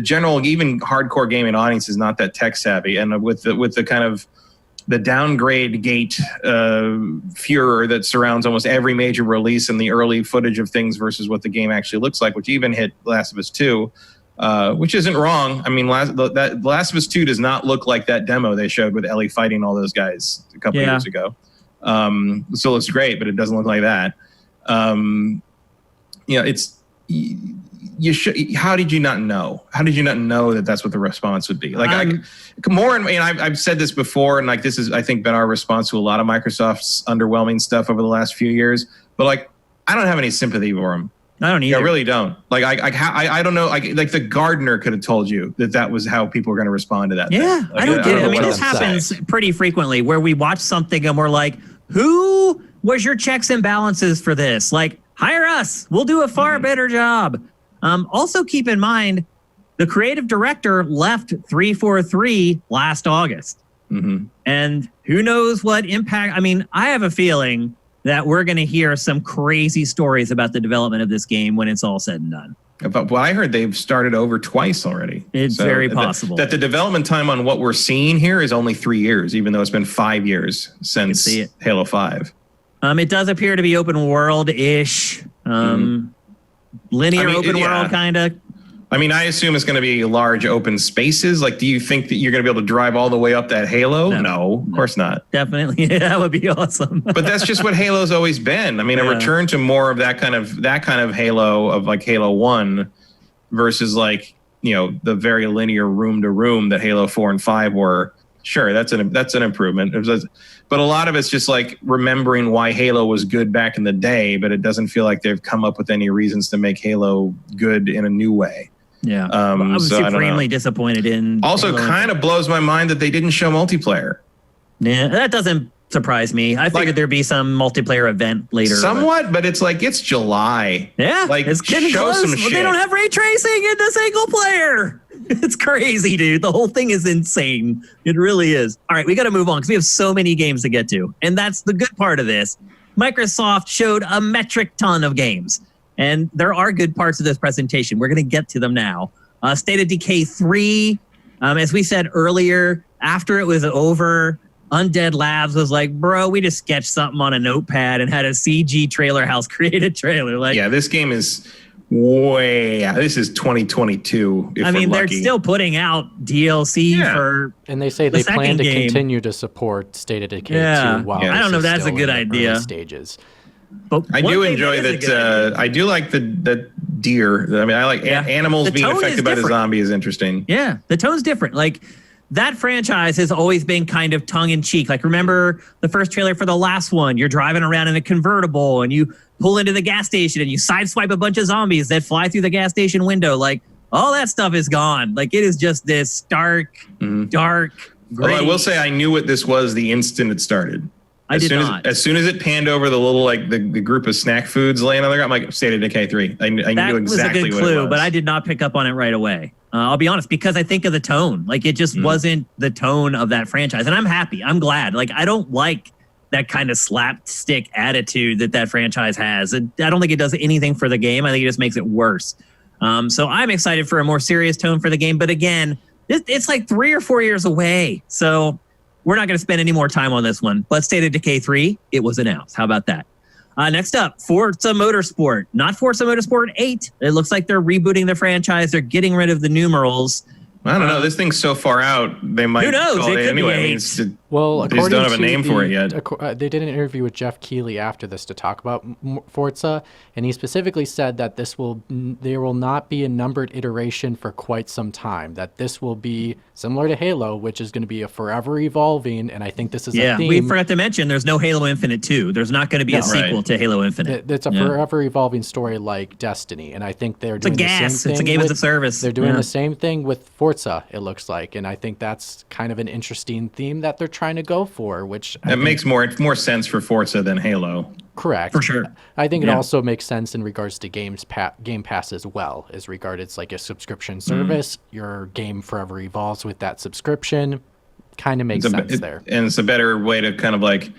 general, even hardcore gaming audience is not that tech savvy, and with the kind of the downgrade gate furor that surrounds almost every major release and the early footage of things versus what the game actually looks like, which even hit Last of Us 2. Which isn't wrong. I mean, Last of Us 2 does not look like that demo they showed with Ellie fighting all those guys a couple years ago. It still looks great, but it doesn't look like that. How did you not know? How did you not know that that's what the response would be? Like, I've said this before, and like this is, I think, been our response to a lot of Microsoft's underwhelming stuff over the last few years. But like, I don't have any sympathy for them. I don't either. I really don't. Like I don't know. Like the gardener could have told you that was how people were going to respond to that. Yeah, thing. Like, I don't get it. I mean, this happens pretty frequently where we watch something and we're like, "Who was your checks and balances for this? Like, hire us. We'll do a far better job." Also, keep in mind, the creative director left 343 last August, and who knows what impact. I mean, I have a feeling that we're going to hear some crazy stories about the development of this game when it's all said and done. But I heard they've started over twice already. It's very possible. That the development time on what we're seeing here is only 3 years, even though it's been 5 years since Halo 5. It does appear to be open world-ish, linear open world kind of. I mean, I assume it's going to be large open spaces. Like, do you think that you're going to be able to drive all the way up that Halo? No, of course not. Definitely. Yeah, that would be awesome. But that's just what Halo's always been. I mean, a return to more of that kind of Halo of like Halo 1 versus like, the very linear room to room that Halo 4 and 5 were. Sure, that's an improvement. But a lot of it's just like remembering why Halo was good back in the day, but it doesn't feel like they've come up with any reasons to make Halo good in a new way. Yeah, I was supremely disappointed in. Also, kind of blows my mind that they didn't show multiplayer. Yeah, that doesn't surprise me. I figured the'd be some multiplayer event later. Somewhat, but it's like it's July. Yeah, like it's getting show close. some shit. They don't have ray tracing in the single player. It's crazy, dude. The whole thing is insane. It really is. All right, we got to move on because we have so many games to get to, and that's the good part of this. Microsoft showed a metric ton of games. And there are good parts of this presentation. We're going to get to them now. State of Decay 3, as we said earlier, after it was over, Undead Labs was like, bro, we just sketched something on a notepad and had a CG trailer house create a trailer. Like, yeah, this game is this is 2022. If I mean, we're they're lucky. still putting out DLC for. And they say The they plan second to game. continue to support State of Decay 2 while Yeah. I don't know if this is that's a still good in the early idea. stages. But I one do thing enjoy is a that. good idea. I do like the deer. I mean, I like animals The being tone is affected by the different. zombie is interesting. Yeah, the tone's different. Like, that franchise has always been kind of tongue-in-cheek. Like, remember the first trailer for the last one? You're driving around in a convertible and you pull into the gas station and you sideswipe a bunch of zombies that fly through the gas station window. Like, all that stuff is gone. Like, it is just this stark, dark, Although I gritty. will say I knew what this was the instant it started. I did not. As soon as it panned over the little the group of snack foods laying on the ground, I'm like, State of Decay 3. I knew That exactly was a good what clue, it was. but I did not pick up on it right away. I'll be honest, because I think of the tone. Like, it just wasn't the tone of that franchise. And I'm happy. I'm glad. Like, I don't like that kind of slapstick attitude that franchise has. I don't think it does anything for the game. I think it just makes it worse. So I'm excited for a more serious tone for the game. But again, it's like 3 or 4 years away. So we're not going to spend any more time on this one. But State of Decay 3, it was announced. How about that? Next up, Forza Motorsport. Not Forza Motorsport 8. It looks like they're rebooting the franchise. They're getting rid of the numerals. I don't know. This thing's so far out, they might Who knows? call It it could be anyway. I mean, eight. Well, they just don't have a name for it yet. They did an interview with Jeff Keighley after this to talk about Forza, and he specifically said that there will not be a numbered iteration for quite some time. That this will be similar to Halo, which is going to be a forever evolving. And I think this is a theme. We forgot to mention there's no Halo Infinite 2. There's not going to be a sequel to Halo Infinite. It's a forever evolving story like Destiny, and I think they're doing a the gas. same thing. It's a game as a service. They're doing the same thing with Forza, it looks like, and I think that's kind of an interesting theme that they're trying to go for, which It makes more sense for Forza than Halo. correct For sure. I think it also makes sense in regards to Game Pass as well, as regard it's like a subscription service. Your game forever evolves with that subscription. Kind of makes sense there. And it's a better way to kind of like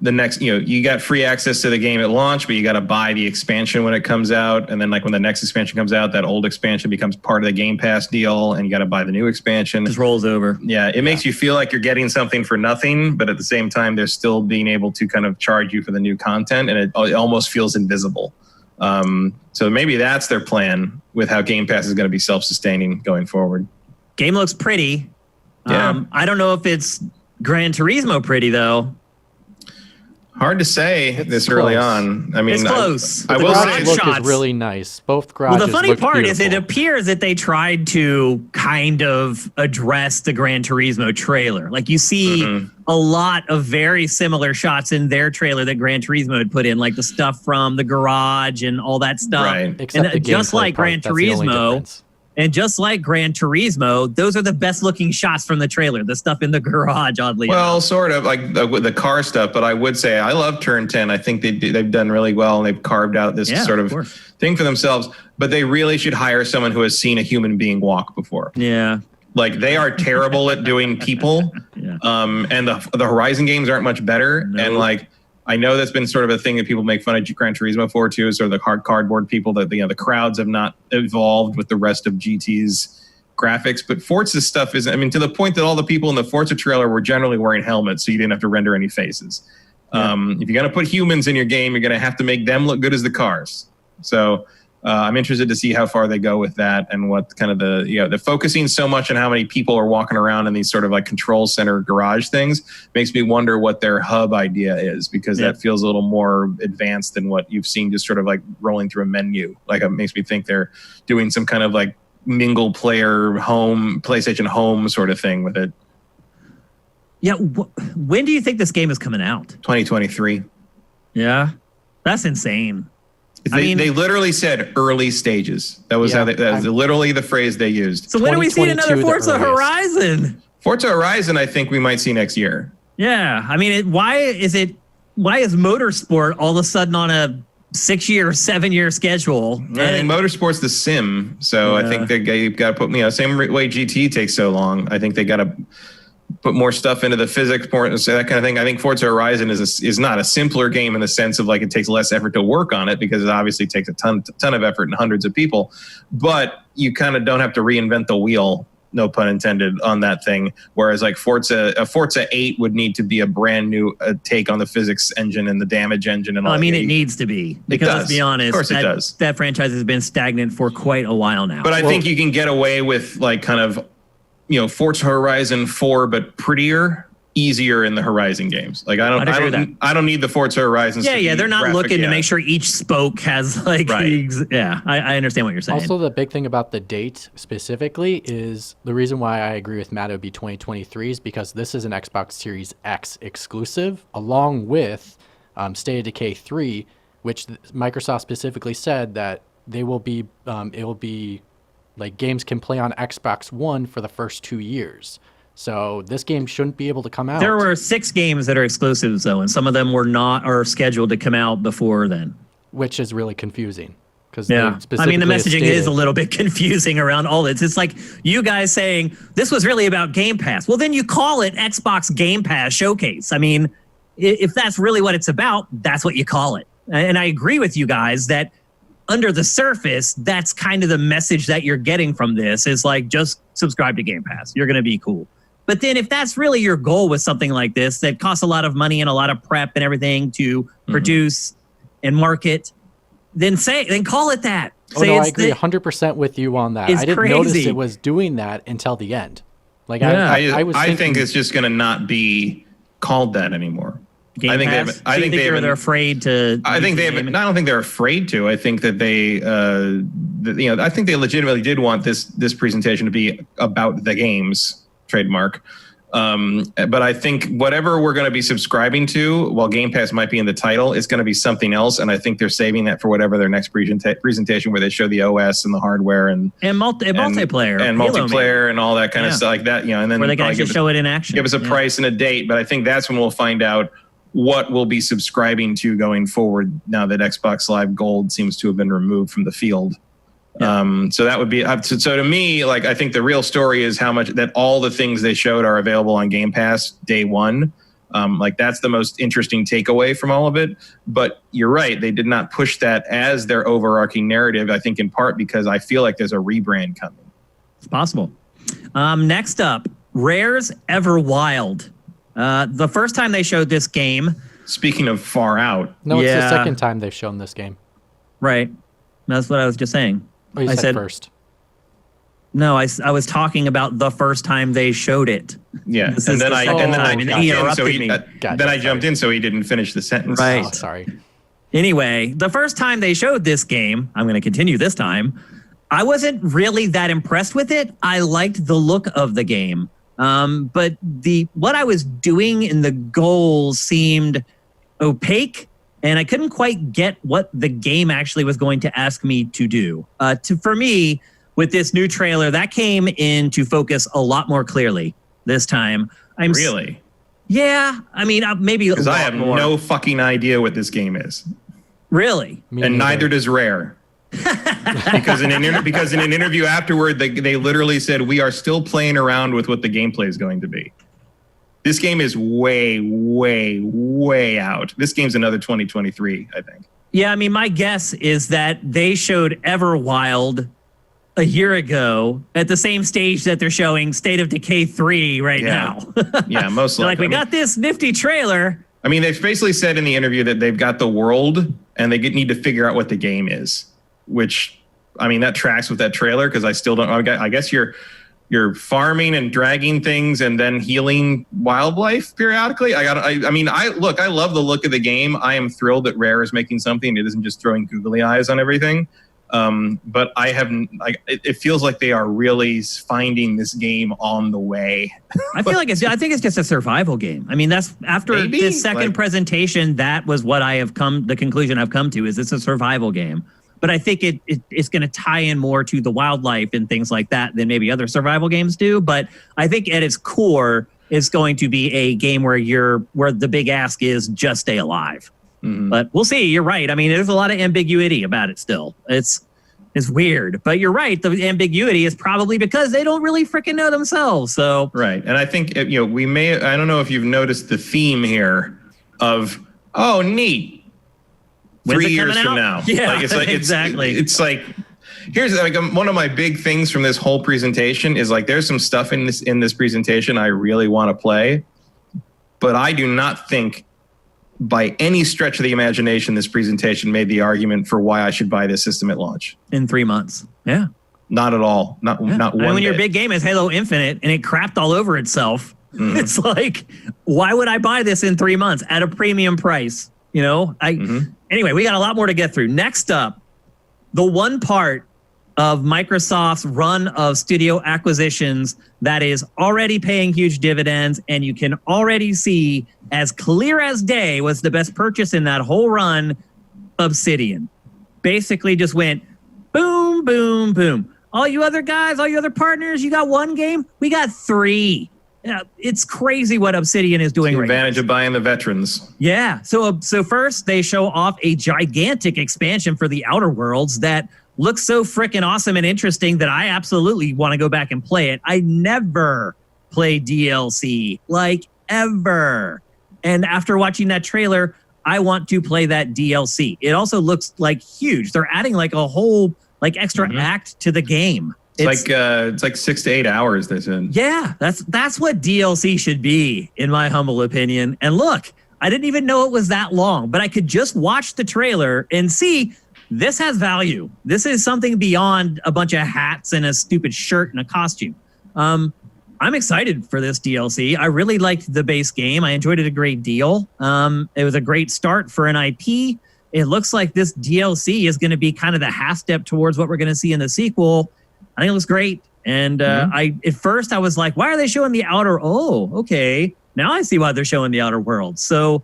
the next, you got free access to the game at launch, but you got to buy the expansion when it comes out. And then like when the next expansion comes out, that old expansion becomes part of the Game Pass deal and you got to buy the new expansion. Just rolls over. Yeah, it makes you feel like you're getting something for nothing, but at the same time, they're still being able to kind of charge you for the new content, and it almost feels invisible. So maybe that's their plan with how Game Pass is going to be self-sustaining going forward. Game looks pretty. Yeah. I don't know if it's Gran Turismo pretty, though. Hard to say this early close. on. I mean, It's close. I The will garage say Look shots. is really nice. Both garages Well, the funny look part is it beautiful. appears that they tried to kind of address the Gran Turismo trailer. Like, you see a lot of very similar shots in their trailer that Gran Turismo had put in, like the stuff from the garage and all that stuff. Right. Except And the just gameplay like part, Gran that's the only Turismo, difference. and just like Gran Turismo, those are the best looking shots from the trailer. The stuff in the garage, oddly enough. Well, sort of like the car stuff, but I would say I love Turn 10. I think they've done really well, and they've carved out this sort of thing for themselves. But they really should hire someone who has seen a human being walk before. Yeah. Like, they are terrible at doing people. Yeah. And the Horizon games aren't much better. No. And like, I know that's been sort of a thing that people make fun of Gran Turismo for too, sort of the hard cardboard people that the crowds have not evolved with the rest of GT's graphics. But Forza's stuff is, I mean, to the point that all the people in the Forza trailer were generally wearing helmets, so you didn't have to render any faces. Yeah. If you're going to put humans in your game, you're going to have to make them look good as the cars. So I'm interested to see how far they go with that, and what kind of they're focusing so much on how many people are walking around in these sort of like control center garage things. Makes me wonder what their hub idea is, because that feels a little more advanced than what you've seen just sort of like rolling through a menu. Like, it makes me think they're doing some kind of like mingle player home, PlayStation home sort of thing with it. Yeah. When do you think this game is coming out? 2023. Yeah. That's insane. They literally said early stages. That was that was literally the phrase they used. So when do we see another 2022 the Forza earliest. Horizon? Forza Horizon, I think we might see next year. Yeah. I mean, why is Motorsport all of a sudden on a 6-year, 7-year schedule? I think Motorsport's the sim, so I think you've got to put same way GT takes so long. I think they got to put more stuff into the physics, so that kind of thing. I think Forza Horizon is not a simpler game in the sense of like it takes less effort to work on it, because it obviously takes a ton of effort and hundreds of people, but you kind of don't have to reinvent the wheel no pun intended, on that thing. Whereas like Forza 8 would need to be a brand new take on the physics engine and the damage engine and all. I mean, it needs to be, because let's be honest, of course it does. That franchise has been stagnant for quite a while now. But I think you can get away with like kind of, Forza Horizon 4, but prettier, easier in the Horizon games. Like I don't need the Forza Horizons. Yeah, they're not looking to make sure each spoke has like. Right. I understand what you're saying. Also, the big thing about the date specifically is the reason why I agree with Matt it would be 2023 is because this is an Xbox Series X exclusive, along with State of Decay 3, which Microsoft specifically said that they will be it will be like games can play on Xbox One for the first 2 years. So this game shouldn't be able to come out. There were 6 games that are exclusives though, and some of them were not or scheduled to come out before then. Which is really confusing. Yeah, I mean, the messaging is a little bit confusing around all this. It's like you guys saying this was really about Game Pass. Well, then you call it Xbox Game Pass Showcase. I mean, if that's really what it's about, that's what you call it. And I agree with you guys that under the surface, that's kind of the message that you're getting from this is like, just subscribe to Game Pass. You're going to be cool. But then if that's really your goal with something like this that costs a lot of money and a lot of prep and everything to produce and market, then call it that. I agree 100% with you on that. I didn't notice it was doing that until the end. Like I think it's just going to not be called that anymore. Game Pass? I think they're afraid to. I think they have. I don't think they're afraid to. I think that they, I think they legitimately did want this presentation to be about the games trademark. But I think whatever we're going to be subscribing to, while Game Pass might be in the title, is going to be something else. And I think they're saving that for whatever their next presentation, where they show the OS and the hardware and multiplayer and all that kind of stuff like that. And then where they can actually show it in action. Give us a price and a date. But I think that's when we'll find out what we'll be subscribing to going forward now that Xbox Live Gold seems to have been removed from the field. So that would be so to me, like, I think the real story is how much that all the things they showed are available on Game Pass day one. Like that's the most interesting takeaway from all of it. But you're right, they did not push that as their overarching narrative, I think in part because I feel like there's a rebrand coming. It's possible. Next up, Rare's Everwild. The first time they showed this game. Speaking of far out. No, it's the second time they've shown this game. Right. That's what I was just saying. Oh, you said first. No, I was talking about the first time they showed it. Yeah, and then he interrupted me. Then I jumped in, so he didn't finish the sentence. Right. Oh, sorry. Anyway, the first time they showed this game, I'm going to continue this time, I wasn't really that impressed with it. I liked the look of the game. But what I was doing in the goals seemed opaque, and I couldn't quite get what the game actually was going to ask me to do. For me, with this new trailer, that came into focus a lot more clearly this time. Really? Yeah. I mean, maybe because I have no fucking idea what this game is. Really? And neither does Rare. because in an interview afterward, they literally said, we are still playing around with what the gameplay is going to be. This game is way, way, way out. This game's another 2023, I think. Yeah, I mean, my guess is that they showed Everwild a year ago at the same stage that they're showing State of Decay 3 right now. Yeah, most likely. We got this nifty trailer. I mean, they've basically said in the interview that they've got the world and they need to figure out what the game is, which, I mean, that tracks with that trailer because I still don't. I guess you're farming and dragging things and then healing wildlife periodically. I love the look of the game. I am thrilled that Rare is making something. It isn't just throwing googly eyes on everything. But it feels like they are really finding this game on the way. I think it's just a survival game. I mean, that's after this second presentation, that was what the conclusion I've come to is it's a survival game. But I think it's going to tie in more to the wildlife and things like that than maybe other survival games do. But I think at its core, it's going to be a game where the big ask is just stay alive. Mm-hmm. But we'll see. You're right. I mean, there's a lot of ambiguity about it still. It's weird. But you're right. The ambiguity is probably because they don't really freaking know themselves. So right. And I think, I don't know if you've noticed the theme here of, oh, neat. 3 years from now. Yeah, exactly. It's like Here's like one of my big things from this whole presentation is like there's some stuff in this presentation I really want to play, but I do not think by any stretch of the imagination this presentation made the argument for why I should buy this system at launch. In 3 months. Yeah. Not at all. Not one. And when your big game is Halo Infinite and it crapped all over itself, it's like, why would I buy this in 3 months at a premium price? You know, Anyway, we got a lot more to get through. Next up, the one part of Microsoft's run of studio acquisitions that is already paying huge dividends, and you can already see as clear as day was the best purchase in that whole run, Obsidian. Basically just went boom, boom, boom. All you other guys, all you other partners, you got one game, we got 3. It's crazy what Obsidian is doing right now. Advantage of buying the veterans. Yeah. So first they show off a gigantic expansion for the Outer Worlds that looks so freaking awesome and interesting that I absolutely want to go back and play it. I never play DLC, like ever. And after watching that trailer, I want to play that DLC. It also looks like huge. They're adding like a whole like extra act to the game. It's like 6 to 8 hours, they said. Yeah, that's what DLC should be, in my humble opinion. And look, I didn't even know it was that long, but I could just watch the trailer and see this has value. This is something beyond a bunch of hats and a stupid shirt and a costume. I'm excited for this DLC. I really liked the base game. I enjoyed it a great deal. It was a great start for an IP. It looks like this DLC is going to be kind of the half step towards what we're going to see in the sequel. I think it looks great. And at first I was like, why are they showing the outer? Oh, okay. Now I see why they're showing the Outer Worlds. So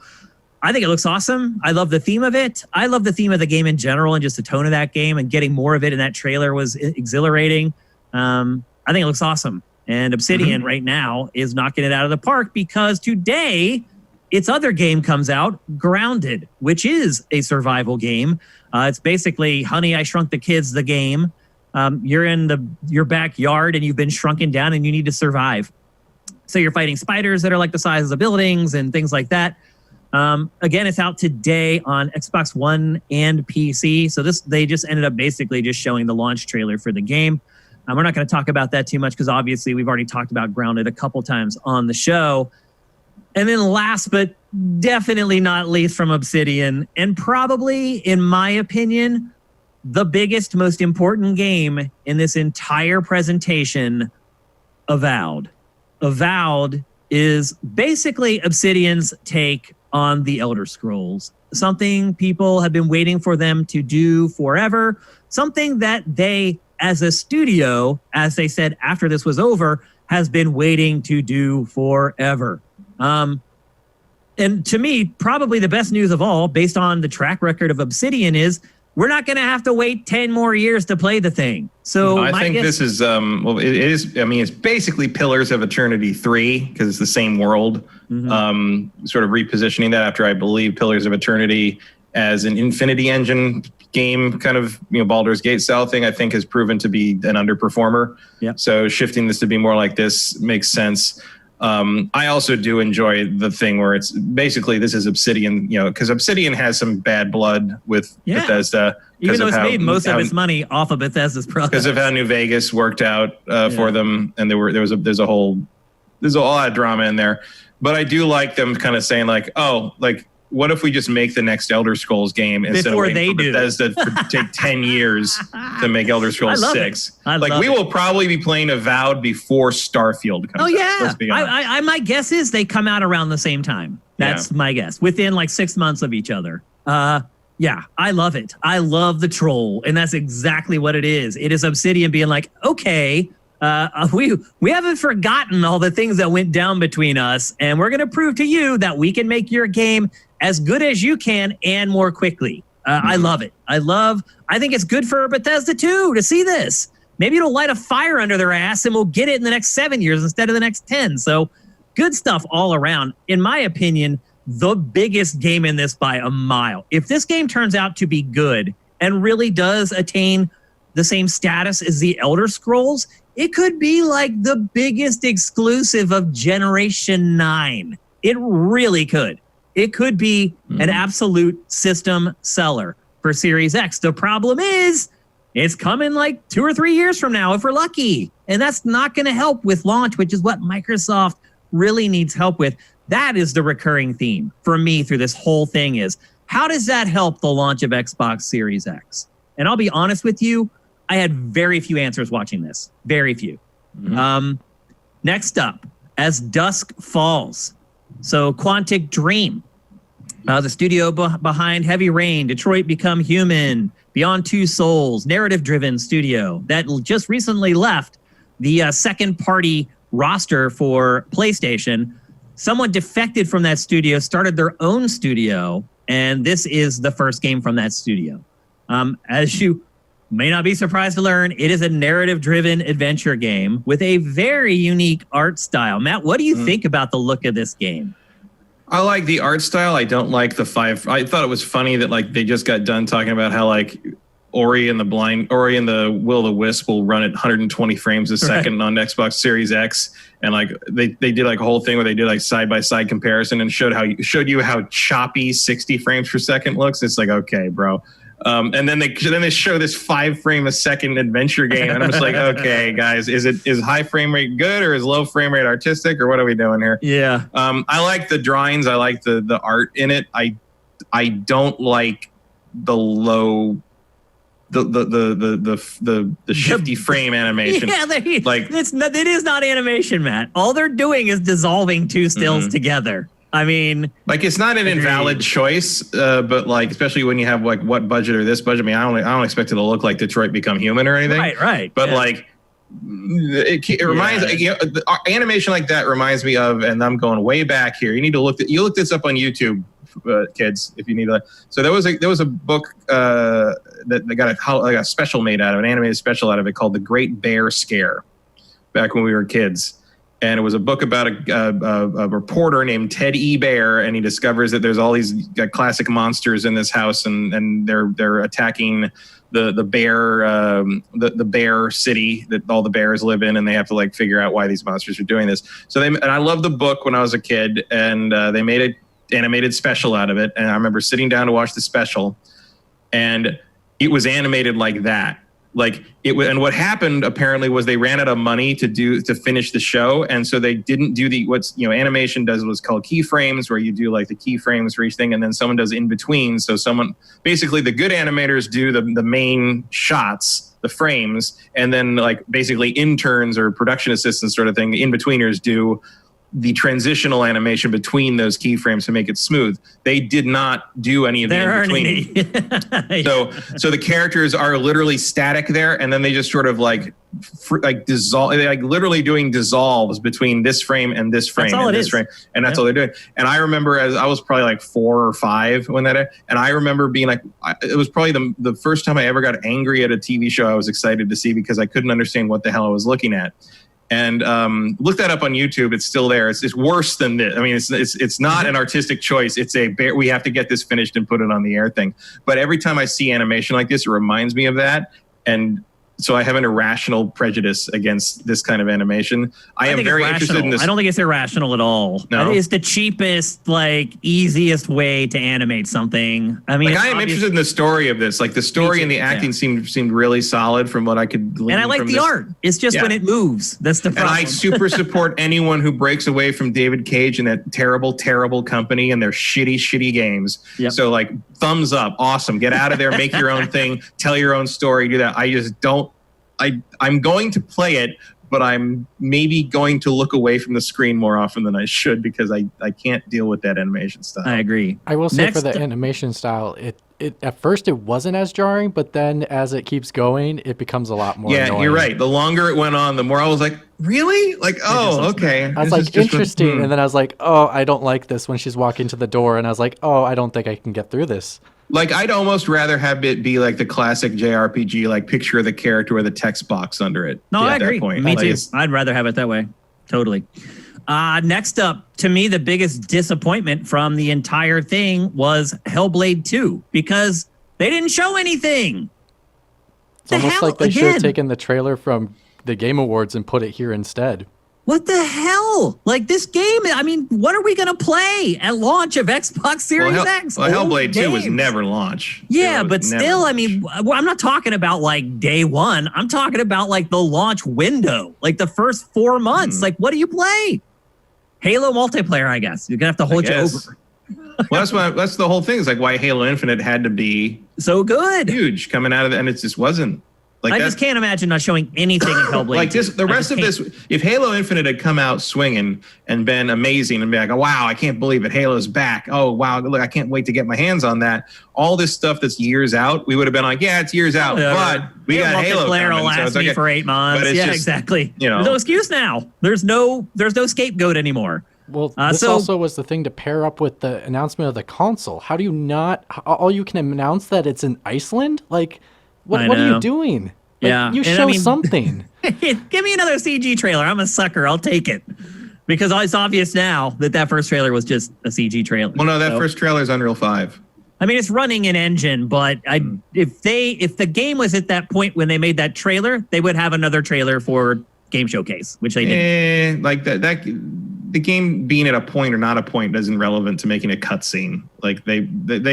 I think it looks awesome. I love the theme of it. I love the theme of the game in general and just the tone of that game, and getting more of it in that trailer was exhilarating. I think it looks awesome. And Obsidian right now is knocking it out of the park because today its other game comes out, Grounded, which is a survival game. It's basically Honey, I Shrunk the Kids, the game. You're in your backyard and you've been shrunken down and you need to survive. So you're fighting spiders that are like the size of buildings and things like that. Again, it's out today on Xbox One and PC. So they just ended up basically just showing the launch trailer for the game. We're not going to talk about that too much because obviously we've already talked about Grounded a couple times on the show. And then last but definitely not least from Obsidian, and probably, in my opinion, the biggest, most important game in this entire presentation, Avowed. Avowed is basically Obsidian's take on the Elder Scrolls. Something people have been waiting for them to do forever. Something that they, as a studio, as they said after this was over, has been waiting to do forever. And to me, probably the best news of all, based on the track record of Obsidian, is we're not going to have to wait 10 more years to play the thing. So I think this is, well, it is, I mean, it's basically Pillars of Eternity 3 because it's the same world. Sort of repositioning that after, I believe, Pillars of Eternity as an Infinity Engine game, kind of, Baldur's Gate style thing, I think has proven to be an underperformer. Yep. So shifting this to be more like this makes sense. I also do enjoy the thing where it's basically this is Obsidian, because Obsidian has some bad blood with Bethesda. Even though it's made most of its money off of Bethesda's products. Because of how New Vegas worked out for them, and there's a lot of drama in there. But I do like them kind of saying like, oh, like, what if we just make the next Elder Scrolls game instead of waiting for Bethesda to take 10 years to make Elder Scrolls 6? We will probably be playing Avowed before Starfield comes out. Let's be honest. My guess is they come out around the same time. That's my guess. Within like 6 months of each other. Yeah, I love it. I love the troll. And that's exactly what it is. It is Obsidian being like, okay, we haven't forgotten all the things that went down between us. And we're going to prove to you that we can make your game as good as you can and more quickly. I love it. I think it's good for Bethesda too to see this. Maybe it'll light a fire under their ass and we'll get it in the next 7 years instead of the next 10. So good stuff all around. In my opinion, the biggest game in this by a mile. If this game turns out to be good and really does attain the same status as the Elder Scrolls, it could be like the biggest exclusive of Generation 9. It really could. It could be an absolute system seller for Series X. The problem is It's coming like 2 or 3 years from now if we're lucky. And that's not going to help with launch, which is what Microsoft really needs help with. That is the recurring theme for me through this whole thing is, how does that help the launch of Xbox Series X? And I'll be honest with you, I had very few answers watching this. Very few. Mm-hmm. Next up, As Dusk Falls. So Quantic Dream, the studio behind Heavy Rain, Detroit Become Human, Beyond Two Souls, narrative-driven studio that just recently left the second-party roster for PlayStation. Someone defected from that studio, started their own studio, and this is the first game from that studio. As you may not be surprised to learn, it is a narrative-driven adventure game with a very unique art style. Matt, what do you think about the look of this game? I like the art style. I don't like the I thought it was funny that like they just got done talking about how like Ori and the Will of the Wisp will run at 120 frames a second on Xbox Series X, and like they did like a whole thing where they did like side by side comparison and showed you how choppy 60 frames per second looks. It's like, okay, bro. And then they show this 5 frame a second adventure game, and I'm just like, okay, guys, is high frame rate good or is low frame rate artistic, or what are we doing here? Yeah. I like the drawings. I like the art in it. I don't like the low. The shifty frame animation. Yeah, it is not animation, Matt. All they're doing is dissolving two stills together. I mean, like, it's not an invalid choice, but like, especially when you have like what budget or this budget. I mean, I don't expect it to look like Detroit Become Human or anything. Right. But like, it reminds animation like that reminds me of, and I'm going way back here. You need to look this up on YouTube, kids, if you need to. So there was a book that got a special made out of, an animated special out of it called The Great Bear Scare, back when we were kids. And it was a book about a reporter named Ted E. Bear, and he discovers that there's all these classic monsters in this house, and they're attacking the bear city that all the bears live in, and they have to like figure out why these monsters are doing this. So and I loved the book when I was a kid, and they made an animated special out of it. And I remember sitting down to watch the special, and it was animated like that. Like it was, and what happened apparently was they ran out of money to finish the show, and so they didn't do animation does what's called keyframes, where you do like the keyframes for each thing, and then someone does in between. So basically the good animators do the main shots, the frames, and then like basically interns or production assistants sort of thing, in betweeners do the transitional animation between those keyframes to make it smooth. They did not do any of the in-between. So the characters are literally static there, and then they just sort of like dissolve, like literally doing dissolves between this frame and this frame and this frame, and that's all they're doing. And I remember, as I was probably like 4 or 5 when and I remember being like, it was probably the first time I ever got angry at a TV show I was excited to see, because I couldn't understand what the hell I was looking at. And look that up on YouTube. It's still there. It's worse than this. I mean, it's not an artistic choice. It's we have to get this finished and put it on the air thing. But every time I see animation like this, it reminds me of that. And so I have an irrational prejudice against this kind of animation. I am very interested in this. I don't think it's irrational at all. No? It's the cheapest, like, easiest way to animate something. I mean, like, I am interested in the story of this. Like, the story and the acting seemed really solid from what I could glean. And I like the art. It's just when it moves. That's the problem. And I super support anyone who breaks away from David Cage and that terrible, terrible company and their shitty games. Yep. So, like, thumbs up. Awesome. Get out of there. Make your own thing. Tell your own story. Do that. I just don't. I'm going to play it, but I'm maybe going to look away from the screen more often than I should, because I can't deal with that animation style. I agree. I will say, for the animation style, it at first it wasn't as jarring, but then as it keeps going, it becomes a lot more annoying. You're right. The longer it went on, the more I was like, really? Like, oh, okay. I was like, interesting. And then I was like, oh, I don't like this, when she's walking to the door. And I was like, oh, I don't think I can get through this. Like, I'd almost rather have it be like the classic JRPG, like picture of the character with a text box under it. No, I agree. Me too. I'd rather have it that way. Totally. Next up, to me, the biggest disappointment from the entire thing was Hellblade 2, because they didn't show anything. It's almost like they should have taken the trailer from the Game Awards and put it here instead. what the hell? Like this game, I mean, what are we going to play at launch of Xbox Series X? Well, Hellblade 2 was never launch. Yeah, but still, I mean, I'm not talking about like day one. I'm talking about like the launch window, like the first 4 months. Like, what do you play? Halo multiplayer, I guess. You're going to have to hold you over. Well, that's the whole thing. It's like why Halo Infinite had to be so good, huge coming out of it, and it just wasn't. Like I just can't imagine not showing anything in Hellblade. Like this, the rest of this, if Halo Infinite had come out swinging and been amazing and be like, oh, wow, I can't believe it, Halo's back. Oh, wow, look, I can't wait to get my hands on that. All this stuff that's years out, we would have been like, yeah, it's years out, but we got Halo coming. Will last me for 8 months. But yeah, exactly. You know, there's no excuse now. There's no scapegoat anymore. Well, this also was the thing to pair up with the announcement of the console. How do you not? All you can announce that it's in Iceland? Like, what are you doing? Like, yeah, you show something. Give me another CG trailer. I'm a sucker. I'll take it. Because it's obvious now that first trailer was just a CG trailer. Well, no, that first trailer is Unreal 5. I mean, it's running an engine, but if the game was at that point when they made that trailer, they would have another trailer for Game Showcase, which they didn't. Like that the game being at a point or not a point isn't relevant to making a cutscene. Like they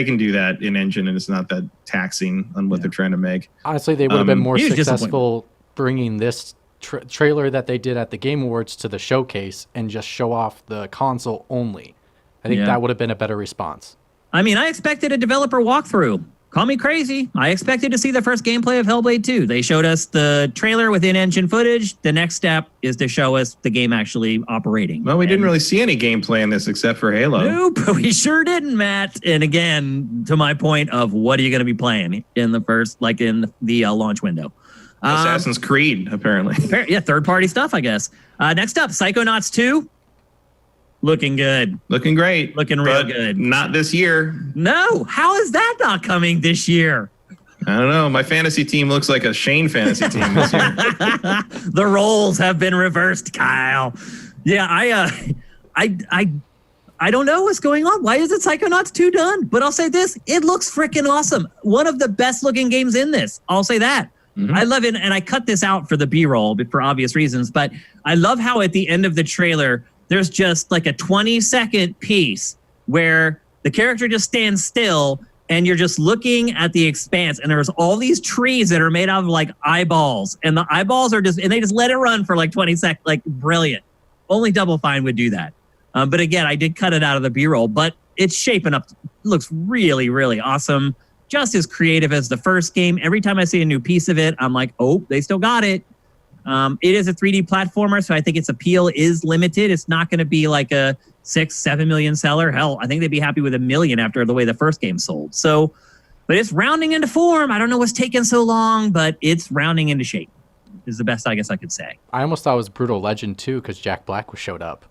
can do that in engine, and it's not that taxing on what they're trying to make. Honestly, they would have been more successful bringing this trailer that they did at the Game Awards to the showcase and just show off the console only. I think that would have been a better response. I mean, I expected a developer walkthrough. Call me crazy. I expected to see the first gameplay of Hellblade 2. They showed us the trailer with in-engine footage. The next step is to show us the game actually operating. Well, we didn't really see any gameplay in this except for Halo. Nope, we sure didn't, Matt. And again, to my point of what are you going to be playing in the first, like in the launch window? Assassin's Creed, apparently. Yeah, third-party stuff, I guess. Next up, Psychonauts 2. Looking good. Looking great. Looking real good. Not this year. No. How is that not coming this year? I don't know. My fantasy team looks like a Shane fantasy team this year. The roles have been reversed, Kyle. Yeah, I don't know what's going on. Why isn't Psychonauts 2 done? But I'll say this. It looks freaking awesome. One of the best looking games in this. I'll say that. Mm-hmm. I love it. And I cut this out for the B-roll for obvious reasons. But I love how at the end of the trailer, there's just like a 20-second piece where the character just stands still and you're just looking at the expanse and there's all these trees that are made out of like eyeballs and the eyeballs are just, and they just let it run for like 20 seconds. Like brilliant. Only Double Fine would do that. But again, I did cut it out of the B-roll, but it's shaping up. It looks really, really awesome. Just as creative as the first game. Every time I see a new piece of it, I'm like, oh, they still got it. It is a 3D platformer, so I think its appeal is limited. It's not going to be like a 6-7 million seller. Hell, I think they'd be happy with 1 million after the way the first game sold. So, but it's rounding into form. I don't know what's taking so long, but it's rounding into shape is the best I guess I could say. I almost thought it was Brutal Legend too because Jack Black showed up.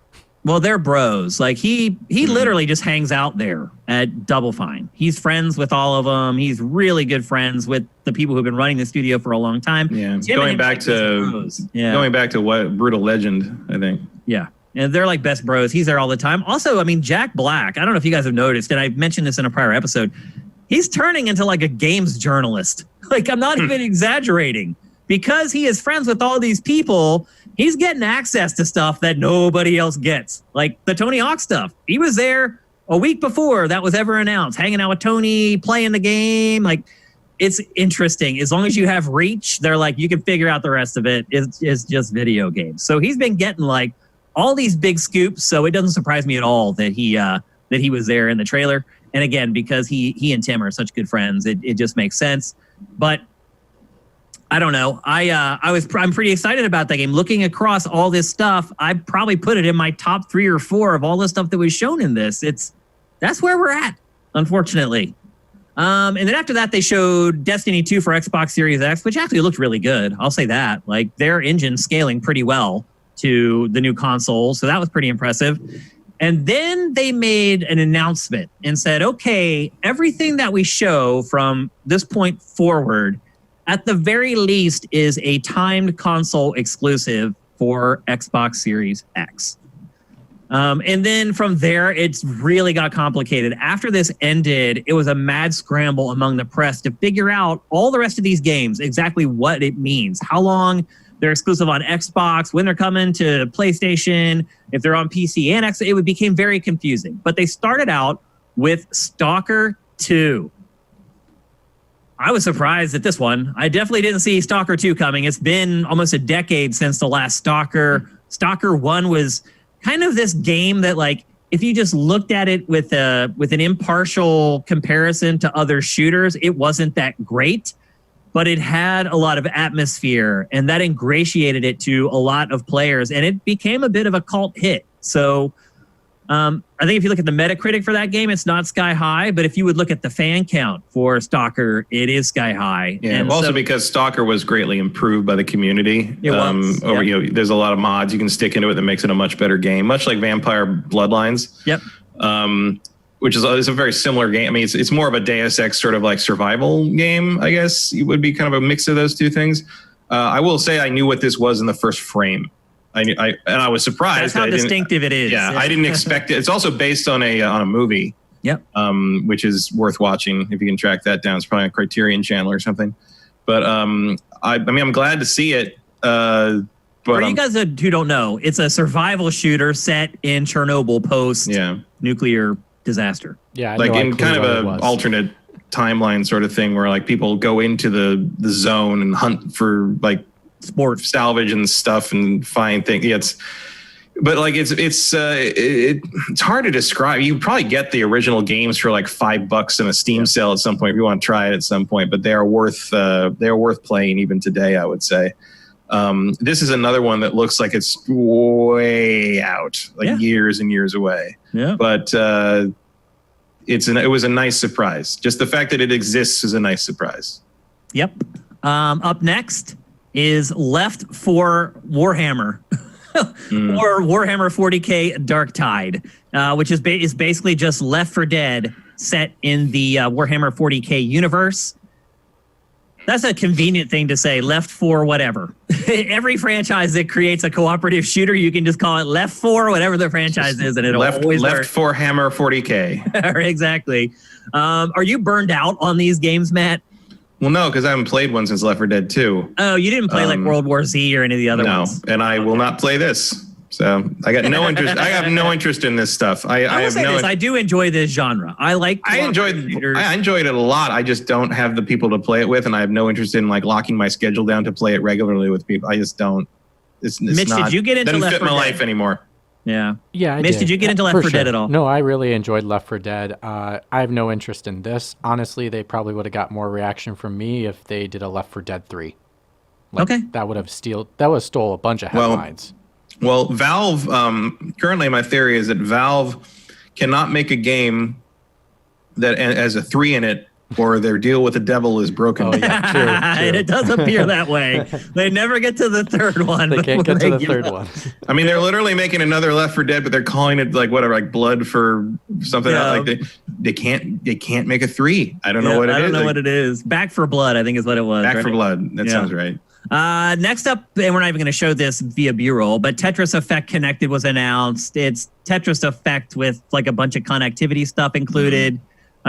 Well, they're bros. Like he literally just hangs out there at Double Fine. He's friends with all of them. He's really good friends with the people who've been running the studio for a long time. Yeah, going back to what Brutal Legend, I think. Yeah, and they're like best bros. He's there all the time. Also, I mean, Jack Black. I don't know if you guys have noticed, and I mentioned this in a prior episode. He's turning into like a games journalist. Like I'm not even exaggerating because he is friends with all these people. He's getting access to stuff that nobody else gets, like the Tony Hawk stuff. He was there a week before that was ever announced, hanging out with Tony, playing the game. Like, it's interesting. As long as you have reach, they're like, you can figure out the rest of it. It's just video games. So he's been getting like all these big scoops. So it doesn't surprise me at all that he was there in the trailer. And again, because he and Tim are such good friends, it just makes sense. But I don't know. I'm pretty excited about that game. Looking across all this stuff, I probably put it in my top 3 or 4 of all the stuff that was shown in this. That's where we're at, unfortunately. And then after that, they showed Destiny 2 for Xbox Series X, which actually looked really good. I'll say that. Like their engine scaling pretty well to the new console, so that was pretty impressive. And then they made an announcement and said, okay, everything that we show from this point forward at the very least is a timed console exclusive for Xbox Series X. And then from there, it's really got complicated. After this ended, it was a mad scramble among the press to figure out all the rest of these games, exactly what it means, how long they're exclusive on Xbox, when they're coming to PlayStation, if they're on PC and Xbox. It became very confusing. But they started out with Stalker 2. I was surprised at this one. I definitely didn't see Stalker 2 coming. It's been almost a decade since the last Stalker. Stalker 1 was kind of this game that, like, if you just looked at it with an impartial comparison to other shooters, it wasn't that great, but it had a lot of atmosphere, and that ingratiated it to a lot of players, and it became a bit of a cult hit. So I think if you look at the Metacritic for that game, it's not sky high, but if you would look at the fan count for Stalker, it is sky high. Yeah, and also because Stalker was greatly improved by the community. It was. There's a lot of mods you can stick into it that makes it a much better game, much like Vampire Bloodlines. Yep. Which is a very similar game. I mean, it's more of a Deus Ex sort of like survival game, I guess. It would be kind of a mix of those two things. I will say I knew what this was in the first frame. I was surprised. That's how distinctive it is. Yeah, I didn't expect it. It's also based on a movie. Yep. Which is worth watching if you can track that down. It's probably a Criterion Channel or something. But I'm glad to see it. But for you guys who don't know, it's a survival shooter set in Chernobyl post nuclear disaster. Yeah, like in kind of an alternate timeline sort of thing where like people go into the zone and hunt for like sport salvage and stuff and find things. Yeah, it's hard to describe. You probably get the original games for like $5 in a Steam sale at some point if you want to try it at some point. But they are worth playing even today, I would say. This is another one that looks like it's way out, years and years away. Yeah, but it was a nice surprise. Just the fact that it exists is a nice surprise. Yep. Up next is Left 4 Warhammer. Or Warhammer 40K Dark Tide, which is basically just Left 4 Dead set in the Warhammer 40K universe. That's a convenient thing to say, Left 4 whatever. Every franchise that creates a cooperative shooter, you can just call it Left 4, whatever the franchise is, and it'll always work. Left 4 Hammer 40K. Exactly. Are you burned out on these games, Matt? Well, no, because I haven't played one since Left 4 Dead 2. Oh, you didn't play like World War Z or any of the other ones? No, and I will not play this. So I got no interest. I have no interest in this stuff. I do enjoy this genre. I enjoyed it a lot. I just don't have the people to play it with, and I have no interest in like locking my schedule down to play it regularly with people. I just don't. It's Mitch, not, did you get into doesn't Left fit 4 my Dead? life anymore. Yeah. Yeah, Mitch, did you get into Left 4 Dead at all? No, I really enjoyed Left 4 Dead. I have no interest in this. Honestly, they probably would have got more reaction from me if they did a Left 4 Dead 3. Okay. That would have stole a bunch of headlines. Well, Valve, currently my theory is that Valve cannot make a game that has a 3 in it or their deal with the devil is broken. Oh, yeah, true. And it does appear that way. They never get to the third one. They can't get to the third one. I mean, they're literally making another Left 4 Dead, but they're calling it like whatever, like Blood for something. Yeah. Like they can't make a 3. I don't know what it is. I don't know what it is. Back for Blood, I think is what it was. Back for Blood. That sounds right. Next up, and we're not even going to show this via B-roll, but Tetris Effect Connected was announced. It's Tetris Effect with like a bunch of connectivity stuff included.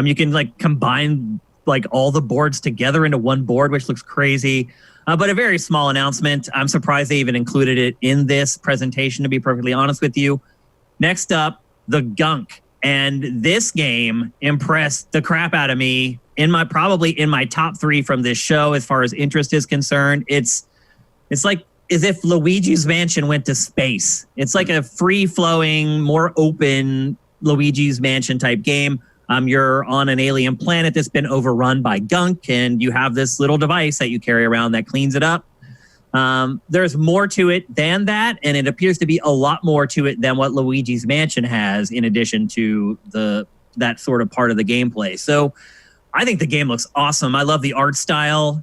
You can like combine like all the boards together into one board, which looks crazy. But a very small announcement. I'm surprised they even included it in this presentation, to be perfectly honest with you. Next up, the Gunk. And this game impressed the crap out of me probably in my top 3 from this show as far as interest is concerned. It's like as if Luigi's Mansion went to space. It's like a free-flowing, more open Luigi's Mansion type game. You're on an alien planet that's been overrun by gunk, and you have this little device that you carry around that cleans it up. There's more to it than that, and it appears to be a lot more to it than what Luigi's Mansion has, in addition to that sort of part of the gameplay. So I think the game looks awesome. I love the art style.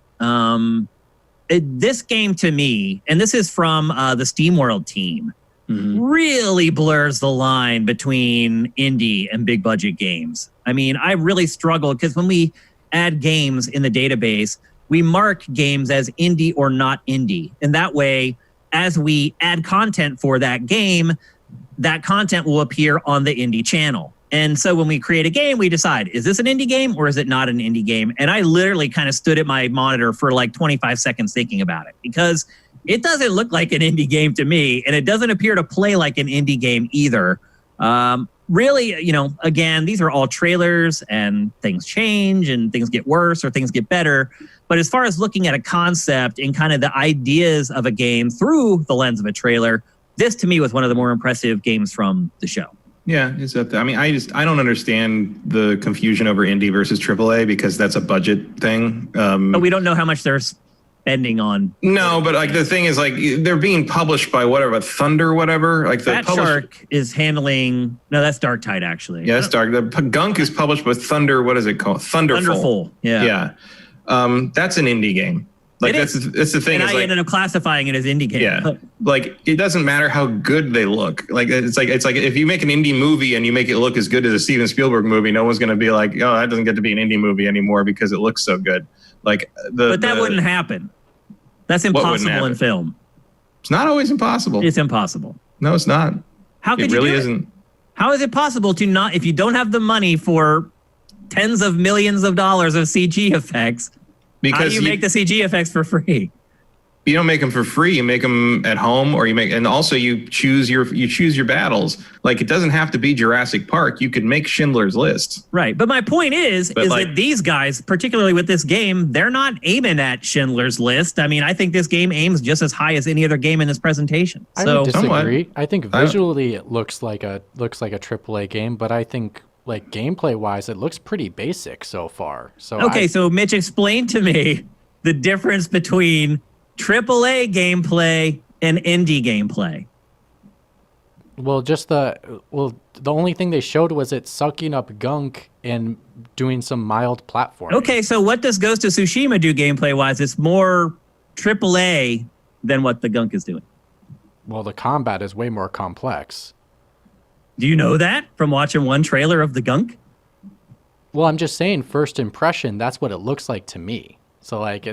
This game to me, and this is from the SteamWorld team, really blurs the line between indie and big budget games. I mean, I really struggled because when we add games in the database, we mark games as indie or not indie. And that way, as we add content for that game, that content will appear on the indie channel. And so when we create a game, we decide, is this an indie game or is it not an indie game? And I literally kind of stood at my monitor for like 25 seconds thinking about it, because it doesn't look like an indie game to me, and it doesn't appear to play like an indie game either. Really, again, these are all trailers, and things change, and things get worse or things get better. But as far as looking at a concept and kind of the ideas of a game through the lens of a trailer, this to me was one of the more impressive games from the show. Yeah, it's up there. I mean, I don't understand the confusion over indie versus AAA because that's a budget thing. But we don't know how much they're spending on. No, but like the thing is, like they're being published by Thunder, whatever. Like the Shark is handling. No, that's Dark Tide actually. Yeah, that's Dark. The Gunk is published by Thunder. What is it called? Thunderful. Yeah. Yeah. That's an indie game. Like that's the thing. And I ended up classifying it as indie game. Yeah. Like it doesn't matter how good they look. Like it's like if you make an indie movie and you make it look as good as a Steven Spielberg movie, no one's going to be like, oh, that doesn't get to be an indie movie anymore because it looks so good. But that wouldn't happen. That's impossible in film. It's not always impossible. It's impossible. No, it's not. How could it really you do isn't. It? How is it possible to not, if you don't have the money for tens of millions of dollars of CG effects? Because how do you make the CG effects for free? You don't make them for free. You make them at home, and also you choose your battles. Like it doesn't have to be Jurassic Park. You could make Schindler's List. Right. But my point is that these guys, particularly with this game, they're not aiming at Schindler's List. I mean, I think this game aims just as high as any other game in this presentation. I would disagree. I think visually it looks like a AAA game, but I think like gameplay wise, it looks pretty basic so far. So Mitch, explain to me the difference between AAA gameplay and indie gameplay. Well, the only thing they showed was it sucking up gunk and doing some mild platforming. Okay, so what does Ghost of Tsushima do gameplay wise? It's more AAA than what the gunk is doing. Well, the combat is way more complex. Do you know that from watching one trailer of the gunk? Well, I'm just saying, first impression, that's what it looks like to me. So like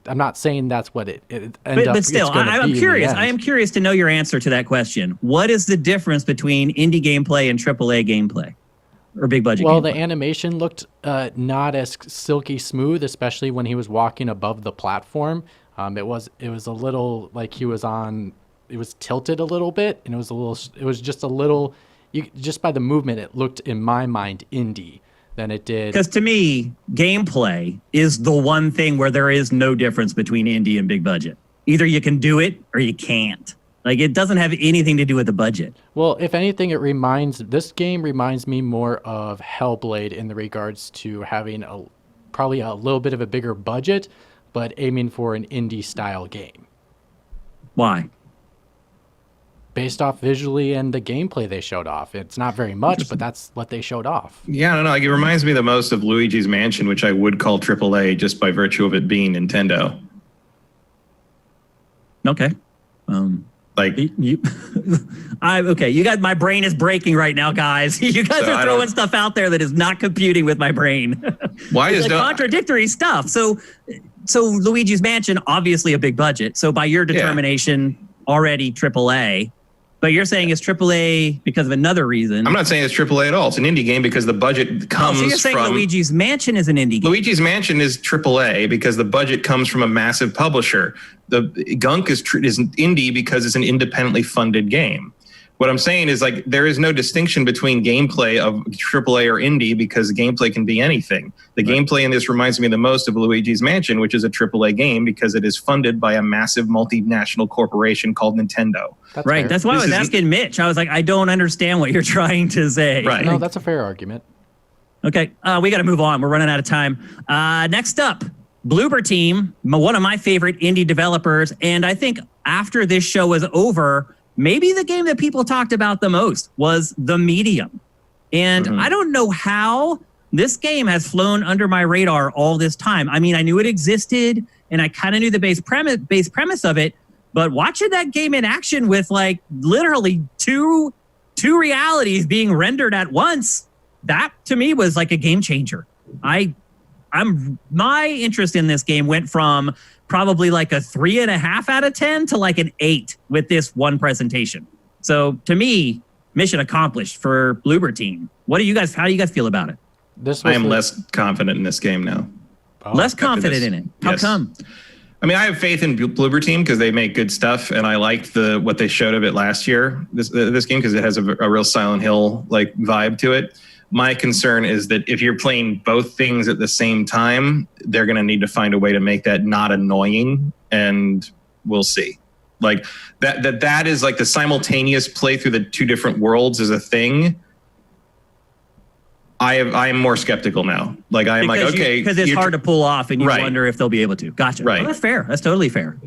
I'm not saying that's what it but still, I'm curious. I am curious to know your answer to that question. What is the difference between indie gameplay and AAA gameplay, or big budget? Well, gameplay? The animation looked not as silky smooth, especially when he was walking above the platform. It was a little like he was on. It was tilted a little bit, and it was just a little. Just by the movement, it looked in my mind indie. Than it did. Because to me, gameplay is the one thing where there is no difference between indie and big budget. Either you can do it or you can't. Like it doesn't have anything to do with the budget. Well, if anything, this game reminds me more of Hellblade in the regards to having probably a little bit of a bigger budget, but aiming for an indie style game. Why? Based off visually and the gameplay they showed off. It's not very much, but that's what they showed off. Yeah, I don't know. Like, it reminds me the most of Luigi's Mansion, which I would call AAA just by virtue of it being Nintendo. Okay. You got my brain is breaking right now, guys. You guys are throwing stuff out there that is not computing with my brain. Why is contradictory stuff? So Luigi's Mansion, obviously a big budget. So by your determination, already AAA. But you're saying it's AAA because of another reason. I'm not saying it's AAA at all. It's an indie game because the budget comes from... So you're saying Luigi's Mansion is an indie game? Luigi's Mansion is AAA because the budget comes from a massive publisher. The Gunk is indie because it's an independently funded game. What I'm saying is, like, there is no distinction between gameplay of AAA or indie because gameplay can be anything. The gameplay in this reminds me the most of Luigi's Mansion, which is a AAA game because it is funded by a massive multinational corporation called Nintendo. That's fair. That's why I was asking Mitch. I was like, I don't understand what you're trying to say. Right. No, that's a fair argument. Okay, we got to move on. We're running out of time. Next up, Bloober Team, one of my favorite indie developers. And I think after this show was over, maybe the game that people talked about the most was The Medium. And I don't know how this game has flown under my radar all this time. I mean, I knew it existed and I kind of knew the base premise of it, but watching that game in action with like literally two realities being rendered at once, that to me was like a game changer. My interest in this game went from probably like a 3.5 out of 10 to like an 8 with this one presentation. So to me, mission accomplished for Bloober Team. How do you guys feel about it? I am less confident in this game now. Less confident in it. How come? I mean, I have faith in Bloober Team because they make good stuff, and I liked what they showed of it last year. This game because it has a real Silent Hill like vibe to it. My concern is that if you're playing both things at the same time, they're going to need to find a way to make that not annoying, and we'll see. Like that is like the simultaneous play through the two different worlds is a thing. I am more skeptical now. Like I'm like, okay, because it's hard to pull off, and you right. wonder if they'll be able to. Gotcha. Right. Well, that's fair. That's totally fair.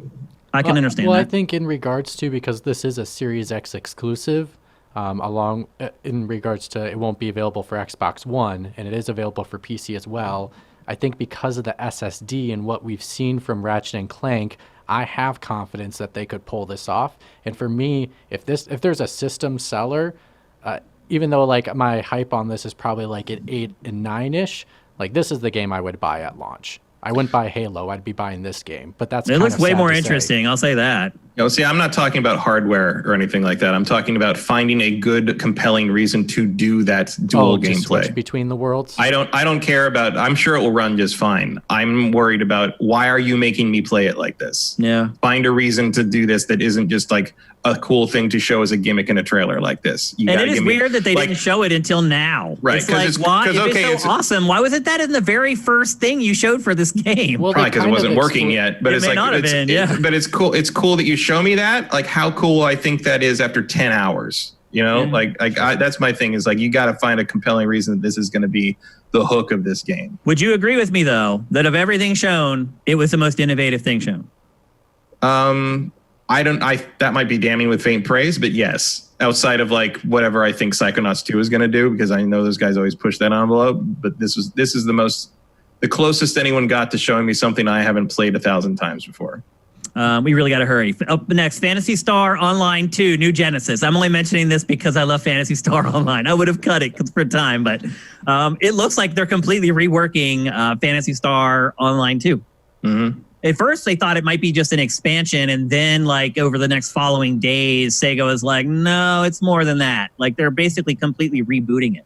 I can understand well, that. I think in regards to, because this is a Series X exclusive, in regards to it won't be available for Xbox One, and it is available for PC as well. I think because of the SSD and what we've seen from Ratchet and Clank, I have confidence that they could pull this off. And for me, if there's a system seller, even though like my hype on this is probably like at 8 and 9-ish, like this is the game I would buy at launch. I wouldn't buy Halo. I'd be buying this game. But that's it looks way more interesting. I'll say that. See, I'm not talking about hardware or anything like that. I'm talking about finding a good, compelling reason to do that dual gameplay. Switch between the worlds. I don't care about. I'm sure it will run just fine. I'm worried about why are you making me play it like this? Yeah. Find a reason to do this that isn't just like a cool thing to show as a gimmick in a trailer like this. And it is weird that they didn't show it until now. Right. It's like, why? If it's so awesome, why wasn't that in the very first thing you showed for this game? Well, probably because it wasn't working yet. But it's like, but it's cool. It's cool that you show me that. Like how cool I think that is after 10 hours. You know, that's my thing is like, you got to find a compelling reason that this is going to be the hook of this game. Would you agree with me though, that of everything shown, it was the most innovative thing shown? That might be damning with faint praise, but yes, outside of like whatever I think Psychonauts 2 is going to do, because I know those guys always push that envelope, but this is the closest anyone got to showing me something I haven't played 1,000 times before. We really got to hurry. Up next, Phantasy Star Online 2, New Genesis. I'm only mentioning this because I love Phantasy Star Online. I would have cut it for time, but it looks like they're completely reworking Phantasy Star Online 2. Mm-hmm. At first, they thought it might be just an expansion, and then, like, over the next following days, Sega was like, no, it's more than that. Like, they're basically completely rebooting it.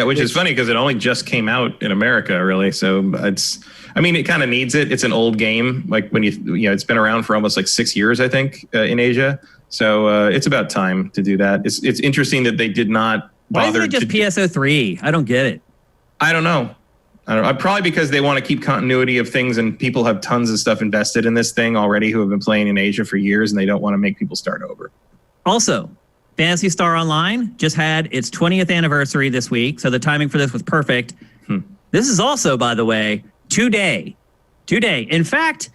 Which is funny because it only just came out in America, really. So it kind of needs it. It's an old game. Like, when it's been around for almost like 6 years, I think, in Asia. So it's about time to do that. It's interesting that they did not bother. Why isn't it just PSO3? I don't get it. I don't know. Probably because they want to keep continuity of things, and people have tons of stuff invested in this thing already who have been playing in Asia for years, and they don't want to make people start over. Also, Phantasy Star Online just had its 20th anniversary this week, so the timing for this was perfect. This is also, by the way, today. In fact,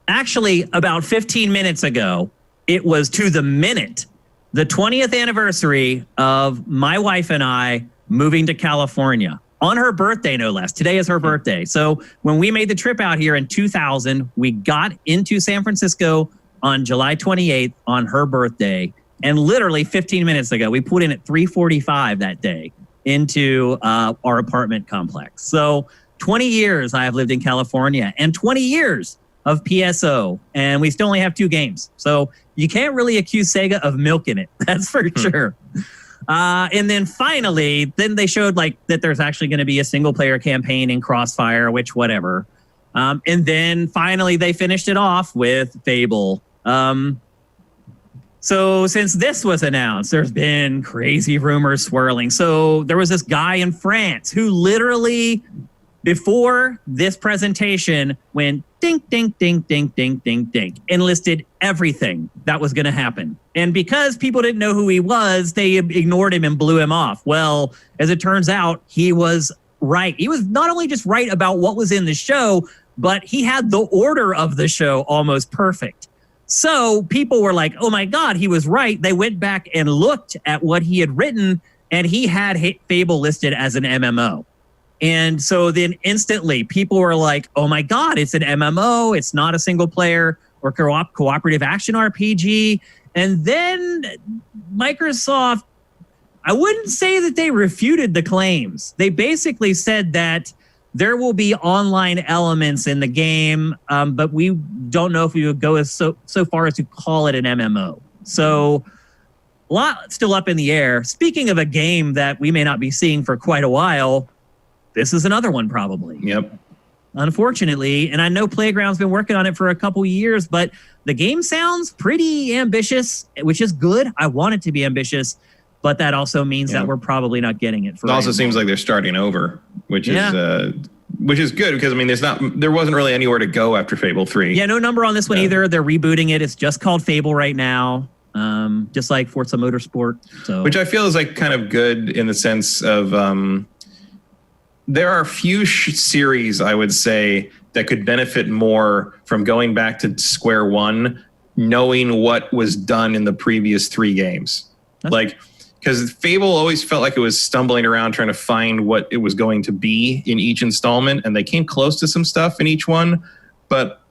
actually, about 15 minutes ago, it was to the minute, the 20th anniversary of my wife and I moving to California. On her birthday, no less. Today is her birthday. So when we made the trip out here in 2000, we got into San Francisco on July 28th on her birthday. And literally 15 minutes ago, we put in at 3:45 that day into our apartment complex. So 20 years I have lived in California and 20 years of PSO. And we still only have 2 games. So you can't really accuse Sega of milking it. That's for sure. And then finally, they showed like that there's actually going to be a single player campaign in Crossfire, which whatever. And then finally they finished it off with Fable. So since this was announced, there's been crazy rumors swirling. So there was this guy in France who literally, before this presentation, went ding, ding, ding, ding, ding, ding, ding, and listed everything that was going to happen. And because people didn't know who he was, they ignored him and blew him off. Well, as it turns out, he was right. He was not only just right about what was in the show, but he had the order of the show almost perfect. So people were like, oh my God, he was right. They went back and looked at what he had written, and he had Fable listed as an MMO. And so then instantly people were like, oh my God, it's an MMO. It's not a single player or cooperative action RPG. And then Microsoft, I wouldn't say that they refuted the claims. They basically said that there will be online elements in the game, but we don't know if we would go so far as to call it an MMO. So a lot still up in the air. Speaking of a game that we may not be seeing for quite a while, this is another one probably. Yep. unfortunately. And I know Playground's been working on it for a couple years, but the game sounds pretty ambitious, which is good. I want it to be ambitious, but that also means that we're probably not getting it. It also seems like they're starting over, which is good because, I mean, there wasn't really anywhere to go after Fable 3. Yeah, no number on this one either. They're rebooting it. It's just called Fable right now. Just like Forza Motorsport. So, which I feel is like kind of good in the sense of there are a few series, I would say, that could benefit more from going back to square one, knowing what was done in the previous 3 games. Because Fable always felt like it was stumbling around trying to find what it was going to be in each installment, and they came close to some stuff in each one, but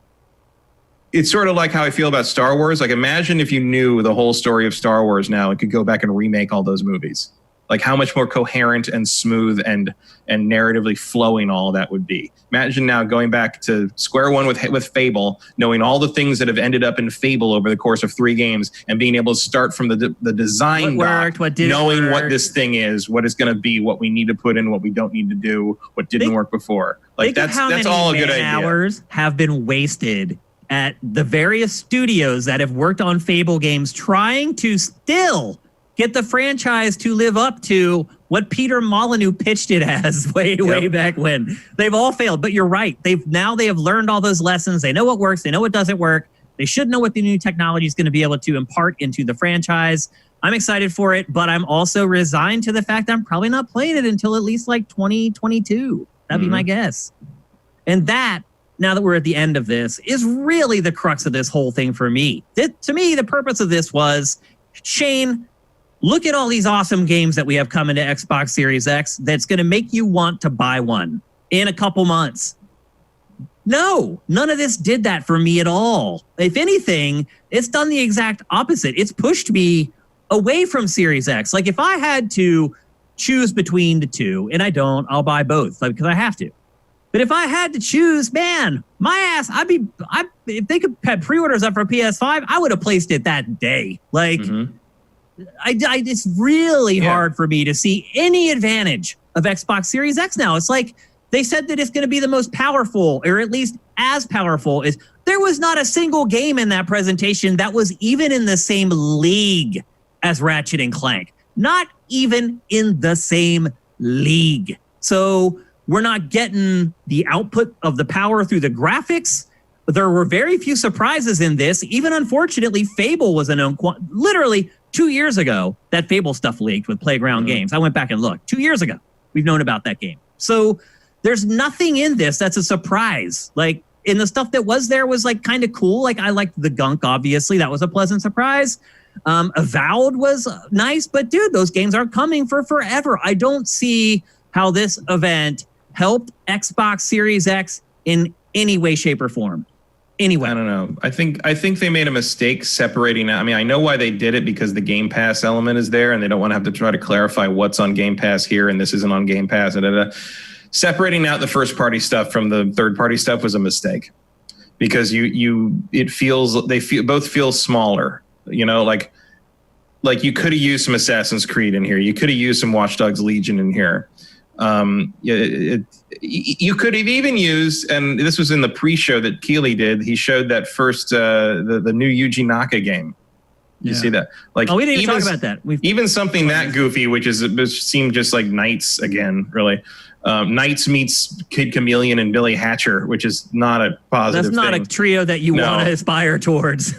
it's sort of like how I feel about Star Wars. Like, imagine if you knew the whole story of Star Wars now and could go back and remake all those movies. Like, how much more coherent and smooth and narratively flowing all that would be. Imagine now going back to square one with Fable, knowing all the things that have ended up in Fable over the course of 3 games, and being able to start from the design what knowing what this thing is, what it's going to be, what we need to put in, what we don't need to do, what didn't work before. Like, that's all a good idea. Hours have been wasted at the various studios that have worked on Fable games trying to still get the franchise to live up to what Peter Molyneux pitched it as way back when. They've all failed, but you're right. They have learned all those lessons. They know what works. They know what doesn't work. They should know what the new technology is going to be able to impart into the franchise. I'm excited for it, but I'm also resigned to the fact that I'm probably not playing it until at least like 2022. That'd be my guess. And that, now that we're at the end of this, is really the crux of this whole thing for me. To me, the purpose of this was, Shane, look at all these awesome games that we have coming to Xbox Series X that's going to make you want to buy one in a couple months. No, none of this did that for me at all. If anything, it's done the exact opposite. It's pushed me away from Series X. Like, if I had to choose between the two, and I don't, I'll buy both because I have to. But if I had to choose, man, my ass, if they could have pre-orders up for PS5, I would have placed it that day. Like, it's really hard for me to see any advantage of Xbox Series X now. It's like they said that it's going to be the most powerful, or at least as powerful as. There was not a single game in that presentation that was even in the same league as Ratchet and Clank. Not even in the same league. So we're not getting the output of the power through the graphics. There were very few surprises in this. Even unfortunately, Fable was a known literally 2 years ago, that Fable stuff leaked with Playground Games. I went back and looked. 2 years ago, we've known about that game. So there's nothing in this that's a surprise. Like, in the stuff that was there was like kind of cool. Like, I liked the gunk, obviously. That was a pleasant surprise. Avowed was nice, but dude, those games aren't coming for forever. I don't see how this event helped Xbox Series X in any way, shape, or form. Anyway, I don't know. I think they made a mistake separating out. I mean, I know why they did it, because the Game Pass element is there, and they don't want to have to try to clarify what's on Game Pass here and this isn't on Game Pass. Separating out the first party stuff from the third party stuff was a mistake, because both feel smaller. You know, like you could have used some Assassin's Creed in here. You could have used some Watch Dogs Legion in here. You could have even used, and this was in the pre-show that Keeley did. He showed that first the new Yuji Naka game. You see that? Like, we didn't even talk about that. Even something that goofy, which seemed just like Knights again, really. Knights meets Kid Chameleon and Billy Hatcher, which is not a positive thing. That's not a trio that you want to aspire towards.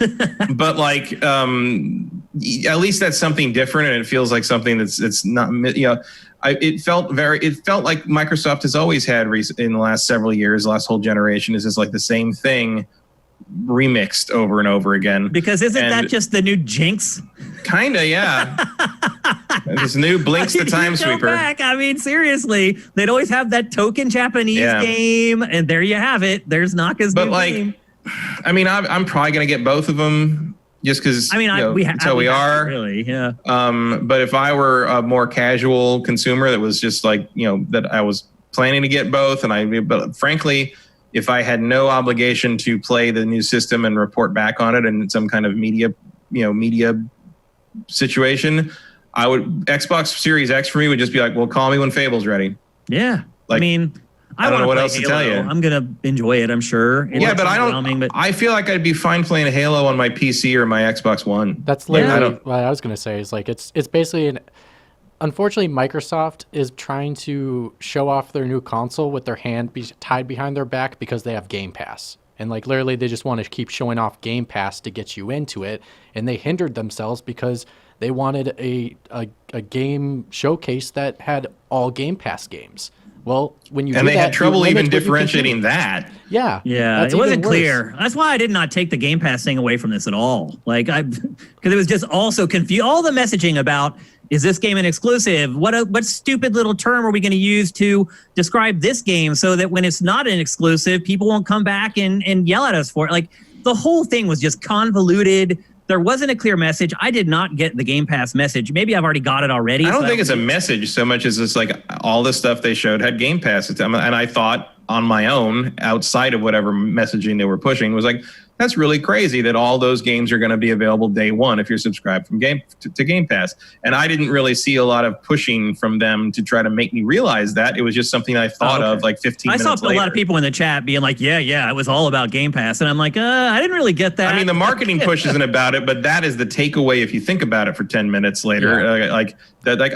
But like, at least that's something different, and it feels like something that's not, you know. It felt like Microsoft has always had in the last several years, the last whole generation, is just like the same thing remixed over and over again. Because isn't that just the new Jinx? Kinda, yeah. This new Blinks the Time Sweeper. Back. I mean, seriously, they'd always have that token Japanese game, and there you have it. There's Naka's new game. I mean, I'm probably gonna get both of them. Just because, that's how we are. Really, yeah. But if I were a more casual consumer that was just like, that I was planning to get both, but frankly, if I had no obligation to play the new system and report back on it in some kind of media situation, Xbox Series X for me would just be like, well, call me when Fable's ready. Yeah. Like, I mean, I don't know what else Halo. to tell you. I'm gonna enjoy it. I'm sure. But I don't. But I feel like I'd be fine playing Halo on my PC or my Xbox One. That's literally what I was gonna say. Is like it's basically unfortunately, Microsoft is trying to show off their new console with their hand tied behind their back because they have Game Pass. And like literally, they just want to keep showing off Game Pass to get you into it. And they hindered themselves because they wanted a game showcase that had all Game Pass games. Well, when you they had trouble even differentiating that. Yeah, it wasn't clear. That's why I did not take the Game Pass thing away from this at all. Like because it was just also confused. All the messaging about, is this game an exclusive? What stupid little term are we going to use to describe this game so that when it's not an exclusive, people won't come back and yell at us for it? Like the whole thing was just convoluted. There wasn't a clear message. I did not get the Game Pass message. Maybe I've already got it already. I don't think it's a message so much as it's like all the stuff they showed had Game Pass. And I thought on my own, outside of whatever messaging they were pushing, was like, that's really crazy that all those games are going to be available day one if you're subscribed from to Game Pass. And I didn't really see a lot of pushing from them to try to make me realize that. It was just something I thought of like 15 minutes later. I saw a lot of people in the chat being like, yeah, it was all about Game Pass. And I'm like, I didn't really get that. I mean, the marketing push isn't about it, but that is the takeaway if you think about it for 10 minutes later. Yeah. Like,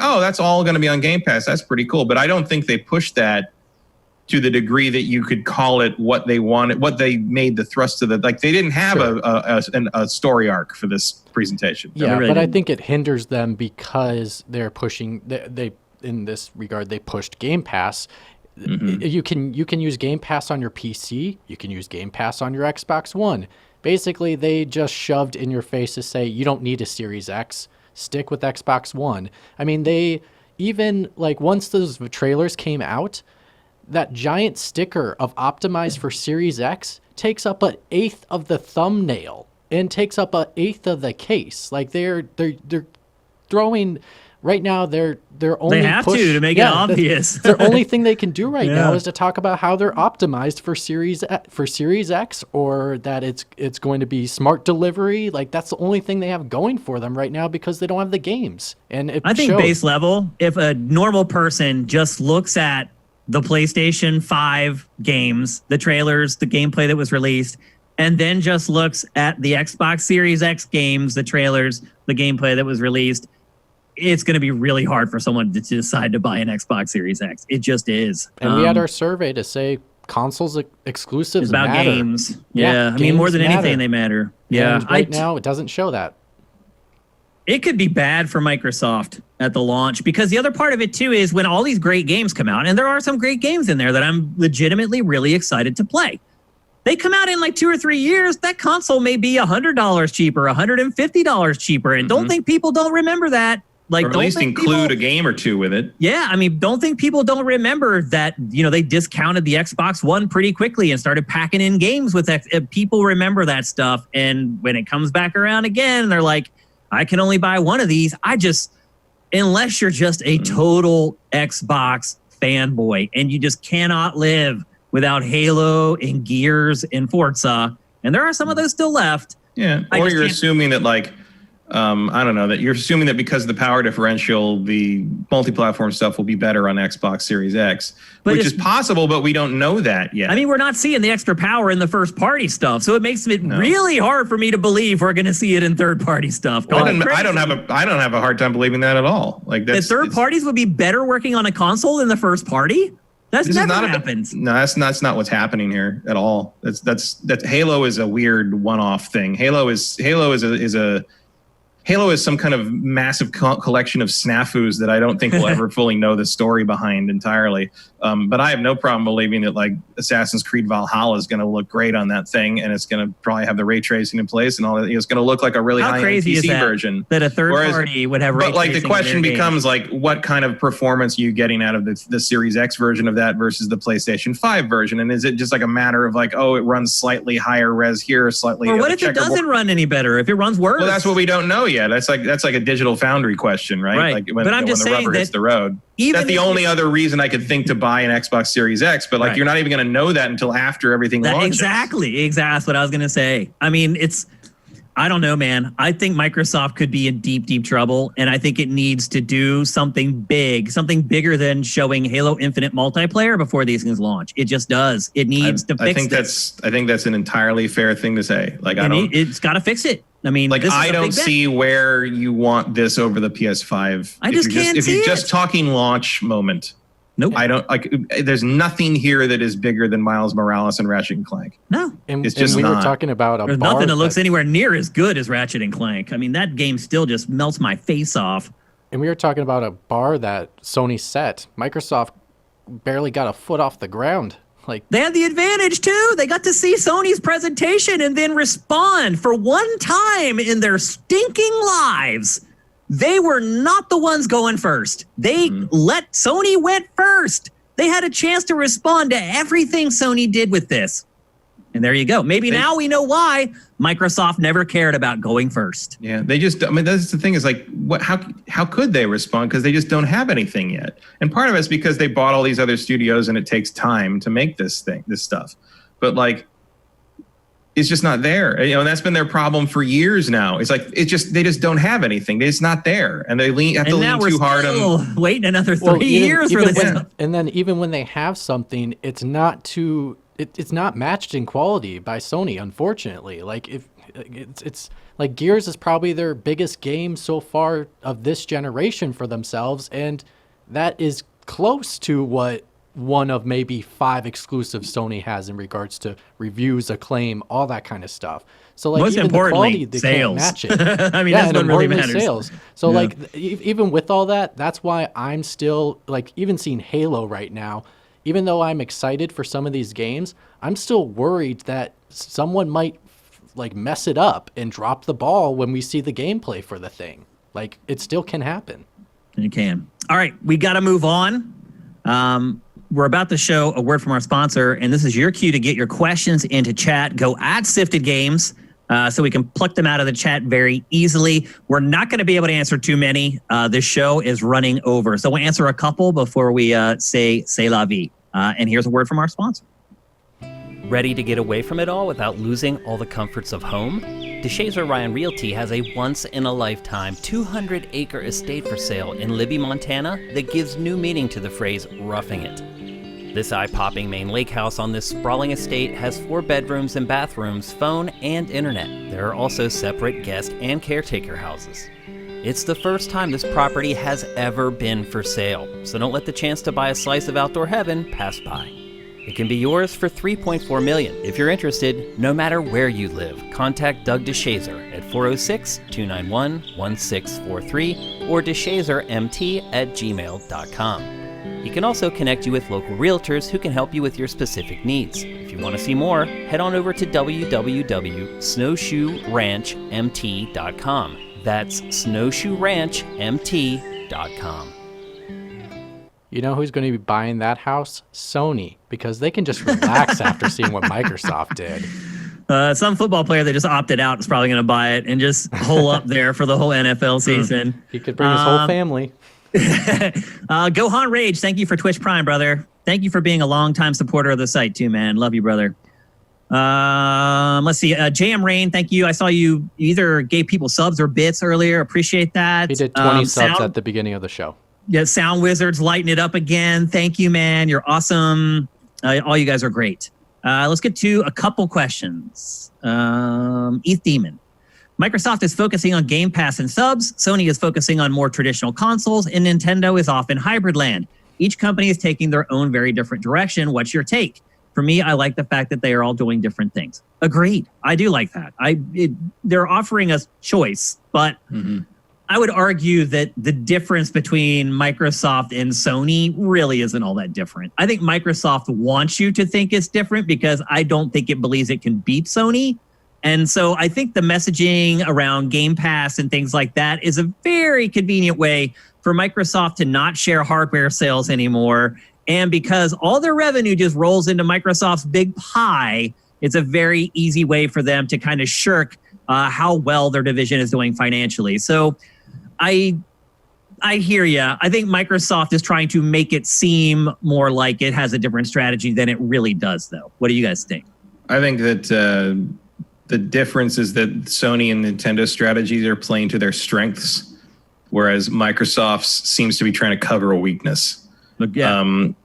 oh, that's all going to be on Game Pass. That's pretty cool. But I don't think they pushed that to the degree that you could call it what they wanted, what they made the thrust of the, like they didn't have a story arc for this presentation. Yeah, really but didn't. I think it hinders them because they're pushing, they in this regard, they pushed Game Pass. Mm-hmm. You can use Game Pass on your PC. You can use Game Pass on your Xbox One. Basically, they just shoved in your face to say, you don't need a Series X. Stick with Xbox One. I mean, they even, like, once those trailers came out, that giant sticker of optimized for Series X takes up 1/8 of the thumbnail and takes up 1/8 of the case. Like they're throwing right now. They're only they have to make it obvious. The only thing they can do right now is to talk about how they're optimized for Series X, or that it's going to be smart delivery. Like that's the only thing they have going for them right now because they don't have the games. And I think base level, if a normal person just looks at the PlayStation 5 games, the trailers, the gameplay that was released, and then just looks at the Xbox Series X games, the trailers, the gameplay that was released, it's going to be really hard for someone to decide to buy an Xbox Series X. It just is. And we had our survey to say consoles exclusives about matter. games. Yeah, I mean, more than anything, they matter. Yeah. And right now, it doesn't show that. It could be bad for Microsoft at the launch, because the other part of it too is when all these great games come out, and there are some great games in there that I'm legitimately really excited to play. They come out in like 2 or 3 years, that console may be $100 cheaper, $150 cheaper, and don't think people don't remember that. Like, or at least include a game or two with it. Yeah, I mean, don't think people don't remember that, they discounted the Xbox One pretty quickly and started packing in games with that. People remember that stuff, and when it comes back around again, they're like, I can only buy one of these. Unless you're just a total Xbox fanboy and you just cannot live without Halo and Gears and Forza, and there are some of those still left. Yeah, or you're assuming that I don't know, that you're assuming that because of the power differential, the multi-platform stuff will be better on Xbox Series X, which is possible, but we don't know that yet. I mean, we're not seeing the extra power in the first-party stuff, so it makes it really hard for me to believe we're going to see it in third-party stuff. I don't have a hard time believing that at all. Like that third parties would be better working on a console than the first party. That's never happened. No, that's not what's happening here at all. That's Halo is a weird one-off thing. Halo is some kind of massive collection of snafus that I don't think we'll ever fully know the story behind entirely. But I have no problem believing that like Assassin's Creed Valhalla is going to look great on that thing, and it's going to probably have the ray tracing in place and all that. It's going to look like a really high-end PC version. That a third party would have ray tracing. But like the question becomes like, what kind of performance are you getting out of the Series X version of that versus the PlayStation 5 version? And is it just like a matter of like, oh, it runs slightly higher res here, slightly? Or what if it doesn't run any better? If it runs worse? Well, that's what we don't know yet. That's like a Digital Foundry question, right? Right. Like when, but I'm just when the saying rubber hits the road. That's the only other reason I could think to buy an Xbox Series X. But like, you're not even going to know that until after everything launches. Exactly. That's what I was going to say. I mean, I don't know, man. I think Microsoft could be in deep, deep trouble, and I think it needs to do something big, something bigger than showing Halo Infinite multiplayer before these things launch. It just does. It needs to fix this. I think that's an entirely fair thing to say. Like, it's got to fix it. I mean, like, I don't see where you want this over the PS5. I just can't see it. If you're just talking launch moment. Nope. I don't like. There's nothing here that is bigger than Miles Morales and Ratchet and Clank. No, it's just we not. were talking about There's nothing that looks anywhere near as good as Ratchet and Clank. I mean, that game still just melts my face off. And we were talking about a bar that Sony set. Microsoft barely got a foot off the ground. Like, they had the advantage too. They got to see Sony's presentation and then respond for one time in their stinking lives. They were not the ones going first. They let Sony went first. They had a chance to respond to everything Sony did with this. And there you go. Maybe now we know why Microsoft never cared about going first. Yeah, they just, I mean, that's the thing is like, how could they respond? Because they just don't have anything yet. And part of it's because they bought all these other studios and it takes time to make this stuff. But like, it's just not there. You know, and that's been their problem for years now. It's like, they just don't have anything. It's not there. And they have to lean too hard on. Waiting another 3 years for this. And then even when they have something, it's not matched in quality by Sony, unfortunately. Like, if it's like Gears is probably their biggest game so far of this generation for themselves, and that is close to what one of maybe 5 exclusives Sony has in regards to reviews, acclaim, all that kind of stuff. So like, most even importantly, the quality, they sales. can't match it. I mean, that's what really matters. Sales. So like, even with all that, that's why I'm still like, even seeing Halo right now, even though I'm excited for some of these games, I'm still worried that someone might like mess it up and drop the ball when we see the gameplay for the thing. Like, it still can happen. It can. All right, we got to move on. We're about to show a word from our sponsor, and this is your cue to get your questions into chat. Go at Sifted Games so we can pluck them out of the chat very easily. We're not going to be able to answer too many. This show is running over. So we'll answer a couple before we say la vie. And here's a word from our sponsor. Ready to get away from it all without losing all the comforts of home? DeShazer Ryan Realty has a once-in-a-lifetime 200-acre estate for sale in Libby, Montana that gives new meaning to the phrase roughing it. This eye-popping main lake house on this sprawling estate has 4 bedrooms and bathrooms, phone, and internet. There are also separate guest and caretaker houses. It's the first time this property has ever been for sale, so don't let the chance to buy a slice of outdoor heaven pass by. It can be yours for $3.4 million. If you're interested, no matter where you live, contact Doug DeShazer at 406-291-1643 or deshazermt@gmail.com. He can also connect you with local realtors who can help you with your specific needs. If you want to see more, head on over to www.snowshoeranchmt.com. That's snowshoeranchmt.com. You know who's going to be buying that house? Sony, because they can just relax after seeing what Microsoft did. Some football player that just opted out is probably going to buy it and just hole up there for the whole NFL season. He could bring his whole family. Gohan Rage, thank you for Twitch Prime, brother. Thank you for being a longtime supporter of the site too, man. Love you, brother. Let's see. JM Rain, thank you. I saw you either gave people subs or bits earlier. Appreciate that. He did 20 subs at the beginning of the show. Yeah, Sound Wizards lighting it up again. Thank you, man. You're awesome. All you guys are great. Let's get to a couple questions. ETH Demon. Microsoft is focusing on Game Pass and subs. Sony is focusing on more traditional consoles, and Nintendo is off in hybrid land. Each company is taking their own very different direction. What's your take? For me, I like the fact that they are all doing different things. Agreed. I do like that. They're offering us choice, but I would argue that the difference between Microsoft and Sony really isn't all that different. I think Microsoft wants you to think it's different because I don't think it believes it can beat Sony. And so I think the messaging around Game Pass and things like that is a very convenient way for Microsoft to not share hardware sales anymore. And because all their revenue just rolls into Microsoft's big pie, it's a very easy way for them to kind of shirk how well their division is doing financially. So I hear you. I think Microsoft is trying to make it seem more like it has a different strategy than it really does, though. What do you guys think? I think that the difference is that Sony and Nintendo strategies are playing to their strengths, whereas Microsoft's seems to be trying to cover a weakness. And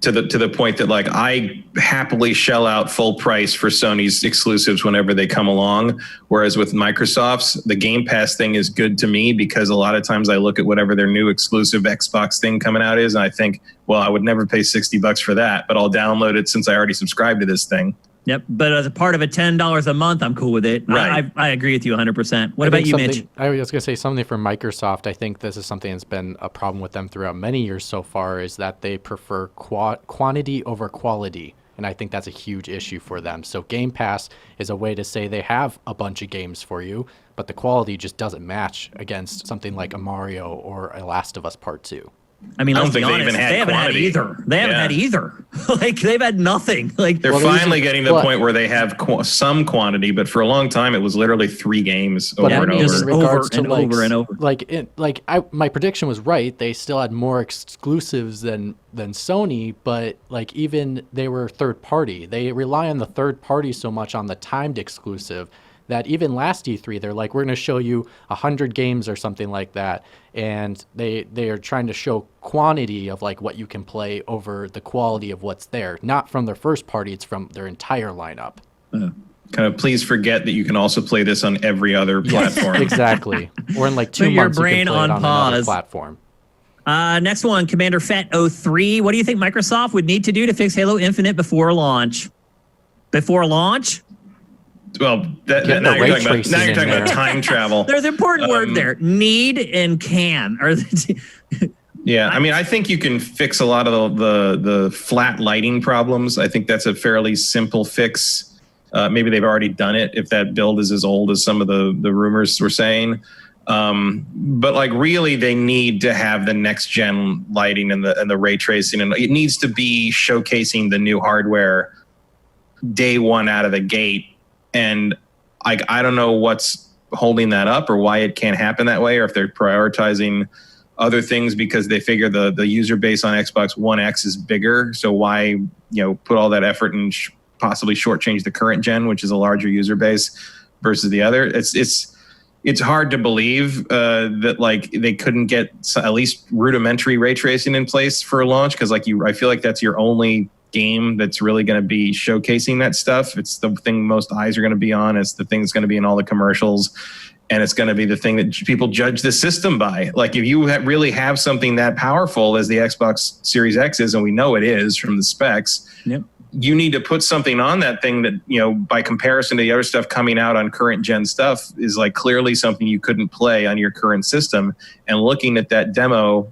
to the point that like I happily shell out full price for Sony's exclusives whenever they come along, whereas with Microsoft's, the Game Pass thing is good to me because a lot of times I look at whatever their new exclusive Xbox thing coming out is, and I think, well, I would never pay $60 for that, but I'll download it since I already subscribed to this thing. Yep, but as a part of a $10 a month, I'm cool with it. Right. I agree with you 100%. What about you, Mitch? I was going to say something for Microsoft. I think this is something that's been a problem with them throughout many years so far, is that they prefer quantity over quality. And I think that's a huge issue for them. So Game Pass is a way to say they have a bunch of games for you, but the quality just doesn't match against something like a Mario or a Last of Us Part 2. I mean, I don't let's be think honest, they haven't had either. They haven't had either. Like, they've had nothing. Like, They're finally getting to the point where they have some quantity, but for a long time, it was literally 3 games over and over. Over and over. My prediction was right. They still had more exclusives than Sony, but like even they were third party. They rely on the third party so much on the timed exclusive that even last E3, they're like, we're going to show you 100 games or something like that. And they are trying to show quantity of like what you can play over the quality of what's there. Not from their first party, it's from their entire lineup. Kind of please forget that you can also play this on every other platform. Exactly. Or in like 2 months, your you brain can play on it on pause. another platform. Next one, Commander Fett 03. What do you think Microsoft would need to do to fix Halo Infinite before launch? Before launch? Well, now you're talking about time travel. There's an important word there. Need and can. Yeah, I mean, I think you can fix a lot of the flat lighting problems. I think that's a fairly simple fix. Maybe they've already done it if that build is as old as some of the rumors were saying. But like really, they need to have the next gen lighting and the ray tracing, and it needs to be showcasing the new hardware day one out of the gate. And I don't know what's holding that up or why it can't happen that way, or if they're prioritizing other things because they figure the user base on Xbox One X is bigger. So why put all that effort and possibly shortchange the current gen, which is a larger user base, versus the other? It's hard to believe that like they couldn't get at least rudimentary ray tracing in place for a launch, because I feel like that's your only game that's really going to be showcasing that stuff. It's the thing most eyes are going to be on. It's the thing that's going to be in all the commercials, and it's going to be the thing that people judge the system by. Like if you really have something that powerful as the Xbox Series X is, and we know it is from the specs, yep, you need to put something on that thing that, by comparison to the other stuff coming out on current gen stuff, is like clearly something you couldn't play on your current system. And looking at that demo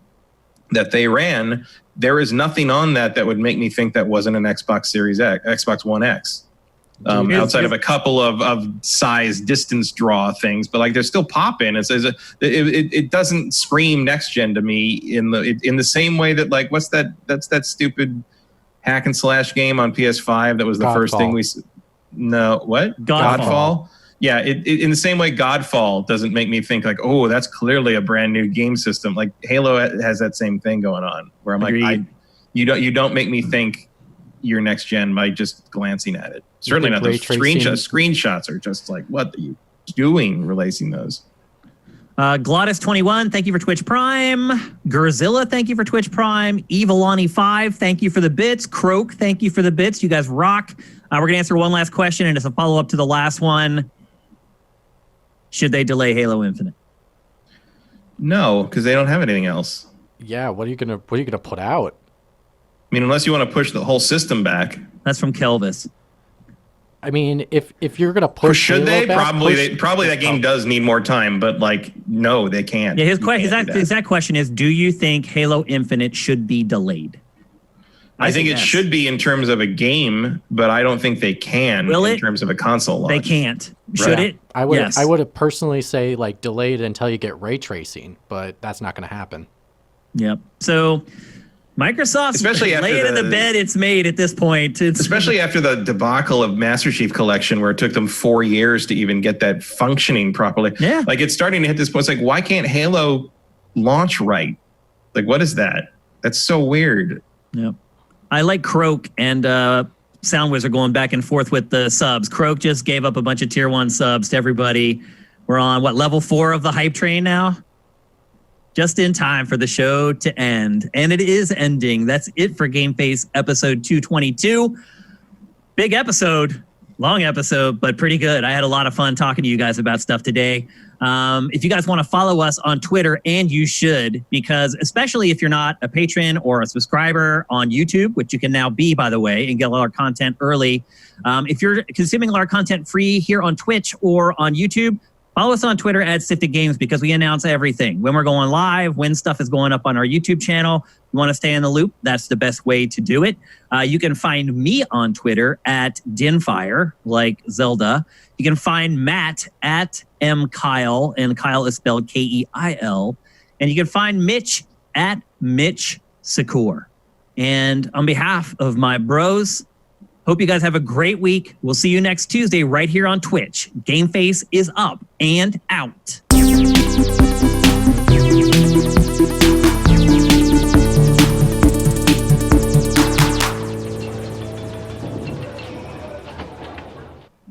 that they ran, there is nothing on that would make me think that wasn't an Xbox Series X, Xbox One X, outside of a couple of size distance draw things. But like they're still popping. It doesn't scream next gen to me in the same way that like that's that stupid hack and slash game on PS5 that was the first thing we. No, what? Godfall. Yeah, in the same way, Godfall doesn't make me think like, oh, that's clearly a brand new game system. Like Halo has that same thing going on, where I'm like, you don't make me think you're next gen by just glancing at it. Certainly not. Those screenshots are just like, what are you doing releasing those? Glottis21, thank you for Twitch Prime. Gurzilla, thank you for Twitch Prime. Evilani5, thank you for the bits. Croak, thank you for the bits. You guys rock. We're going to answer one last question, and it's a follow-up to the last one. Should they delay Halo Infinite? No, because they don't have anything else. Yeah, what are you gonna put out? I mean, unless you want to push the whole system back. That's from Kelvis. I mean, if you're gonna push, should Halo they? Back, Probably that game does need more time, but like, no, they can't. Yeah, his exact question is: do you think Halo Infinite should be delayed? I think it should be in terms of a game, but I don't think they can in terms of a console launch. They can't. Should it? I would personally say like delayed until you get ray tracing, but that's not going to happen. Yep. So Microsoft's especially lay it in the bed it's made at this point. Especially after the debacle of Master Chief Collection, where it took them 4 years to even get that functioning properly. Yeah. Like it's starting to hit this point. It's like, why can't Halo launch right? Like, what is that? That's so weird. Yep. I like Croak and Sound Wizard going back and forth with the subs. Croak just gave up a bunch of tier 1 subs to everybody. We're on, level 4 of the hype train now? Just in time for the show to end. And it is ending. That's it for GameFace episode 222. Big episode, long episode, but pretty good. I had a lot of fun talking to you guys about stuff today. If you guys want to follow us on Twitter, and you should, because especially if you're not a patron or a subscriber on YouTube, which you can now be, by the way, and get all our content early. If you're consuming all our content free here on Twitch or on YouTube, follow us on Twitter at Sifted Games, because we announce everything. When we're going live, when stuff is going up on our YouTube channel. You want to stay in the loop, that's the best way to do it. You can find me on Twitter at Dinfire, like Zelda. You can find Matt at MKyle, and Kyle is spelled Keil. And you can find Mitch at Mitch Secor. And on behalf of my bros, hope you guys have a great week. We'll see you next Tuesday right here on Twitch. GameFace is up and out.